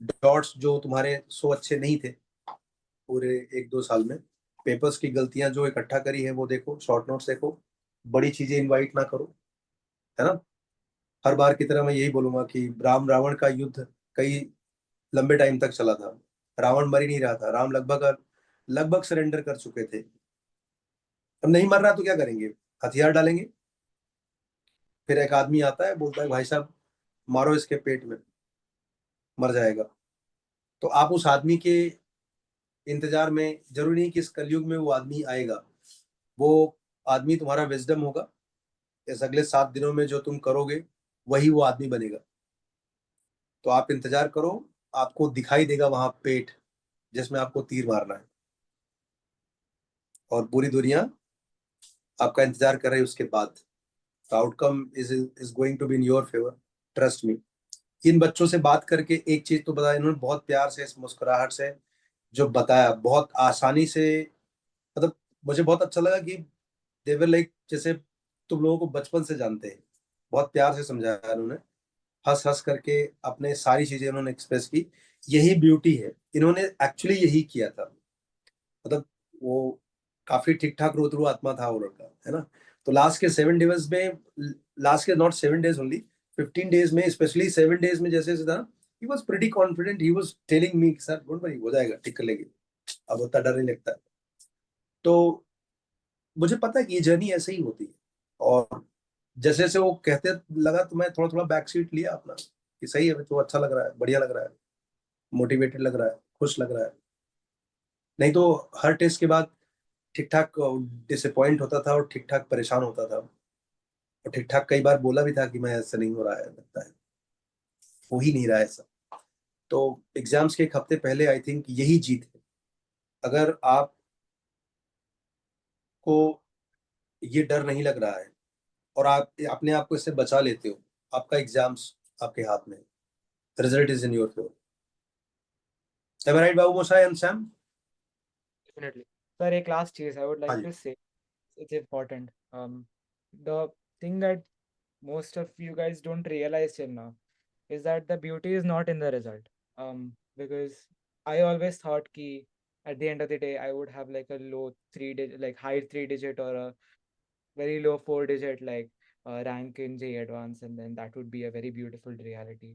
dots जो तुम्हारे सो अच्छे नहीं थे पूरे 1-2 साल में। पेपर्स की गलतियां जो इकट्ठा करी है वो देखो, शॉर्ट नोट्स देखो, बड़ी चीजें इनवाइट ना करो, है ना। हर बार की तरह मैं यही बोलूंगा कि राम रावण का युद्ध कई लंबे टाइम तक चला था, रावण मर ही नहीं रहा था, राम लगभग लगभग सरेंडर कर चुके थे। अब नहीं मर रहा तो क्या करेंगे, हथियार डालेंगे। फिर एक आदमी आता है, बोलता है भाई साहब मारो इसके पेट में, मर जाएगा। तो आप उस आदमी के इंतजार में, जरूरी नहीं कि इस कलयुग में वो आदमी आएगा, वो आदमी तुम्हारा विजडम होगा, इस अगले 7 दिनों में जो तुम करोगे वही वो आदमी बनेगा। तो आप इंतजार करो, आपको दिखाई देगा वहां पेट जिसमें आपको तीर मारना है, और पूरी दुनिया आपका इंतजार कर रही है उसके बाद। Outcome is going to be in your favour, trust me. इन बच्चों से बात करके एक चीज तो बताया इन्होंने, बहुत प्यार से, इस मुस्कुराहट से जो बताया, बहुत आसानी से, मतलब मुझे बहुत अच्छा लगा कि देवर लाइक, जैसे तुम लोगों को बचपन से जानते हैं। बहुत प्यार से समझाया उन्होंने, हंस हंस करके अपने सारी चीजें उन्होंने एक्सप्रेस की। यही ब्यूटी है, इन्होंने एक्चुअली यही किया था। मतलब वो काफी ठीक ठाक रोतरू आत्मा था वो लड़का, है ना। तो लास्ट के 7 डेज में, लास्ट के नॉट 7 डेज ओनली, 15 डेज में, स्पेशली 7 डेज में जैसे जैसे था, he was pretty confident, he was telling me sir don't worry, हो जाएगा, ठीक कर लेंगे, अब उतना डर नहीं लगता है। तो मुझे पता है कि ये जर्नी ऐसे ही होती है। और जैसे जैसे वो कहते लगा, तो मैं थोड़ा थोड़ा बैक सीट लिया अपना, कि सही है तो अच्छा लग रहा है, बढ़िया लग रहा है, मोटिवेटेड लग रहा है, खुश लग रहा है। नहीं तो हर टेस्ट के बाद ठीक ठाक डिसअपॉइंट होता था, और ठीक ठाक परेशान होता था, और ठीक ठाक कई बार बोला भी था कि मैं ऐसा नहीं हो रहा है, लगता है हो ही नहीं रहा है ऐसा। तो एग्जाम्स के एक हफ्ते पहले आई थिंक यही जीत है। अगर आपको ये डर नहीं लग रहा है, और आप अपने आप को इससे बचा लेते हो, आपका एग्जाम्स आपके हाथ में, result is in your favour. Am I right, Babu Moshai and Sam? Definitely. Sir, एक last चीज I would हाँ like जी। to say, it's important. The thing that most of you guys don't realize till now is that the beauty is not in the result. Because I always thought कि at the end of the day I would have like a low 3 digit, like high 3 digit or a very low 4-digit like rank in JEE Advanced, and then that would be a very beautiful reality.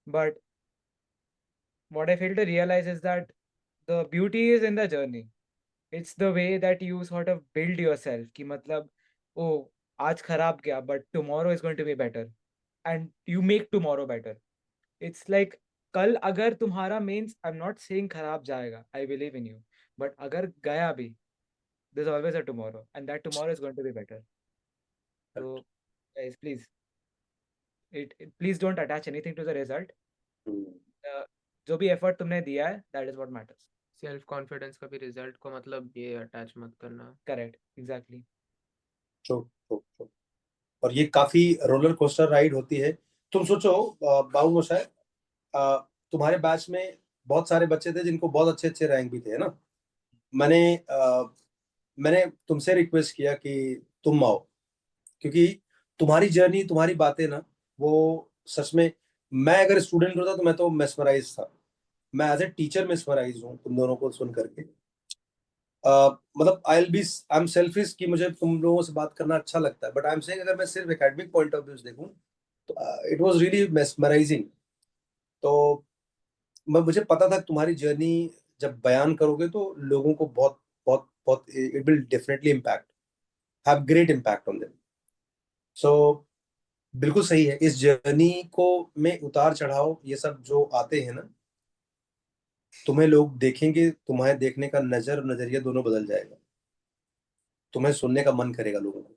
But what I fail to realize is that the beauty is in the journey. It's the way that you sort of build yourself कि मतलब oh आज खराब गया but tomorrow is going to be better and you make tomorrow better. It's like कल अगर तुम्हारा means I'm not saying खराब जाएगा, I believe in you, but अगर गया भी there's always a tomorrow and that tomorrow is going to be better. So guys, please please don't attach anything to the result. जो भी effort तुमने दिया है that is what matters. Self confidence का भी रिजल्ट को मतलब ये अटैच मत करना। Correct, exactly. True true true. और ये काफी रोलर कोस्टर राइड होती है। तुम सोचो बाबू मोशाय, तुम्हारे बैच में बहुत सारे बच्चे थे जिनको बहुत अच्छे अच्छे रैंक भी थे, है ना। मैंने तुमसे रिक्वेस्ट किया कि तुम आओ, क्योंकि तुम्हारी जर्नी, तुम्हारी बातें ना, वो सच में, मैं अगर स्टूडेंट होता तो मैं तो मेस्मराइज था। मैं एज ए टीचर मेस्मराइज हूँ तुम दोनों को सुन करके। मतलब आई एम सेल्फिश कि मुझे तुम लोगों से बात करना अच्छा लगता है, बट आई एम सेइंग अगर मैं सिर्फ एकेडमिक पॉइंट ऑफ व्यू से देखूं तो इट वाज रियली मेस्मराइजिंग। तो मुझे पता था तुम्हारी जर्नी जब बयान करोगे तो लोगों को बहुत बहुत बहुत it will definitely have great impact on them. So बिल्कुल सही है। इस जर्नी को में उतार चढ़ाव ये सब जो आते हैं ना, तुम्हें लोग देखेंगे, तुम्हारे देखने का नजरिया दोनों बदल जाएगा, तुम्हें सुनने का मन करेगा लोगों को।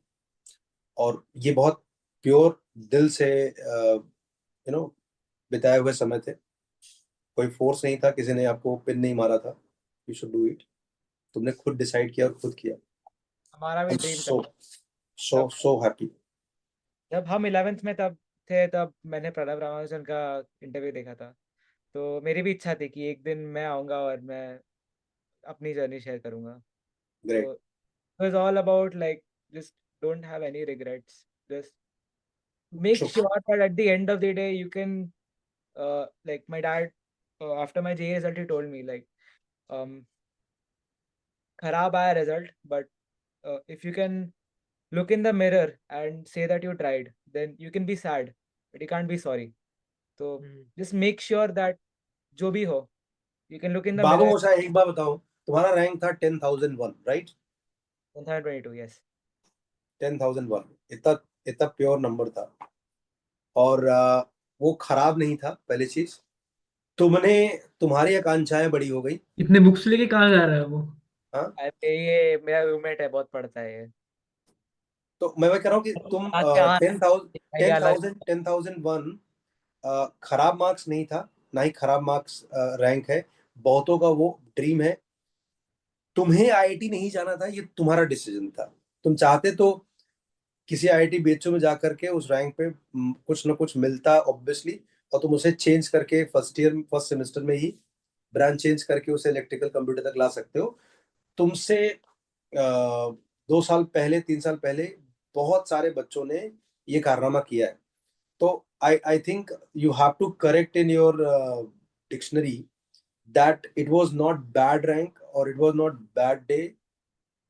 और ये बहुत प्योर दिल से बिताए हुए समय थे। कोई फोर्स नहीं था, किसी ने आपको पिन नहीं मारा था यू शुड डू इट। तुमने खुद डिसाइड किया और खुद किया। हमारा भी ड्रीम सो हैप्पी। जब हम 11th में तब मैंने प्रणब रामानुजन का इंटरव्यू देखा था, तो मेरी भी इच्छा थी कि एक दिन मैं आऊंगा और मैं अपनी जर्नी शेयर करूंगा। Great. So it was all about like just don't have any regrets. Just make True. sure that at the end of the day you can like my dad after my JEE result he told me like खराब आया result but if you can look in the mirror and say that you tried then you can be sad but you can't be sorry. So just make sure that जो भी हो you can look in the Babu mirror. मोशा, एक बार बताओ, तुम्हारा rank था 10,001 right? 1022 yes. 10,001 इतना pure number था और वो खराब नहीं था। पहली चीज, तुम्हारी आकांक्षाएं बड़ी हो गई। इतने बुक्स लेके कहाँ जा रहा है वो? अरे ये मेरा रूममेट है, बहुत पढ़ता है ये। तो मैं कह रहा हूँ कि तुम 10,001 खराब मार्क्स नहीं था, ना ही खराब मार्क्स रैंक है। बहुतों का वो ड्रीम है। तुम्हें आईआईटी नहीं जाना था, ये तुम्हारा डिसीजन था। तुम चाहते तो किसी आईआईटी बीएचयू में जाकर के उस रैंक पे कुछ ना कुछ मिलता ऑब्वियसली, और तुम उसे चेंज करके फर्स्ट सेमेस्टर में ही ब्रांच चेंज करके उसे इलेक्ट्रिकल कंप्यूटर तक ला सकते हो। तुमसे 2 साल पहले, 3 साल पहले बहुत सारे बच्चों ने ये कारनामा किया है। तो I think you have to correct in your dictionary that it was not bad rank और it was not bad day.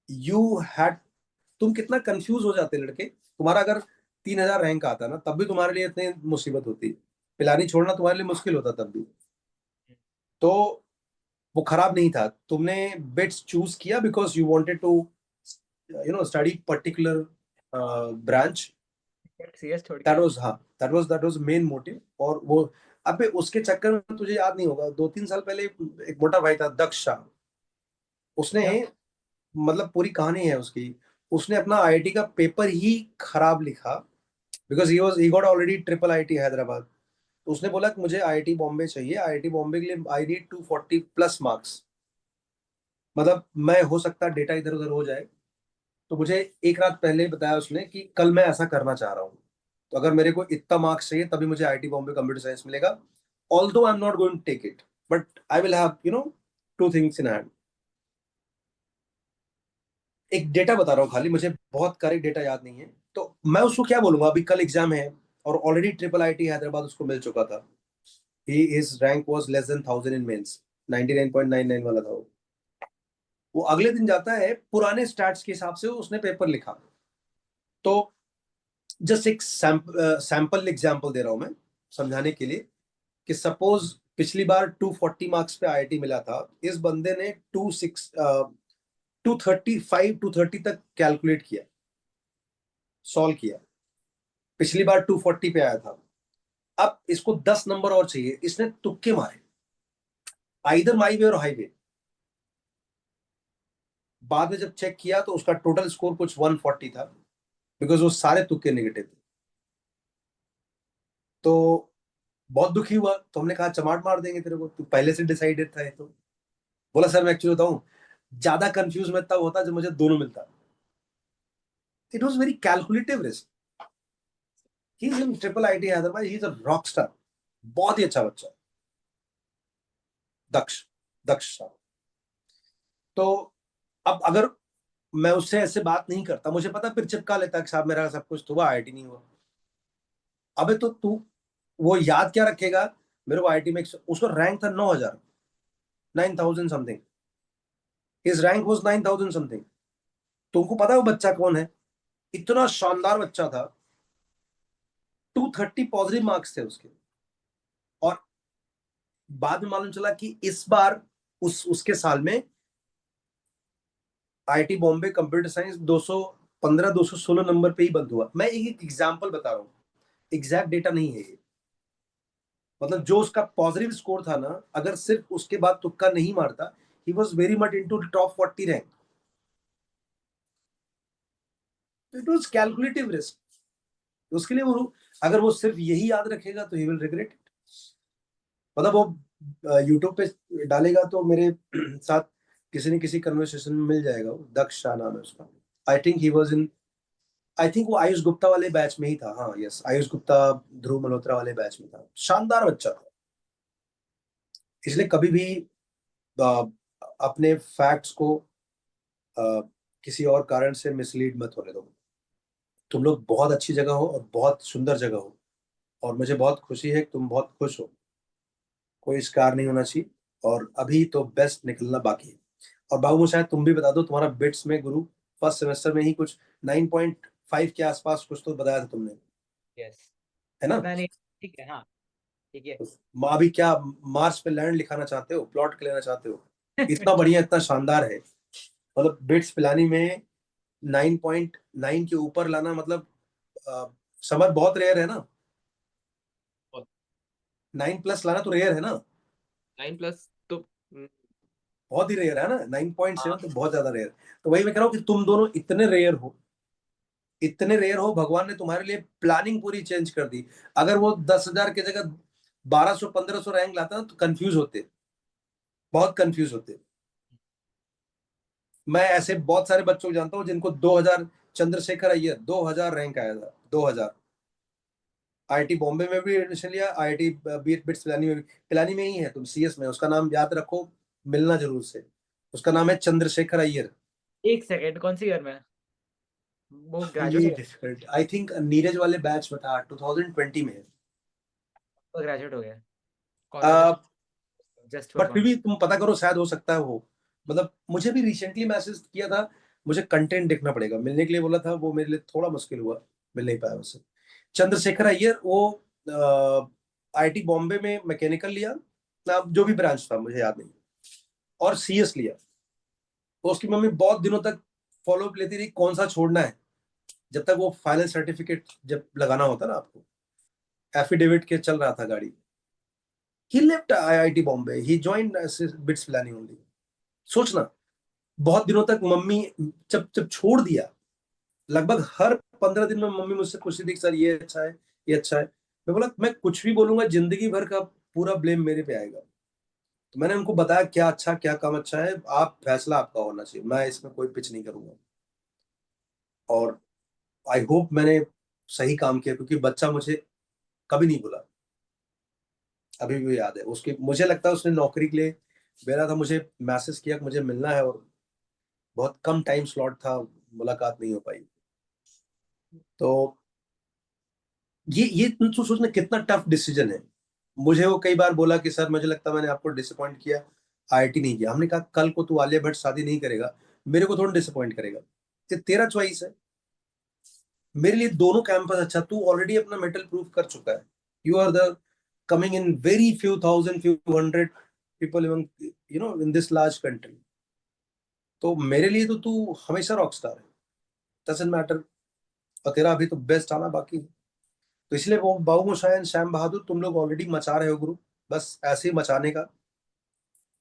You had, तुम कितना कंफ्यूज हो जाते लड़के। तुम्हारा अगर 3,000 रैंक आता ना तब भी तुम्हारे लिए इतनी मुसीबत होती, पिलानी छोड़ना तुम्हारे लिए मुश्किल होता तब भी। तो वो खराब नहीं था। तुमने बिट्स चूज किया because you wanted to study particular branch. That was main motive. और वो अबे उसके चक्कर में तुझे याद नहीं होगा, 2-3 साल पहले एक मोटा भाई था दक्ष शाह, उसने मतलब पूरी कहानी है उसकी, उसने अपना आईआईटी का पेपर ही खराब लिखा because he got already triple IIT Hyderabad. तो उसने बोला कि मुझे आईआईटी बॉम्बे चाहिए, आईआईटी बॉम्बे के लिए आई नीड 240 प्लस मार्क्स। मतलब मैं हो सकता डेटा इधर उधर हो जाए। तो मुझे एक रात पहले बताया उसने कि कल मैं ऐसा करना चाह रहा हूँ, तो अगर मेरे को इतना मार्क्स चाहिए तभी मुझे आईआईटी बॉम्बे कंप्यूटर साइंस मिलेगा। Although I am not going to take it but I will have 2 things in hand. एक डेटा बता रहा हूँ खाली, मुझे बहुत करेक्ट डेटा याद नहीं है, तो मैं उसको क्या बोलूंगा। अभी कल एग्जाम है और ऑलरेडी ट्रिपल आईआईटी हैदराबाद उसको मिल चुका था। His rank was less than 1000 in mains, 99.99 वाला था वो अगले दिन जाता है, पुराने स्टैट्स के हिसाब से उसने पेपर लिखा तो जस्ट एक सैंपल एग्जांपल दे रहा हूं मैं समझाने के लिए कि सपोज पिछली बार 240 मार्क्स पे आईआईटी मिला था, इस बंदे ने 230 तक कैलकुलेट किया, सॉल्व किया, पिछली बार 240 पे आया था, अब इसको 10 नंबर और चाहिए, इसने तुक्के मारे आइदर माई वे और हाईवे। बाद में जब चेक किया तो उसका टोटल स्कोर कुछ 140 था, बिकॉज वो सारे तुक्के नेगेटिव थे। तो बहुत दुखी हुआ, तो हमने कहा चमाट मार देंगे तेरे को, तू पहले से डिसाइडेड था ये तो। बोला सर मैं एक्चुअली बताऊं, ज्यादा कंफ्यूज मैं तब होता जब मुझे दोनों मिलता। It was very calculative risk. He is in triple IT Hyderabad, he is a rock star, बहुत ही अच्छा बच्चा, दक्ष दक्ष साहब। तो अब अगर मैं उससे ऐसे बात नहीं करता, मुझे पता फिर चिपका लेता कि साहब मेरा सब कुछ हुआ, आईआईटी नहीं हुआ। अबे तो तू वो याद क्या रखेगा, मेरे को आईआईटी में उसका रैंक था 9000, 9000 something, his rank was 9000 something. तुमको पता है वो बच्चा कौन है? इतना शानदार बच्चा था, 230 पॉजिटिव मार्क्स थे उसके। और बाद में मालूम चला कि इस बार उसके साल में IIT Bombay computer science 215 216 number पे ही बंद हुआ। मैं एक एग्जांपल बता रहा हूँ, एग्जैक्ट डेटा नहीं है ये। मतलब जो उसका पॉजिटिव स्कोर था ना, अगर सिर्फ उसके बाद तुक्का नहीं मारता, he was very much into top 40 rank. It was calculative risk. उसके लिए वो, अगर वो सिर्फ यही याद रखेगा तो ही विल रिग्रेट इट। मतलब वो यूट्यूब पे डालेगा तो मेरे साथ किसी न किसी कन्वर्सेशन में मिल जाएगा। वो दक्ष शाह नाम है उसका। I think he was in, I think वो आयुष गुप्ता वाले बैच में ही था। हाँ यस, आयुष गुप्ता ध्रुव मल्होत्रा वाले बैच में था। शानदार बच्चा था। इसलिए कभी भी अपने फैक्ट्स को किसी और कारण से मिसलीड मत होने दो। तुम लोग बहुत अच्छी जगह हो और बहुत सुंदर जगह हो, और मुझे बहुत खुशी है कि तुम बहुत खुश हो। कोई शिकार नहीं होना चाहिए, और अभी तो बेस्ट निकलना बाकी है। और बाबू शायद तुम भी बता दो, तुम्हारा बिट्स में गुरु फर्स्ट सेमेस्टर में ही कुछ 9.5 के आसपास कुछ तो बताया था तुमने, यस, है ना? पता नहीं, ठीक है, हाँ ठीक है। अभी क्या मार्स पे लैंड लिखाना चाहते हो, प्लॉट के लेना चाहते हो? इतना बढ़िया, इतना शानदार है। मतलब बिट्स पिलानी में 9.9 के ऊपर लाना, मतलब समर बहुत रेयर है ना। 9+ लाना तो रेयर है ना, 9+ तो बहुत ही रेयर है ना। 9.7 हाँ, तो बहुत ज्यादा रेयर। तो वही मैं कह रहा हूँ कि तुम दोनों इतने रेयर हो, इतने रेयर हो, भगवान ने तुम्हारे लिए प्लानिंग पूरी चेंज कर दी। अगर वो 10,000 की जगह 1200 1500 रैंक लाता ना, तो कंफ्यूज होते, बहुत कंफ्यूज होते। मैं ऐसे बहुत सारे बच्चों को जानता हूँ जिनको 2000, चंद्रशेखर अय्यर 2000 रैंक आया था, 2000। आईआईटी बॉम्बे में भी एडमिशन लिया, आईआईटी बिट्स पिलानी में भी। पिलानी में ही है, तुम सीएस में, उसका नाम याद रखो, मिलना जरूर से। उसका नाम है चंद्रशेखर अय्यर। एक सेकेंड, कौन सी ईयर में? वो ग्रेजुएट ये हो डिफिकल्ट, आई थिंक नीरज वाले बैच में था, 2020 में। गया, ग्रेजुएट हो गया, कॉन्ग्रेचुलेशन। जस्ट फॉर बट फिर फन। भी तुम पता करो, शायद हो सकता है वो। मतलब मुझे भी रिसेंटली मैसेज किया था, मुझे कंटेंट देखना पड़ेगा, मिलने के लिए बोला था, वो मेरे लिए थोड़ा मुश्किल हुआ, मिल नहीं पाया उससे। चंद्रशेखर अय्यर, वो आईआईटी बॉम्बे में मैकेनिकल लिया, जो भी ब्रांच था मुझे याद नहीं, और सीएस लिया। तो उसकी मम्मी बहुत दिनों तक फॉलोअप लेती रही, कौन सा छोड़ना है, जब तक वो फाइनल सर्टिफिकेट जब लगाना होता ना आपको, एफिडेविट के चल रहा था गाड़ी। ही लेफ्ट आईआईटी बॉम्बे, ही जॉइंड बिट्स प्लानिंग ओनली। सोचना, बहुत दिनों तक मम्मी, जब जब छोड़ दिया, लगभग हर 15 दिन में मम्मी मुझसे पूछती थी सर ये अच्छा है, ये अच्छा है। मैं बोला मैं कुछ भी बोलूंगा जिंदगी भर का पूरा ब्लेम मेरे पे आएगा। तो मैंने उनको बताया क्या अच्छा क्या कम अच्छा है, आप फैसला आपका होना चाहिए, मैं इसमें कोई पिच नहीं करूंगा। और आई होप मैंने सही काम किया, क्योंकि बच्चा मुझे कभी नहीं भूला, अभी भी याद है उसकी। मुझे लगता है उसने नौकरी के लिए बेरा था, मुझे मैसेज किया कि मुझे मिलना है, और बहुत कम टाइम स्लॉट था, मुलाकात नहीं हो पाई। तो ये तुम सोचना कितना टफ डिसीजन है। मुझे वो कई बार बोला कि सर मुझे लगता है मैंने आपको डिसअपॉइंट किया, आईआईटी नहीं किया। हमने कहा कल को तू आलिया भट्ट शादी नहीं करेगा, मेरे को थोड़ा डिसअपॉइंट करेगा, ये तेरा चॉइस है। मेरे लिए दोनों कैंपस अच्छा, तू ऑलरेडी अपना मेटल प्रूफ कर चुका है, you are the coming in very few thousand few hundred people you know in this large country. तो मेरे लिए तो तू हमेशा रॉकस्टार है, डजंट मैटर, और तेरा अभी तो बेस्ट आना बाकी है। तो इसलिए वो बाबू मोशाय, श्याम बहादुर, तुम लोग ऑलरेडी मचा रहे हो गुरु, बस ऐसे ही मचाने का,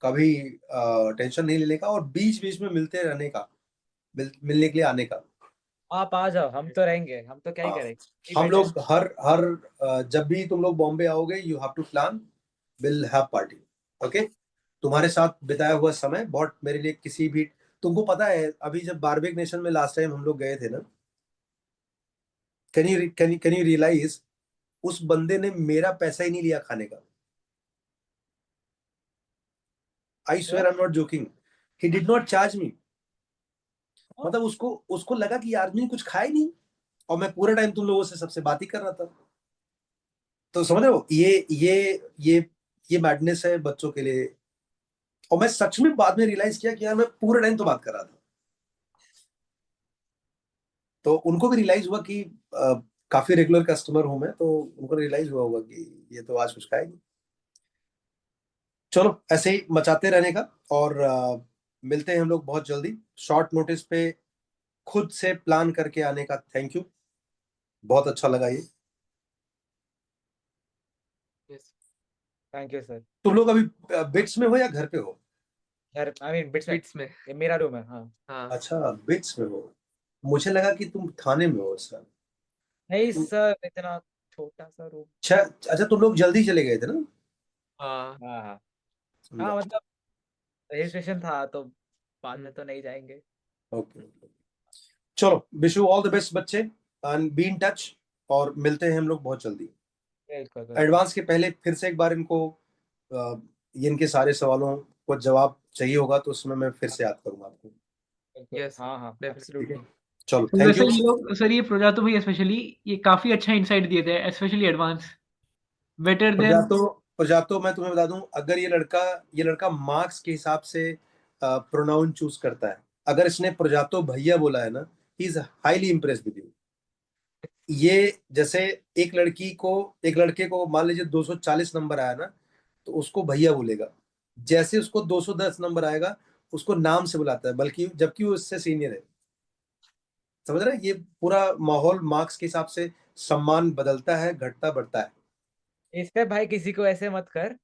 कभी टेंशन नहीं लेने का, और बीच बीच में मिलते रहने का, मिलने के लिए आने का। आप आ जाओ, हम तो रहेंगे, हम तो क्या ही हाँ, करेंगे। हम लोग हर जब भी तुम लोग बॉम्बे आओगे, you have to plan, will have party, okay. तुम्हारे साथ बिताया हुआ समय बहुत मेरे लिए किसी भी, तुमको पता है अभी जब बारबेक नेशन में लास्ट टाइम हम लोग गए थे ना, कैन यू रियलाइज, उस बंदे ने मेरा पैसा ही नहीं लिया खाने का। I swear I am not joking, he did not charge me. मतलब उसको उसको लगा कि ये आदमी कुछ खाए नहीं, और मैं पूरे टाइम तुम लोगों से सबसे बात ही कर रहा था। तो समझ रहे हो, ये मैडनेस है बच्चों के लिए। और मैं सच में बाद में रियलाइज किया कि यार मैं पूरे टाइम तो बात कर रहा था। तो उनको भी रियलाइज हुआ कि काफी रेगुलर कस्टमर हूं मैं, तो उनको रियलाइज हुआ होगा कि ये तो आज कुछ खाएगी। चलो ऐसे ही मचाते रहने का, और मिलते हैं हम लोग बहुत जल्दी, शॉर्ट नोटिस पे खुद से प्लान करके आने का। थैंक यू, बहुत अच्छा लगा ये। Yes thank you sir. तुम लोग अभी बिट्स में हो या घर पे हो? यार आई मीन बिट्स में, बिट्स में ये मेरा रूम है। हाँ हाँ अच्छा, बिट्स में हो, मुझे लगा कि तुम थाने में हो सर। नहीं सर, इतना छोटा सा रूम। अच्छा अच्छा, तुम लोग जल्दी चले गए थे ना? हाँ हाँ हाँ समझा। हाँ, मतलब रजिस्ट्रेशन था तो बाद में तो नहीं जाएंगे। ओके, चलो, wish you all the best बच्चे, एंड बी इन टच, और मिलते हैं हम लोग बहुत जल्दी। बिल्कुल बिल्कुल। एडवांस के पहले फिर से एक बार इनको ये इनके सारे सवालों को जवाब चाहिए होगा, तो उसमें मैं फिर से याद करूंगा आपको। बिल्कुल यस हाँ हाँ डेफिनेटली ठीक एब्सोल्युटली। है, चलो, तो थैंक वैसे यू। ये लोग सर, ये प्रोजातो भाई स्पेशली ये काफी अच्छा इंसाइट दिए थे, स्पेशली एडवांस, बेटर देन। प्रजातो मैं तुम्हें बता दूं, अगर ये लड़का मार्क्स के हिसाब से प्रोनाउन चूज करता है, अगर इसने प्रजातो भैया बोला है ना, he is highly impressed with you. ये जैसे एक लड़के को मान लीजिए 240 नंबर आया ना, तो उसको भैया बोलेगा। जैसे उसको 210 नंबर आएगा, उसको नाम से बुलाता है, बल्कि जबकि वो इससे सीनियर है। समझ रहे हैं? ये पूरा माहौल मार्क्स के हिसाब से सम्मान बदलता है, घटता बढ़ता है। इस पे भाई किसी को ऐसे मत कर,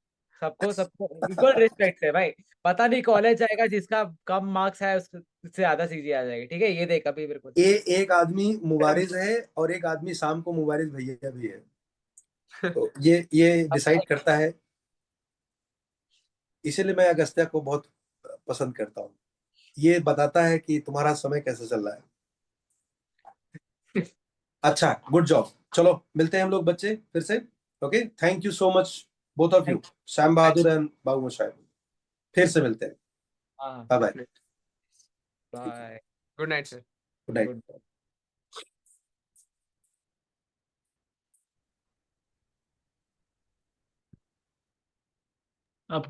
सबको सबको इक्वल रिस्पेक्ट है भाई। पता नहीं कॉलेज जाएगा जिसका कम मार्क्स है उससे ज्यादा सीजी आ जाएगी, ठीक है, ये देख अभी मेरे को। एक आदमी मुबारिज है, और एक आदमी शाम को मुबारिज भैया भी है। तो ये डिसाइड करता है। इसीलिए मैं अगस्त्या को बहुत पसंद करता हूँ। ये बताता है कि तुम्हारा समय कैसे चल रहा है। अच्छा, गुड जॉब। चलो मिलते हैं हम लोग बच्चे फिर से। Okay, thank you so much both of you, Shyam Bahadur and Babu Moshai. फिर से मिलते हैं। हाँ bye bye. Bye. Good night sir. Good night. Good. अब